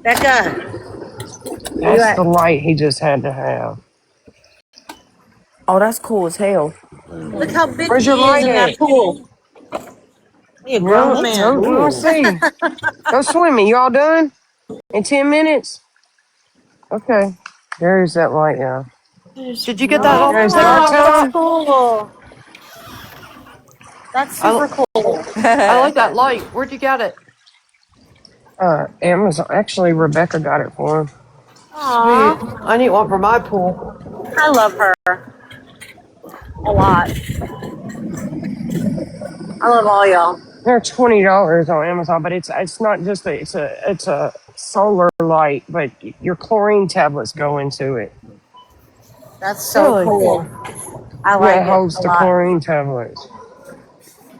S7: Becca, where you
S4: That's the
S7: at?
S4: light he just had to have.
S8: Oh, that's cool as hell.
S7: Look how big
S4: Where's your
S7: he is
S4: light
S7: in that
S4: at?
S7: pool. He a
S4: Yeah,
S7: grown
S8: That's
S7: man.
S4: let me
S8: cool.
S4: see. Go swimming. You all done? In 10 minutes? Okay. There's that light, yeah.
S2: Did you get that
S7: Oh,
S2: off
S4: You guys
S2: thing
S4: dark
S2: off
S7: wow,
S2: the
S7: that's
S2: top?
S4: town?
S7: cool. That's
S2: I,
S7: super cool.
S2: I like that light. Where'd you get it?
S4: Amazon. Actually, Rebecca got it for him.
S2: Sweet.
S7: Aw,
S2: I need one for my pool.
S7: I love her a lot. I love all y'all.
S4: They're $20 on Amazon, but it's not just it's a solar light, but your chlorine tablets go into it.
S7: That's so
S2: Really?
S7: cool. I
S4: Yeah,
S7: like
S4: it
S7: it
S4: holds
S7: a
S4: the
S7: lot.
S4: chlorine tablets.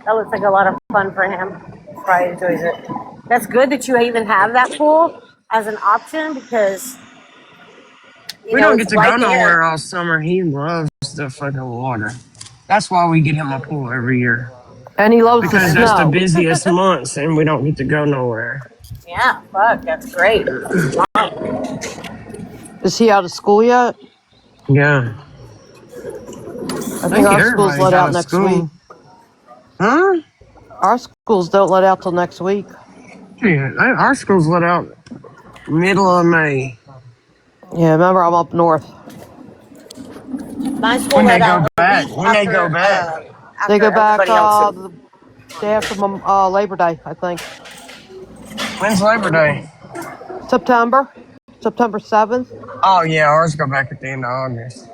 S7: That looks like a lot of fun for him. Probably enjoys it. That's good that you even have that pool as an option because
S4: We don't get
S7: it's
S4: to go
S7: right there.
S4: nowhere all summer. He loves the fucking water. That's why we get him a pool every year.
S2: And he loves the
S4: Because that's the
S2: snow.
S4: busiest months and we don't get to go nowhere.
S7: Yeah, fuck, that's great.
S2: Is he out of school yet?
S4: Yeah.
S2: I
S4: I
S2: think
S4: think
S2: our school's
S4: everybody's
S2: let
S4: out
S2: out
S4: of
S2: next week.
S4: school. Huh?
S2: Our schools don't let out till next week.
S4: Yeah, our school's let out middle of May.
S2: Yeah, remember I'm up north.
S7: My school
S4: When they
S7: let
S4: go
S7: out a
S4: back.
S7: week
S4: When they go
S7: after
S4: back.
S2: They go back
S7: everybody else.
S2: the day after Labor Day, I think.
S4: When's Labor Day?
S2: September. September 7th.
S4: Oh yeah, ours go back at the end of August.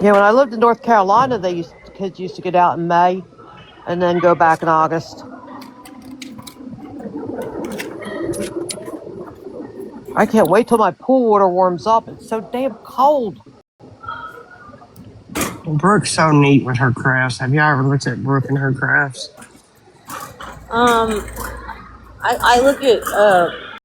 S2: Yeah, when I lived in North Carolina, kids used to get out in May and then go back in August. I can't wait till my pool water warms up. It's so damn cold.
S4: Brooke's so neat with her crafts. Have y'all ever looked at Brooke and her crafts?
S7: Um, I look at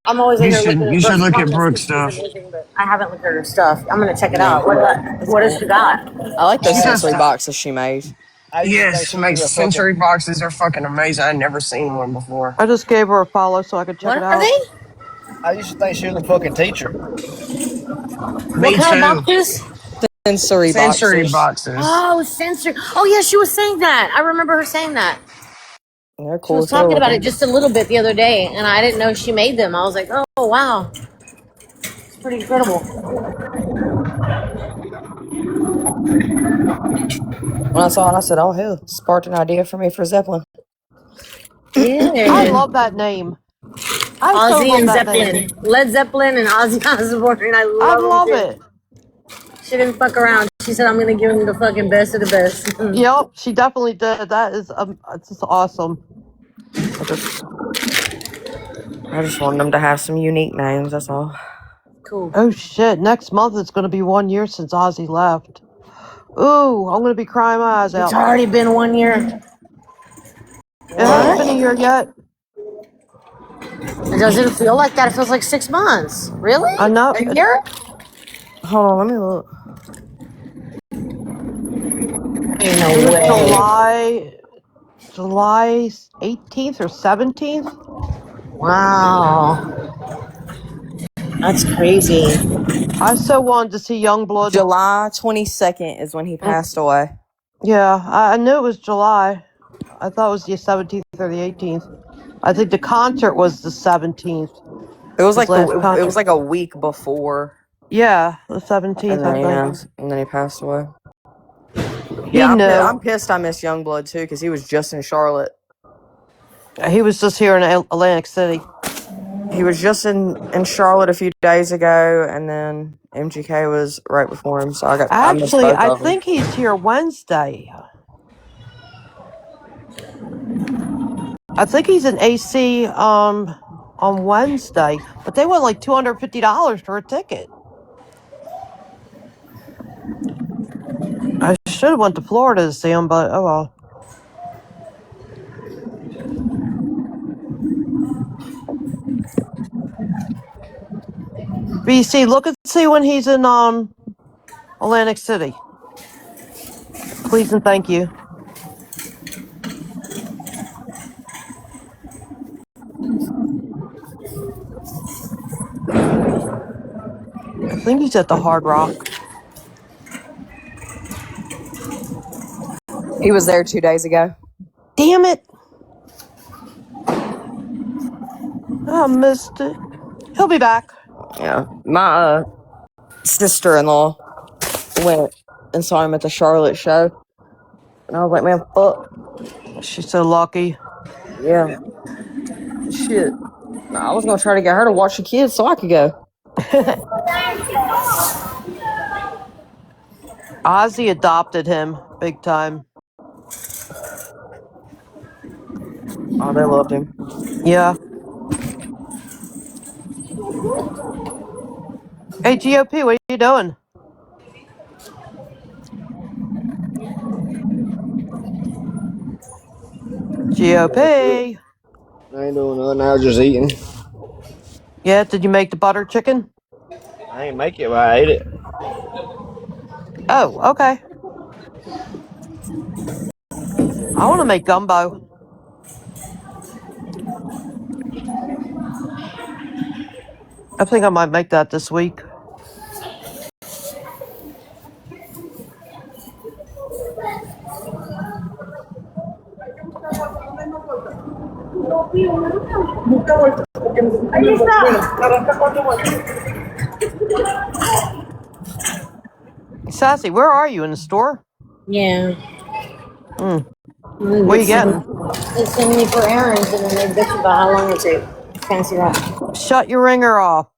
S9: I'm always in
S4: You
S9: here
S4: should
S9: looking at
S4: you should
S9: Brooke's
S4: look at
S9: comments
S4: Brooke's
S9: because she's
S4: stuff.
S9: amazing, but I haven't looked at her stuff. I'm gonna check it
S1: Yeah.
S9: out.
S3: That's
S9: What has
S3: cool.
S9: she got?
S3: I like those
S4: She does.
S3: sensory boxes she made.
S1: I used to think
S4: Yes,
S1: she was
S4: makes
S1: a fucking.
S4: sensory boxes. They're fucking amazing. I'd never seen one before.
S2: I just gave her a follow so I could check
S9: What
S2: it
S9: are
S2: out.
S9: they?
S1: I used to think she was a fucking teacher.
S9: What
S4: Me
S9: kind of
S4: too.
S9: boxes?
S3: Sensory
S4: Sensory
S3: boxes.
S4: boxes.
S9: Oh, sensory. Oh yeah, she was saying that. I remember her saying that.
S3: They're
S9: She
S3: cool
S9: was
S3: as hell
S9: talking about it
S3: looking.
S9: just a little bit the other day, and I didn't know she made them. I was like, oh wow, it's pretty incredible.
S3: When I saw it, I said, "Oh hell!" Sparked an idea for me for Zeppelin.
S2: I
S9: Yeah.
S2: love that name. I so
S9: Ozzy
S2: love
S9: and
S2: that name.
S9: Zeppelin, Led Zeppelin, and Ozzy Osbourne. I
S2: I
S9: love them
S2: love
S9: too.
S2: it.
S9: She didn't fuck around. She said, "I'm gonna give him the fucking best of the best."
S2: Yep, she definitely did. That is it's just awesome.
S3: I just wanted them to have some unique names. That's all.
S9: Cool.
S2: Oh shit! Next month it's going to be 1 year since Ozzy left. Ooh, I'm going to be crying my eyes
S9: It's
S2: out.
S9: already been 1 year.
S2: It hasn't been a
S9: What?
S2: year yet.
S9: It doesn't feel like that. It feels like 6 months. Really?
S2: I know.
S9: A year?
S3: Hold on, let me look.
S9: Ain't
S2: It
S9: no
S2: was
S9: way.
S2: July 18th or 17th.
S9: Wow. That's crazy.
S2: I so wanted to see Youngblood.
S3: July 22nd is when he passed away.
S2: Yeah, I knew it was July. I thought it was the 17th or the 18th. I think the concert was the 17th.
S3: It was
S2: His
S3: like
S2: last
S3: it was
S2: concert.
S3: like a week before,
S2: Yeah, the
S3: and
S2: 17th, I
S3: then
S2: think.
S3: and then he passed away.
S2: He
S3: Yeah,
S2: knew.
S3: I'm pissed. I miss Youngblood too because he was just in Charlotte.
S2: He was just here in Atlantic City.
S3: He was just in Charlotte a few days ago, and then MGK was right before him. So I missed
S2: Actually,
S3: both
S2: I
S3: of them.
S2: think he's here Wednesday. I think he's in AC on Wednesday, but they want like $250 for a ticket. I should have went to Florida to see him, but oh well. BC, look and see when he's in Atlantic City. Please and thank you. I think he's at the Hard Rock.
S3: He was there 2 days ago.
S2: Damn it! I missed it. He'll be back.
S3: Yeah, my sister-in-law went and saw him at the Charlotte show, and I was like, man, fuck,
S2: She's so lucky.
S3: yeah, shit. I was gonna try to get her to watch the kids so I could go.
S2: Ozzy adopted him big time.
S3: Oh, they loved him.
S2: Yeah. Hey, GOP, what are you doing? GOP.
S1: I ain't doing nothing. I was just eating.
S2: Yeah, did you make the butter chicken?
S1: I ain't make it, but I ate it.
S2: Oh, okay. I want to make gumbo. I think I might make that this week. Sassy, where are you? In the store?
S9: Yeah.
S2: Mm.
S9: And
S2: What are you getting?
S9: they send me for errands, and then they bitch about how long it takes. Fancy that.
S2: Shut your ringer off.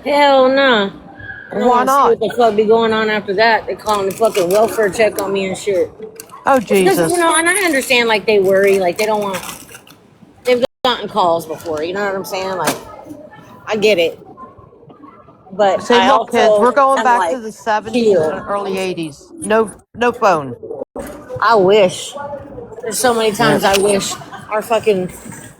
S9: Hell no. I don't
S2: Why
S9: want to see what
S2: not?
S9: the fuck be going on after that. They calling the fucking welfare check on me and shit.
S2: Oh,
S9: It's because,
S2: Jesus.
S9: and I understand, like, they worry, like, they don't want, they've gotten calls before, you know what I'm saying? Like, I get it. But
S2: Say,
S9: I
S2: look, kids,
S9: also
S2: we're going
S9: am
S2: back
S9: like,
S2: to the 70s
S9: chill.
S2: and early 80s. No phone.
S9: I wish. There's so many
S1: Yeah.
S9: times I wish our fucking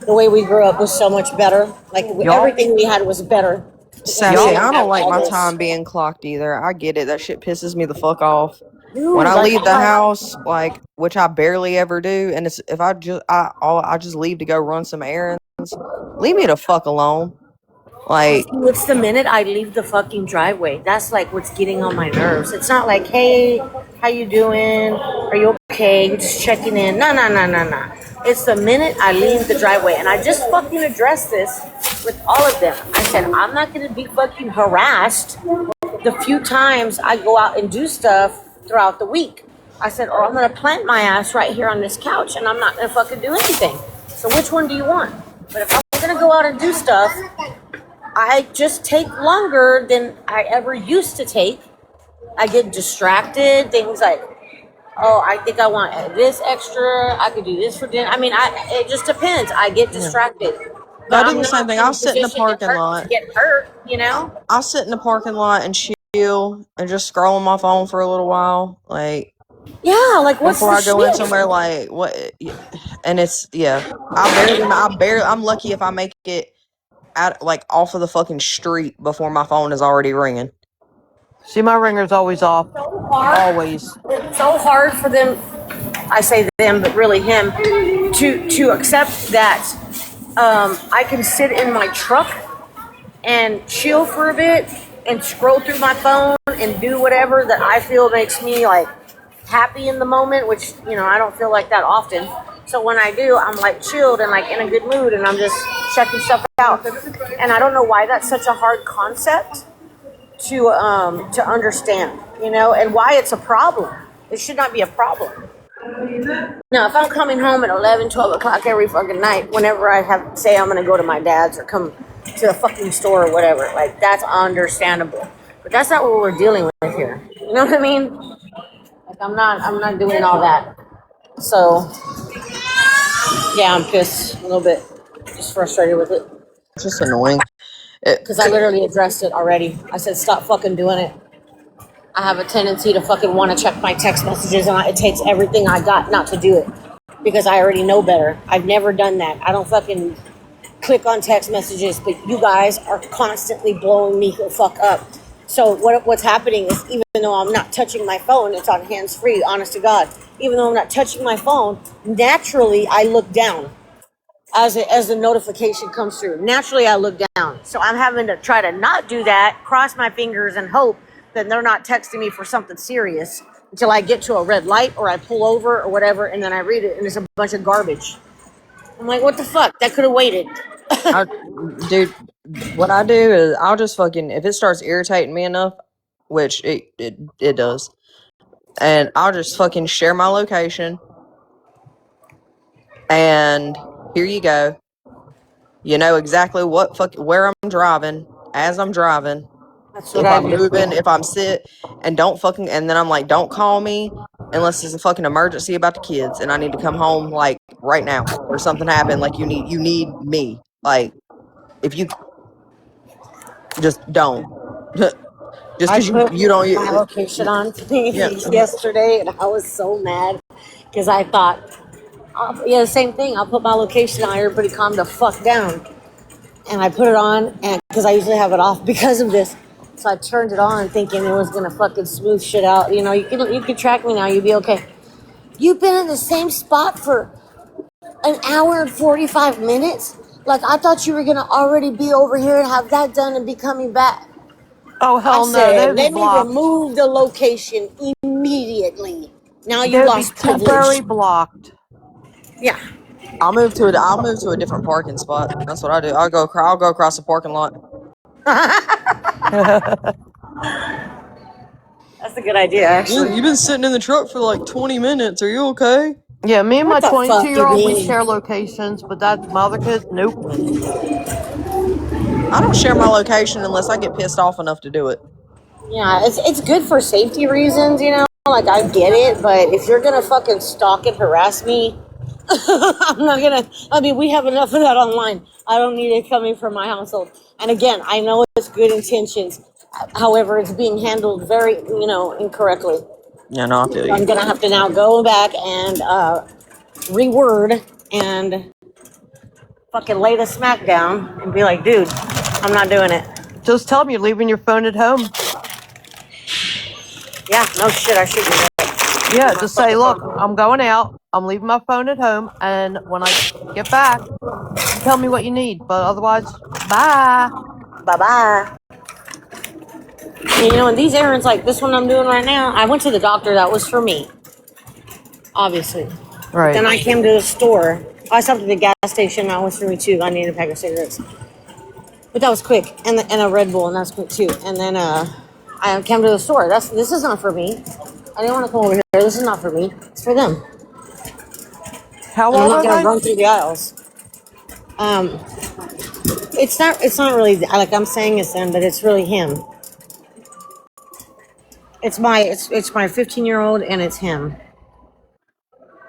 S9: The way we grew up was so much better. Like
S3: Y'all,
S9: everything we had was better because we
S10: Sassy,
S3: y'all,
S9: didn't
S10: I
S9: have
S10: don't like
S9: all
S10: my
S9: this.
S10: time being clocked either. I get it. That shit pisses me the fuck off. When
S9: Dude,
S10: I
S9: like
S10: leave
S9: I'm
S10: the
S9: like,
S10: house, like which I barely ever do, and it's if I just leave to go run some errands. Leave me the fuck alone. Like
S9: it's the minute I leave the fucking driveway. That's like what's getting on my nerves. It's not like, hey, how you doing? Are you okay? You're just checking in. No, no, no, no, no. It's the minute I leave the driveway, and I just fucking addressed this with all of them. I said I'm not gonna be fucking harassed the few times I go out and do stuff throughout the week. I said, or I'm gonna plant my ass right here on this couch, and I'm not gonna fucking do anything. So which one do you want? But if I'm gonna go out and do stuff, I just take longer than I ever used to take. I get distracted. Things like, oh, I think I want this extra. I could do this for dinner. I mean, it just depends. I get
S10: yeah.
S9: distracted,
S10: No,
S9: but
S10: I do
S9: I'm
S10: the same
S9: not
S10: thing.
S9: in
S10: I'll
S9: a
S10: sit in the
S9: position
S10: parking
S9: to
S10: lot.
S9: get hurt. You know?
S10: I'll sit in the parking lot and chill and just scroll on my phone for a little while. Like
S9: Yeah. Like, what's
S10: before
S9: the
S10: I go in
S9: shit?
S10: somewhere like what and it's yeah. I'm lucky if I make it out like off of the fucking street before my phone is already ringing.
S2: See, my ringer's always off.
S9: So hard.
S2: Always.
S9: It's so hard for them. I say them, but really him, to accept that I can sit in my truck and chill for a bit and scroll through my phone and do whatever that I feel makes me like happy in the moment, which I don't feel like that often. So when I do, I'm like chilled and like in a good mood, and I'm just checking stuff out. And I don't know why that's such a hard concept to understand, and why it's a problem. It should not be a problem. Now, if I'm coming home at 11, 12 o'clock every fucking night, whenever I have say I'm gonna go to my dad's or come to the fucking store or whatever, like that's understandable. But that's not what we're dealing with here. You know what I mean? Like I'm not doing all that. So yeah, I'm pissed a little bit, just frustrated with it
S10: It's just annoying.
S9: because I literally addressed it already. I said stop fucking doing it. I have a tendency to fucking want to check my text messages, and it takes everything I got not to do it because I already know better. I've never done that. I don't fucking click on text messages, but you guys are constantly blowing me the fuck up. So what's happening is, even though I'm not touching my phone, it's on hands free. Honest to God, even though I'm not touching my phone, naturally I look down as the notification comes through. Naturally, I look down. So I'm having to try to not do that, cross my fingers, and hope that they're not texting me for something serious until I get to a red light or I pull over or whatever, and then I read it, and it's a bunch of garbage. I'm like, what the fuck? That could have waited.
S10: I, dude, what I do is I'll just fucking if it starts irritating me enough, which it does, and I'll just fucking share my location. And here you go. You know exactly where I'm driving as I'm driving.
S9: That's what
S10: If
S9: I
S10: I'm
S9: do.
S10: moving, if I'm sit, and don't fucking, and then I'm like, don't call me unless it's a fucking emergency about the kids and I need to come home like right now or something happened. Like you need me. Like if you just don't, just
S9: I
S10: because
S9: put
S10: you don't,
S9: my location on
S10: yeah.
S9: yesterday, and I was so mad because I thought, yeah, the same thing. I'll put my location on. Everybody calm the fuck down. And I put it on, and because I usually have it off because of this, so I turned it on thinking it was gonna fucking smooth shit out. You can track me now. You'll be okay. You've been in the same spot for an hour and 45 minutes. Like I thought you were gonna already be over here and have that done and be coming back.
S2: Oh,
S9: I
S2: hell no.
S9: said,
S2: They'd be
S9: let me
S2: blocked.
S9: remove the location immediately. Now you
S2: They'd be
S9: lost privilege.
S2: temporary blocked.
S9: Yeah.
S10: I'll move to a different parking spot. That's what I do. I'll go across the parking lot.
S9: That's a good idea, actually.
S10: You've been sitting in the truck for like 20 minutes. Are you okay?
S2: Yeah, me and
S9: What
S2: my
S9: the fuck,
S2: 22-year-old, we
S9: you
S2: share locations, but that's my other kids, nope.
S10: I don't share my location unless I get pissed off enough to do it.
S9: Yeah, it's good for safety reasons, Like I get it, but if you're gonna fucking stalk and harass me, I'm not gonna. I mean, we have enough of that online. I don't need it coming from my household. And again, I know it's good intentions. However, it's being handled very, incorrectly.
S10: Yeah, no, I feel
S9: So I'm
S10: you.
S9: gonna have to now go back and reword and fucking lay the smack down and be like, dude, I'm not doing it.
S2: Just tell them you're leaving your phone at home.
S9: Yeah, no shit, I should do that.
S2: Yeah, just say, look, I'm going out. I'm leaving my phone at home. And when I get back, you tell me what you need. But otherwise, bye.
S9: Bye-bye. You know, and these errands like this one I'm doing right now, I went to the doctor. That was for me, obviously.
S2: Right.
S9: Then I came to the store. I stopped at the gas station. That was for me, too. I needed a pack of cigarettes. But that was quick. And a Red Bull, and that's quick, too. And then I came to the store. This is not for me. I didn't want to come over here. This is not for me. It's for them.
S2: How
S9: And I'm
S2: old
S9: not
S2: are
S9: going to
S2: they?
S9: run through the aisles. It's not really, like I'm saying it's them, but it's really him. It's my 15-year-old, and it's him.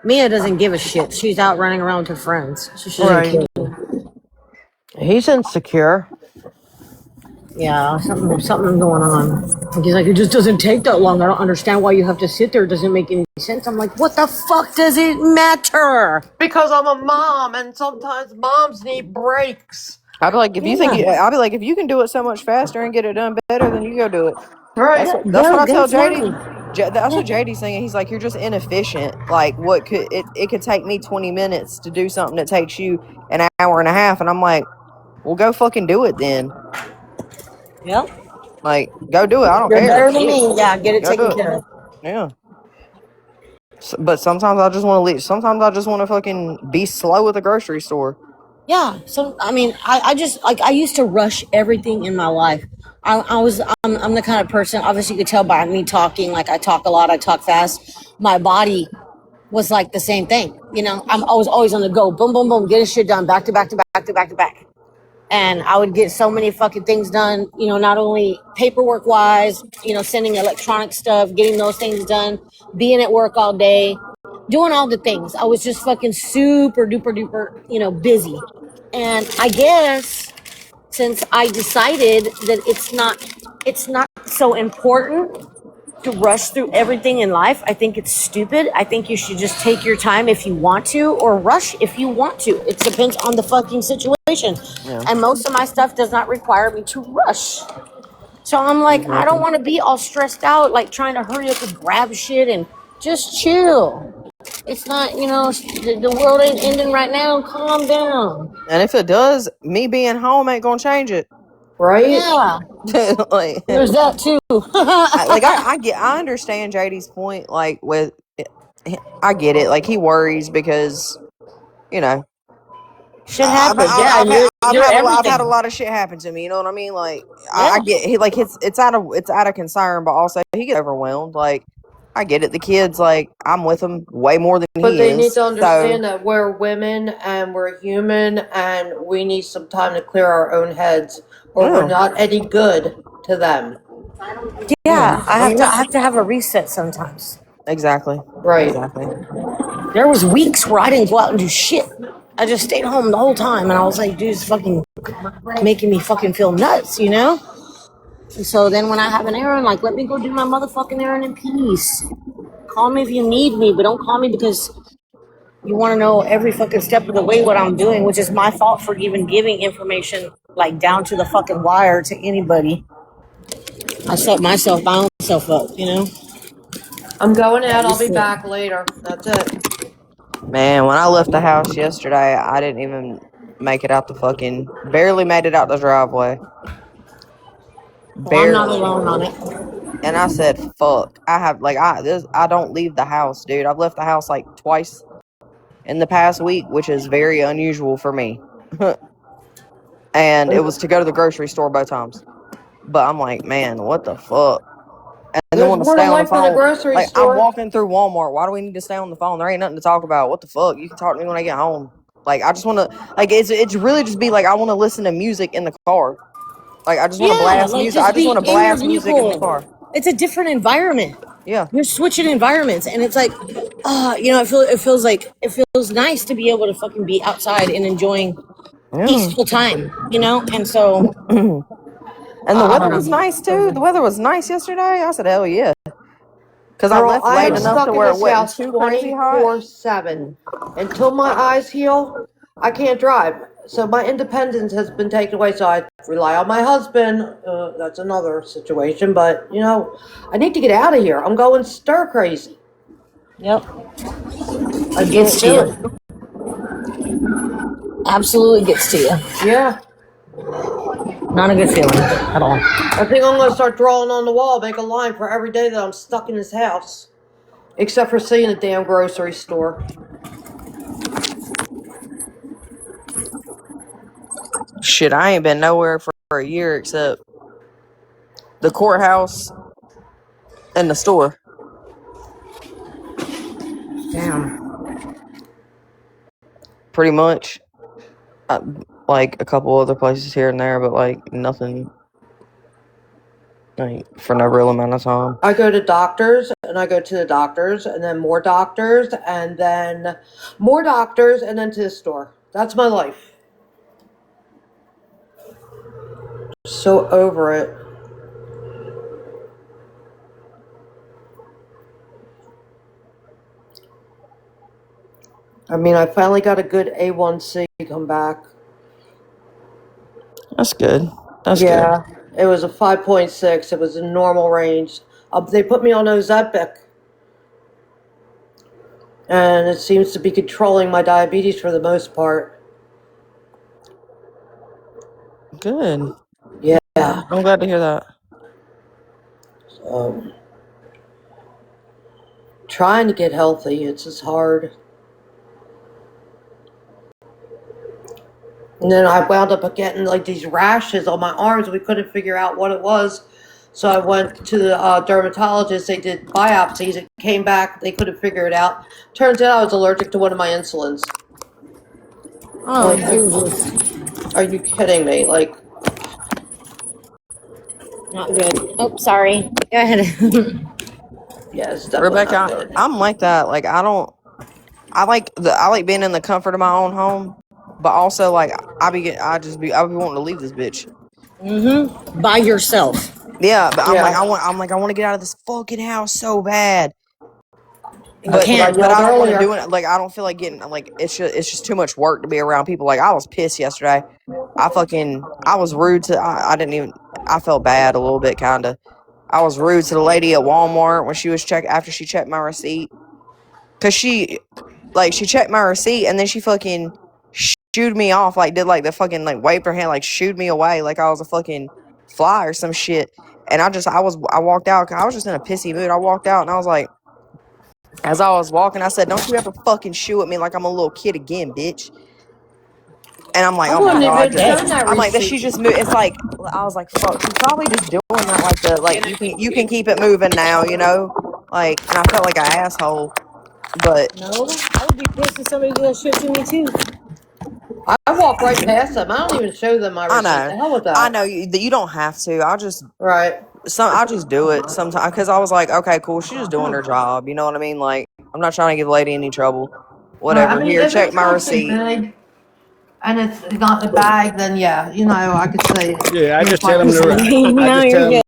S9: Mia doesn't give a shit. She's out running around with her friends. So she doesn't
S2: Right.
S9: care.
S2: He's insecure.
S9: Yeah, something going on. Like, he's like, it just doesn't take that long. I don't understand why you have to sit there. It doesn't make any sense. I'm like, what the fuck does it matter?
S2: Because I'm a mom, and sometimes moms need breaks.
S10: I'd be like, if you think
S9: Yeah.
S10: I'd be like, if you can do it so much faster and get it done better, then you go do it.
S2: Right.
S10: That's what I tell
S9: Go
S10: JD.
S9: fly.
S10: That's what JD's saying. He's like, you're just inefficient. Like, what could it could take me 20 minutes to do something that takes you an hour and a half, and I'm like, well, go fucking do it then.
S9: Yep.
S10: Like, go do it. I don't
S9: You're
S10: care.
S9: better than me. Yeah, get it
S10: Go do
S9: taken
S10: it.
S9: care of.
S10: Yeah. But sometimes I just want to leave. Sometimes I just want to fucking be slow at the grocery store.
S9: Yeah. So I mean, I just like I used to rush everything in my life. I'm the kind of person. Obviously, you could tell by me talking. Like I talk a lot. I talk fast. My body was like the same thing. You know, I was always on the go. Boom, boom, boom. Getting shit done. Back to back to back to back to back. And I would get so many fucking things done. You know, not only paperwork wise. You know, sending electronic stuff, getting those things done, being at work all day, doing all the things. I was just fucking super duper duper, you know, busy. And I guess since I decided that it's not so important to rush through everything in life, I think it's stupid. I think you should just take your time if you want to, or rush if you want to. It depends on the fucking situation.
S10: Yeah.
S9: And most of my stuff does not require me to rush. So I'm like, I don't want to be all stressed out, like trying to hurry up and grab shit and just chill. It's not, you know, the world ain't ending right now. Calm down.
S10: And if it does, me being home ain't gonna change it.
S2: Right?
S9: Yeah,
S10: Like,
S9: there's that too.
S10: I understand JD's point. Like, with I get it. Like, he worries because, you know,
S9: Shit happens. Yeah, you're
S10: I've had a
S9: everything.
S10: lot of shit happen to me. You know what I mean? Like, I
S9: Yeah.
S10: get he like it's out of concern, but also he gets overwhelmed. Like, I get it. The kids, like, I'm with him way more than
S2: But
S10: he
S2: they need
S10: is.
S2: to understand
S10: So
S2: that we're women and we're human and we need some time to clear our own heads, or we're
S10: yeah,
S2: not any good to them.
S9: Yeah, I have to have a reset sometimes.
S10: exactly,
S2: Right.
S10: exactly.
S9: There was weeks where I didn't go out and do shit. I just stayed home the whole time, and I was like, dude, it's fucking making me fucking feel nuts, you know? And so then when I have an errand, like, let me go do my motherfucking errand in peace. Call me if you need me, but don't call me because you want to know every fucking step of the way what I'm doing, which is my fault for even giving information, like, down to the fucking wire to anybody. I set my own self up, you know?
S2: I'm going out. I'll be back later. That's it.
S10: Man, when I left the house yesterday, I didn't even make it out barely made it out the driveway.
S9: Well, I'm not
S10: Barely.
S9: alone on it.
S10: And I said, fuck. I don't leave the house, dude. I've left the house like twice in the past week, which is very unusual for me. And it was to go to the grocery store both times. But I'm like, man, what the fuck? And then
S2: There's
S10: want to
S2: more
S10: stay
S2: to
S10: on the
S2: life than a
S10: phone.
S2: grocery
S10: Like,
S2: store.
S10: I'm walking through Walmart. Why do we need to stay on the phone? There ain't nothing to talk about. What the fuck? You can talk to me when I get home. Like, I just want to, like, it's really just be like, I want to listen to music in the car. Like, I just want to blast music. I
S9: Just
S10: just
S9: be
S10: want to
S9: in your
S10: blast music in the
S9: vehicle.
S10: car.
S9: It's a different environment.
S10: Yeah.
S9: You're switching environments, and it's like, you know, it feels nice to be able to fucking be outside and enjoying
S10: Yeah.
S9: peaceful time, you know. And so,
S10: And the
S9: I
S10: weather
S9: don't
S10: was
S9: know.
S10: nice, too. The weather was nice yesterday. I said, hell yeah. Because I
S2: Girl,
S10: left
S2: I
S10: late
S2: am
S10: enough
S2: stuck
S10: to
S2: in
S10: where it
S2: this
S10: wasn't
S2: house
S10: too crazy hot.
S2: 24/7. Until my eyes heal, I can't drive. So my independence has been taken away. So I rely on my husband. That's another situation. But I need to get out of here. I'm going stir crazy.
S6: Yep.
S2: I
S6: It gets
S2: can't
S6: to
S2: do
S6: you.
S2: it.
S6: Absolutely gets to you.
S2: Yeah.
S6: Not a good feeling at all.
S2: I think I'm going to start drawing on the wall, make a line for every day that I'm stuck in this house. Except for seeing a damn grocery store.
S10: Shit, I ain't been nowhere for a year except the courthouse and the store.
S6: Damn.
S10: Pretty much. Like a couple other places here and there, but like nothing like for no real amount of time.
S2: I go to doctors, and I go to the doctors, and then more doctors, and then more doctors, and then to the store. That's my life. So over it. I mean, I finally got a good A1C come back.
S10: That's good. That's good.
S2: Yeah, it was a 5.6. It was in normal range. They put me on Ozempic, and it seems to be controlling my diabetes for the most part.
S10: Good.
S2: Yeah.
S10: I'm glad to hear that.
S2: So, trying to get healthy, it's just hard. And then I wound up getting like these rashes on my arms. We couldn't figure out what it was. So I went to the dermatologist. They did biopsies. It came back. They couldn't figure it out. Turns out I was allergic to one of my insulins.
S6: Oh,
S2: Like,
S6: Jesus.
S2: are you kidding me? Like,
S6: Not good. Oh, sorry. Go ahead.
S2: yeah, it's definitely not
S10: Rebecca,
S2: good.
S10: I'm like that. Like I like being in the comfort of my own home, but also like I be wanting to leave this bitch.
S6: By yourself.
S10: Yeah, but
S2: Yeah,
S10: I want to get out of this fucking house so bad.
S6: You
S2: that's what I
S6: can't.
S10: But
S2: yelled
S10: I don't want to do
S2: earlier.
S10: it. Like I don't feel like getting like it's just too much work to be around people. Like I was pissed yesterday. I was rude to I didn't even I felt bad a little bit kind of. I was rude to the lady at Walmart when she was after she checked my receipt. Cause she checked my receipt and then she fucking shooed me off, like did like the fucking like waved her hand, like shooed me away like I was a fucking fly or some shit. And I walked out. I was just in a pissy mood. I walked out and I was like, as I was walking, I said, "Don't you ever fucking shoot at me like I'm a little kid again, bitch." And I'm like,
S2: I
S10: "Oh my
S2: wouldn't
S10: god!"
S2: even shown that
S10: I'm like, "That she
S2: receipt.
S10: just moved." It's like I was like, "Fuck." She's probably just doing that, like you can keep it moving now, you know. Like, and I felt like an asshole, but
S6: No, I would be pissed if somebody did that shit to me too.
S2: I walk right past them. I don't even show them my receipt. The hell with
S10: I
S2: that.
S10: know you don't have to.
S2: Right.
S10: I just do it sometimes because I was like, okay, cool. She's just doing her job. You know what I mean? Like, I'm not trying to give the lady any trouble.
S2: Right. I
S10: Whatever.
S2: mean,
S10: Here,
S2: if
S10: check
S2: it's
S10: my
S2: something
S10: receipt.
S2: big and it's not in a bag, then yeah, I could say,
S1: Yeah, I
S2: here's
S1: just
S2: my
S1: tell them
S2: receipt.
S1: I
S6: No,
S1: just tell
S6: you're
S1: them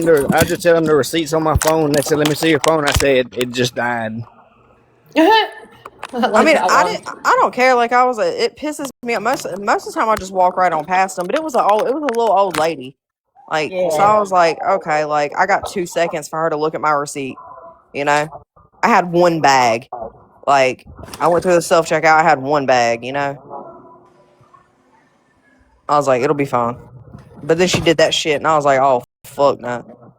S6: good.
S1: I just tell them the receipts on my phone. They said, "Let me see your phone." I said, "It just died."
S2: I
S10: I
S2: like
S10: mean,
S2: that one.
S10: I don't care. Like, it pisses me off. Most of the time, I just walk right on past them. But it was it was a little old lady. Like, so I
S6: Yeah.
S10: was like, okay, like I got 2 seconds for her to look at my receipt. You know, I had one bag. Like, I went through the self checkout. I had one bag. You know, I was like, it'll be fine. But then she did that shit, and I was like, oh fuck, no.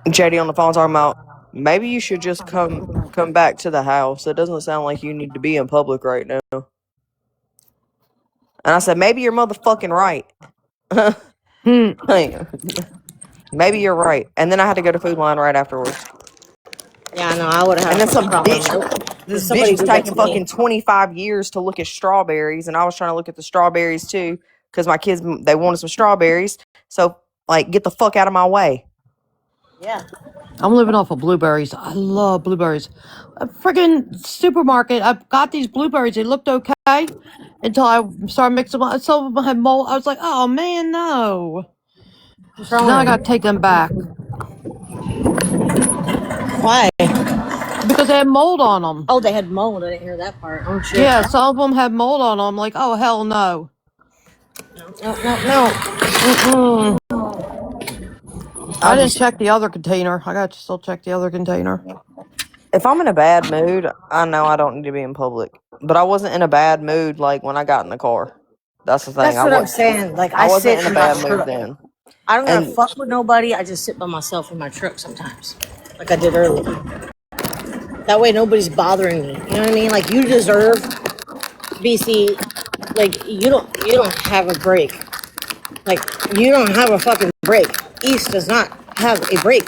S10: JD on the phone talking about maybe you should just come back to the house. It doesn't sound like you need to be in public right now. And I said, maybe you're motherfucking right.
S2: Hmm.
S10: Like, maybe you're right. And then I had to go to Food Line right afterwards.
S6: Yeah, no, I would have
S10: And
S6: had
S10: then
S6: a fucking
S10: some
S6: problem.
S10: bitch,
S6: Nope. If
S10: this bitch
S6: somebody
S10: was
S6: did that
S10: taking
S6: to me.
S10: fucking 25 years to look at strawberries, and I was trying to look at the strawberries too because my kids they wanted some strawberries. So like, get the fuck out of my way.
S6: Yeah.
S2: I'm living off of blueberries. I love blueberries. A friggin' supermarket. I've got these blueberries. They looked okay until I started mixing them. Some of them had mold. I was like, oh man, no.
S6: What's
S2: Now I
S6: wrong?
S2: gotta take them back
S6: Why?
S2: because they had mold on them.
S9: Oh, they had mold. I didn't hear that part. Oh shit.
S2: Yeah, some of them had mold on them. I'm like, oh hell no.
S9: No.
S2: Mm-mm. I didn't
S10: just
S2: check the other container. I got to still check the other container.
S10: if I'm in a bad mood, I know I don't need to be in public. But I wasn't in a bad mood like when I got in the car. That's the thing.
S9: That's what I'm saying. Like
S10: I
S9: I
S10: wasn't
S9: sit
S10: in a
S9: in my
S10: bad mood
S9: truck.
S10: then.
S9: I don't gotta
S10: And
S9: fuck with nobody. I just sit by myself in my truck sometimes, like I did earlier. That way nobody's bothering me. You know what I mean? Like you deserve, BC. Like you don't have a break. Like you don't have a fucking break. East does not have a break.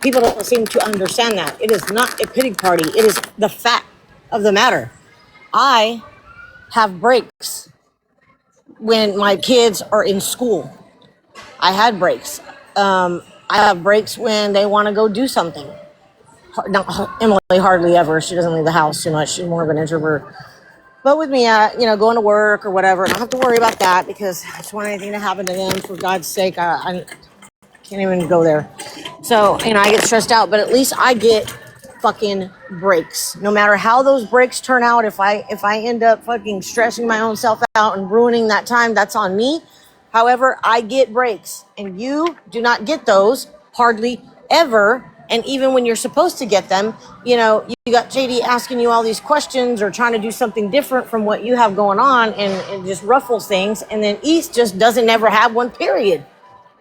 S9: People don't seem to understand that. It is not a pity party. It is the fact of the matter. I have breaks when my kids are in school. I had breaks. I have breaks when they want to go do something. Not, Emily hardly ever. She doesn't leave the house too much. She's more of an introvert. But with me, going to work or whatever, I don't have to worry about that because I just want anything to happen to them. For God's sake, I can't even go there. So, I get stressed out, but at least I get fucking breaks. No matter how those breaks turn out, if I end up fucking stressing my own self out and ruining that time, that's on me. However, I get breaks, and you do not get those hardly ever. And even when you're supposed to get them, you got JD asking you all these questions or trying to do something different from what you have going on, and it just ruffles things. And then East just doesn't ever have one, period.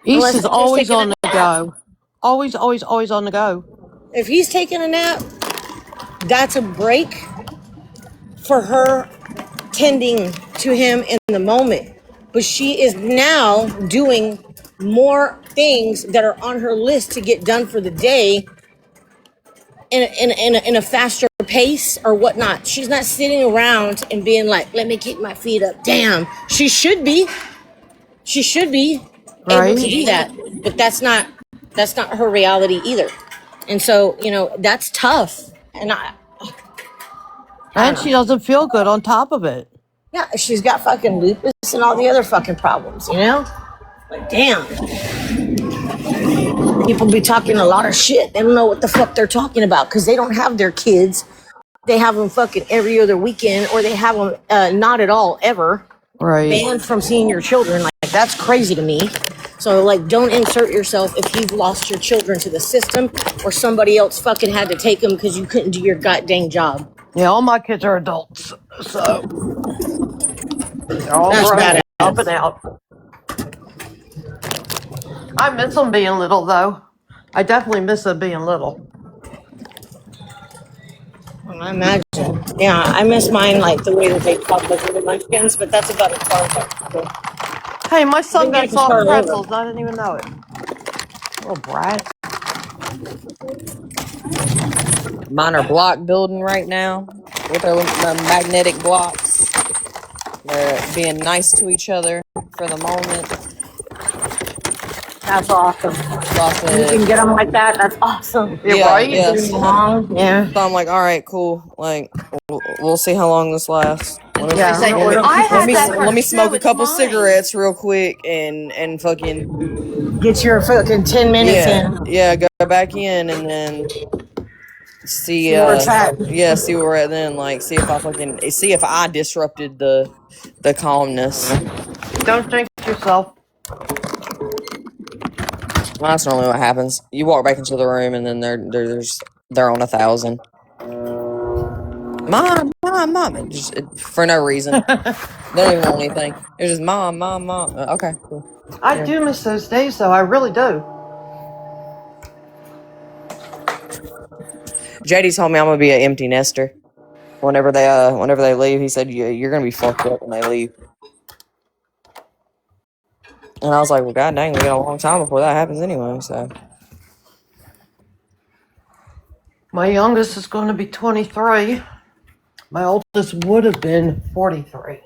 S2: East
S9: Unless
S2: is
S9: somebody's
S2: always
S9: taking a
S2: on the
S9: nap.
S2: go. Always, always, always on the go.
S9: If he's taking a nap, that's a break for her tending to him in the moment. But she is now doing more things that are on her list to get done for the day in a faster pace or whatnot. She's not sitting around and being like, let me keep my feet up. Damn. She should be able to
S2: Right?
S9: do that. But that's not her reality either. And so, that's tough. And I
S2: And
S9: don't
S2: she
S9: know.
S2: doesn't feel good on top of it.
S9: Yeah, she's got fucking lupus and all the other fucking problems, Like, damn. People be talking a lot of shit. They don't know what the fuck they're talking about because they don't have their kids. They have them fucking every other weekend, or they have them not at all ever.
S2: Right.
S9: Banned from seeing your children. Like, that's crazy to me. So, like, don't insert yourself if you've lost your children to the system or somebody else fucking had to take them because you couldn't do your goddamn job.
S2: Yeah, all my kids are adults, so they're all
S9: That's
S2: grown up and
S9: badass.
S2: out. I miss them being little, though. I definitely miss them being little.
S9: Well, I imagine. Yeah, I miss mine like the way that they talk like little munchkins, but that's about as far as I can go.
S2: Hey, my
S9: I
S2: son
S9: think I
S2: got
S9: can
S2: soft
S9: start over.
S2: pretzels. I didn't even know it. Little brat.
S10: mine are block building right now with their magnetic blocks. They're being nice to each other for the moment.
S9: That's awesome.
S10: So I
S9: You can
S10: said,
S9: get them like that. That's awesome.
S2: Yeah,
S10: yeah,
S2: right?
S10: yeah.
S9: Getting along. Yeah.
S10: So I'm like, all right, cool. Like, we'll see how long this lasts. Let me
S2: Yeah.
S9: Say,
S2: I had that
S10: let
S2: one
S10: me
S2: too.
S10: smoke a
S2: It's
S10: couple
S2: mine.
S10: cigarettes real quick and fucking
S9: get your fucking 10 minutes in.
S10: yeah, go back in and then see
S9: See where it's at.
S10: see where we're at then. Like, see if I disrupted the calmness.
S2: Don't jinx yourself.
S10: Well, that's normally what happens. You walk back into the room and then they're on 1,000. Mom, and just for no reason. They don't even want anything. It's just mom. Okay, cool.
S2: I
S10: Yeah.
S2: do miss those days, though. I really do.
S10: JD told me I'm gonna be an empty nester whenever they leave. He said you're gonna be fucked up when they leave. And I was like, well, god dang, we got a long time before that happens anyway. So
S2: My youngest is going to be 23. My oldest would have been 43.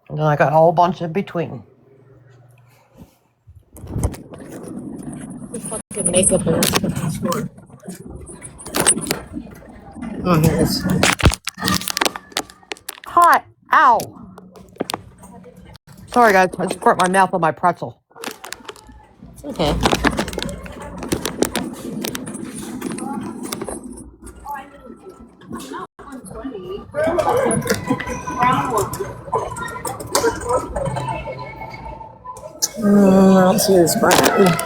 S2: And then I got a whole bunch in between.
S9: Fucking makeup in this fucking store. Oh, here it is.
S2: Hot. Ow. Sorry, guys. I just burnt my mouth on my pretzel.
S9: Okay. see this brand.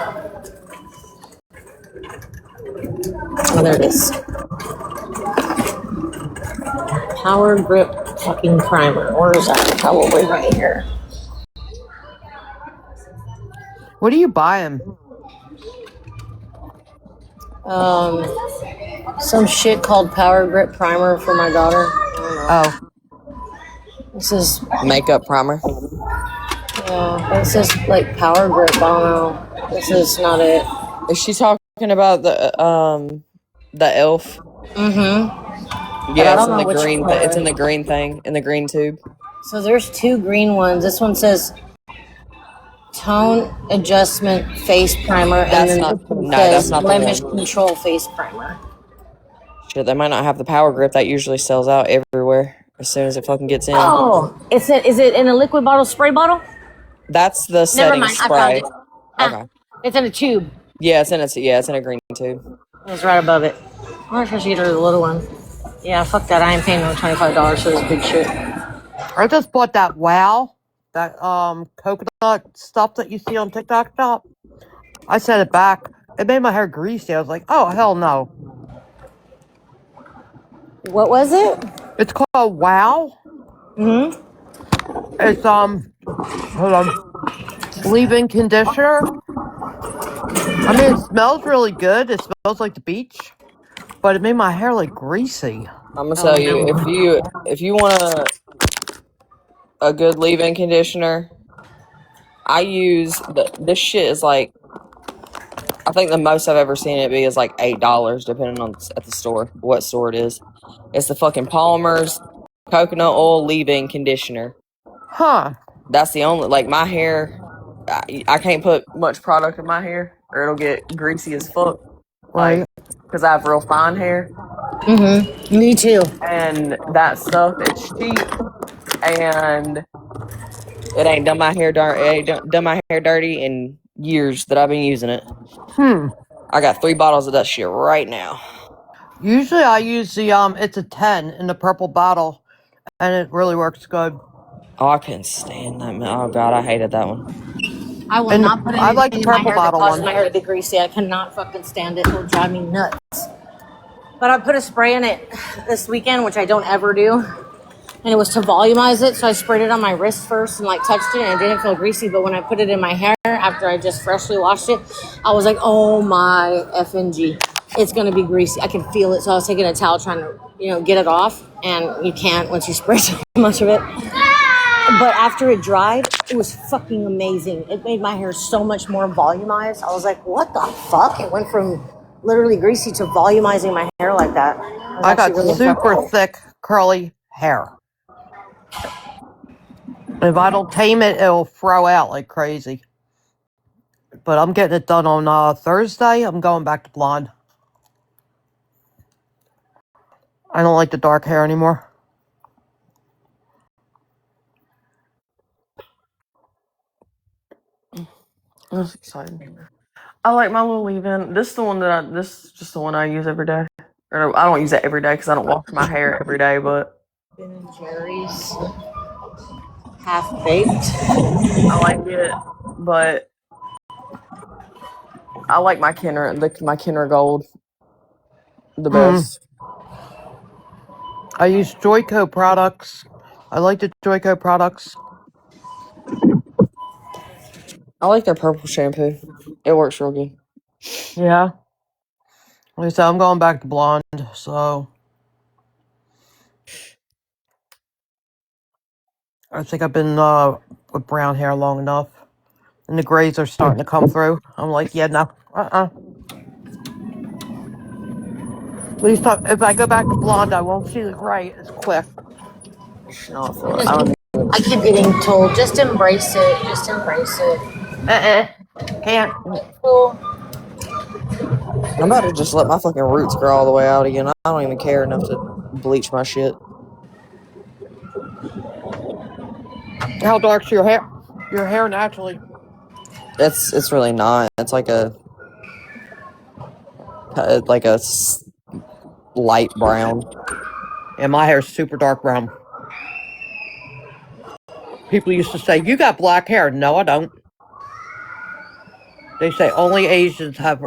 S9: Oh, there it is. Power Grip fucking primer. Where is that? Probably right here.
S2: What are you buying?
S9: Some shit called Power Grip primer for my daughter.
S2: Oh,
S9: This is
S10: Makeup primer.
S9: it says like Power Grip. I don't know. This is not it.
S10: Is she talking about the elf?
S9: Mm-hmm. But
S10: Yeah,
S9: I
S10: it's
S9: don't
S10: in
S9: know
S10: the
S9: which
S10: green.
S9: color.
S10: It's in the green thing, in the green tube.
S9: So there's two green ones. This one says Tone Adjustment Face Primer, and
S10: That's
S9: then
S10: not.
S9: this one
S10: No, that's
S9: says
S10: not the
S9: Blemish
S10: one.
S9: Control Face Primer.
S10: Shit, they might not have the Power Grip. That usually sells out everywhere as soon as it fucking gets in.
S9: Oh, is it in a liquid bottle, spray bottle?
S10: That's the
S9: Never
S10: setting
S9: mind, I found
S10: spray.
S9: it.
S10: Okay.
S9: It's in a tube.
S10: Yeah, it's in a green tube.
S9: It's right above it. I wonder if I should get her the little one. Yeah, fuck that. I ain't paying no $25 for this big shit.
S2: I just bought that Wow, that coconut stuff that you see on TikTok shop. I sent it back. It made my hair greasy. I was like, oh hell no.
S9: What was it?
S2: It's called Wow.
S9: Mm-hmm.
S2: It's hold on, leave-in conditioner. I mean, it smells really good. It smells like the beach, but it made my hair like greasy.
S10: I'm gonna tell you, if you want a good leave-in conditioner, I use this shit is like, I think the most I've ever seen it be is like $8, depending on at the store, what store it is. It's the fucking Palmer's coconut oil leave-in conditioner.
S2: Huh?
S10: That's the only, like, my hair, I can't put much product in my hair or it'll get greasy as fuck.
S2: Right.
S10: Like, because I have real fine hair.
S9: Mm-hmm. Me too.
S10: And that stuff, it's cheap and it ain't done my hair dirty in years that I've been using it. I got 3 bottles of that shit right now.
S2: Usually I use the it's a 10 in the purple bottle, and it really works good.
S10: Oh, I couldn't stand that. Oh god, I hated that one.
S9: I will
S2: And
S9: not put
S2: I like the
S9: anything in my
S2: purple
S9: hair that
S2: bottle
S9: causes
S2: one.
S9: my hair to be greasy. I cannot fucking stand it. It'll drive me nuts. But I put a spray in it this weekend, which I don't ever do. And it was to volumize it, so I sprayed it on my wrist first and like touched it, and it didn't feel greasy. But when I put it in my hair after I just freshly washed it, I was like, "Oh my FNG, it's gonna be greasy." I can feel it, so I was taking a towel trying to, get it off, and you can't once you spray so much of it. But after it dried, it was fucking amazing. It made my hair so much more volumized. I was like, "What the fuck?" It went from literally greasy to volumizing my hair like that.
S2: I got
S9: Really
S2: super
S9: impressed.
S2: thick curly hair. If I don't tame it, it'll throw out like crazy. But I'm getting it done on Thursday. I'm going back to blonde. I don't like the dark hair anymore.
S10: That's exciting. I like my little leave-in. This is the one this is just the one I use every day. Or I don't use it every day because I don't wash my hair every day, but
S9: Ben and Jerry's half baked.
S10: I like it. But I like my Kenner Gold the best.
S2: I use Joico products. I like the Joico products.
S10: I like their purple shampoo. It works real good.
S2: Yeah. Like I said, I'm going back to blonde, so I think I've been with brown hair long enough. And the grays are starting to come through. I'm like, yeah, no. At least if I go back to blonde, I won't see the gray as quick.
S10: No, I don't
S9: I keep getting told, just embrace it. Just embrace it.
S2: Can't.
S9: Cool.
S10: I'm about to just let my fucking roots grow all the way out again. I don't even care enough to bleach my shit.
S2: How dark's your hair? Your hair naturally.
S10: It's really not. It's like a light brown.
S2: And my hair's super dark brown. People used to say, you got black hair. No, I don't. They say only Asians have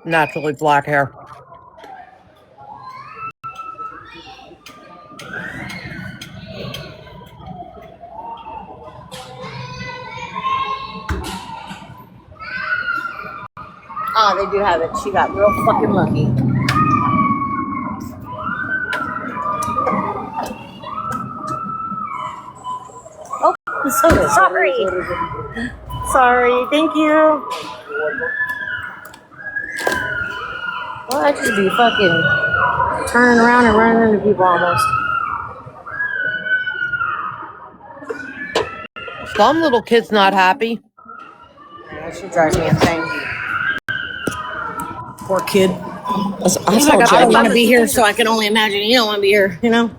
S2: naturally black hair.
S9: Oh, they do have it. She got real fucking lucky. Oh, sorry. Sorry. Thank you. Well, I just be fucking turning around and running into people almost.
S2: Some little kid's not happy.
S9: Yeah, she drives me insane. Poor kid.
S10: I told
S9: I don't want to
S10: Jody.
S9: be here, so I can only imagine you don't want to be here, you know?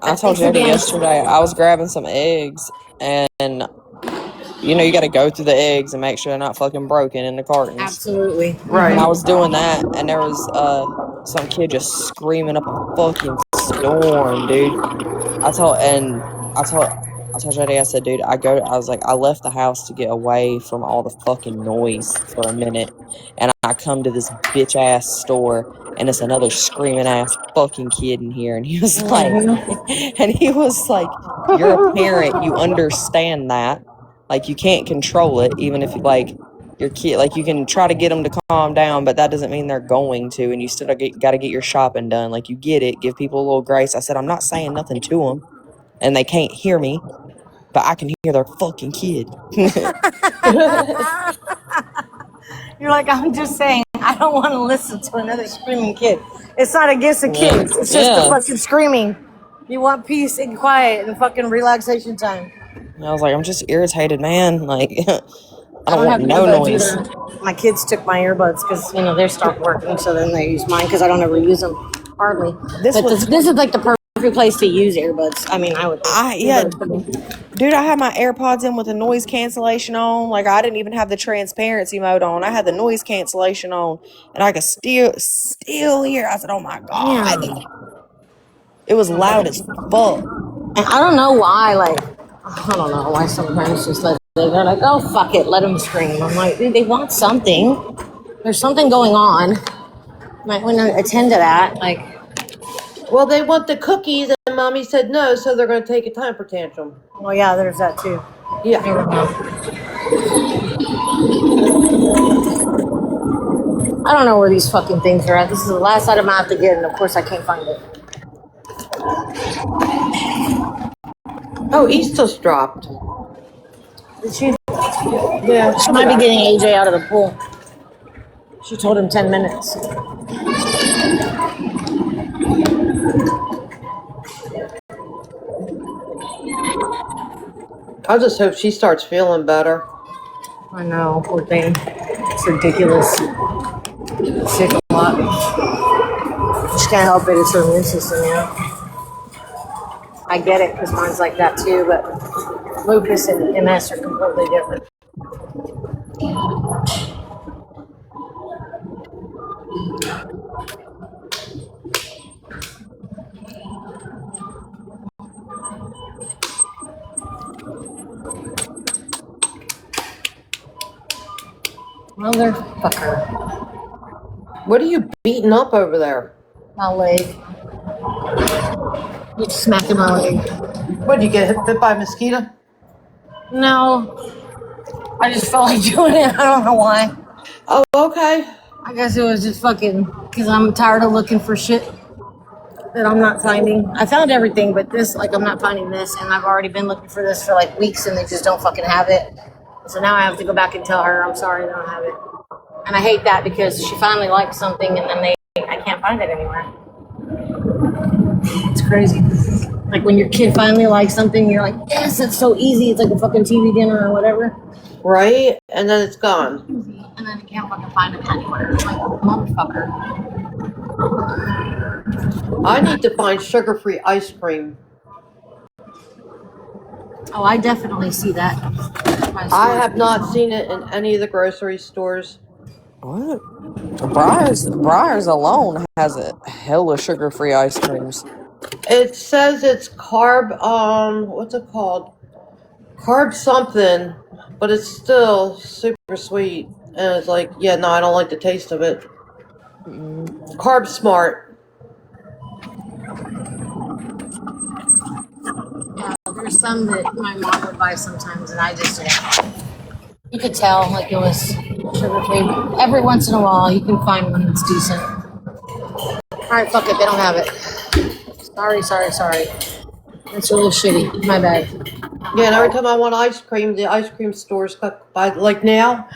S10: I told Jody yesterday I was grabbing some eggs, and you got to go through the eggs and make sure they're not fucking broken in the cartons.
S9: Absolutely.
S2: Right.
S10: And I was doing that, and there was some kid just screaming up a fucking storm, dude. I told Jody, I said, dude, I was like, I left the house to get away from all the fucking noise for a minute, and I come to this bitch ass store, and it's another screaming ass fucking kid in here, and he was like, you're a parent, you understand that, like, you can't control it, even if like your kid, like, you can try to get them to calm down, but that doesn't mean they're going to, and you still got to get your shopping done. Like, you get it, give people a little grace. I said, I'm not saying nothing to them, and they can't hear me, but I can hear their fucking kid.
S9: You're like, I'm just saying, I don't want to listen to another screaming kid. It's not against the kids. It's just the fucking screaming. You want peace and quiet and fucking relaxation time.
S10: And I was like, I'm just irritated, man. Like, I don't want
S9: have
S10: no
S9: earbuds
S10: noise.
S9: either. My kids took my earbuds because, they stopped working, so then they use mine because I don't ever use them, hardly. This is like the perfect place to use earbuds. I mean, I would think.
S10: Dude, I had my AirPods in with the noise cancellation on. Like, I didn't even have the transparency mode on. I had the noise cancellation on, and I could still hear. I said, oh my God.
S9: Yeah.
S10: It was loud as fuck.
S9: And I don't know why, I don't know why some parents just they're like, oh, fuck it, let them scream. I'm like, dude, they want something. There's something going on. Might want to attend to that.
S2: Well, they want the cookies, and mommy said no, so they're going to take a temper tantrum.
S9: Well, yeah, there's that too.
S2: Yeah.
S9: I don't know where these fucking things are at. This is the last item I have to get, and of course I can't find it.
S2: Oh, Easter's dropped.
S9: Did she?
S2: Yeah.
S9: She might be getting AJ out of the pool. She told him 10 minutes.
S2: I just hope she starts feeling better.
S9: I know, poor thing. It's ridiculous. Sick a lot. She can't help it. It's her immune system, I get it because mine's like that too, but lupus and MS are completely different. Motherfucker.
S2: What are you beating up over there?
S9: My leg. You smacking my leg.
S2: What, did you get bit by a mosquito?
S9: No. I just felt like doing it. I don't know why.
S2: Oh, okay.
S9: I guess it was just fucking because I'm tired of looking for shit that I'm not finding. I found everything, but this, I'm not finding this, and I've already been looking for this for weeks, and they just don't fucking have it. So now I have to go back and tell her I'm sorry they don't have it. And I hate that because she finally liked something, and then I can't find it anywhere. It's crazy. Like when your kid finally likes something, you're like, yes, it's so easy. It's like a fucking TV dinner or whatever.
S2: Right? And then it's gone.
S9: And then you can't fucking find it anywhere. I'm like, motherfucker.
S2: I need to find sugar-free ice cream.
S9: Oh, I definitely see that.
S2: I have not seen it in any of the grocery stores.
S10: What? Briar's alone has a hella sugar-free ice creams.
S2: It says it's carb, what's it called? Carb something, but it's still super sweet. And it's like, yeah, no, I don't like the taste of it.
S10: Mm-mm.
S2: Carb smart.
S9: Yeah, there's some that my mom would buy sometimes, and I just you could tell like it was sugar free. Every once in a while, you can find one that's decent. All right, fuck it, they don't have it. Sorry. That's really shitty. My bad.
S2: Yeah, and every time I want ice cream, the ice cream stores cut by like now.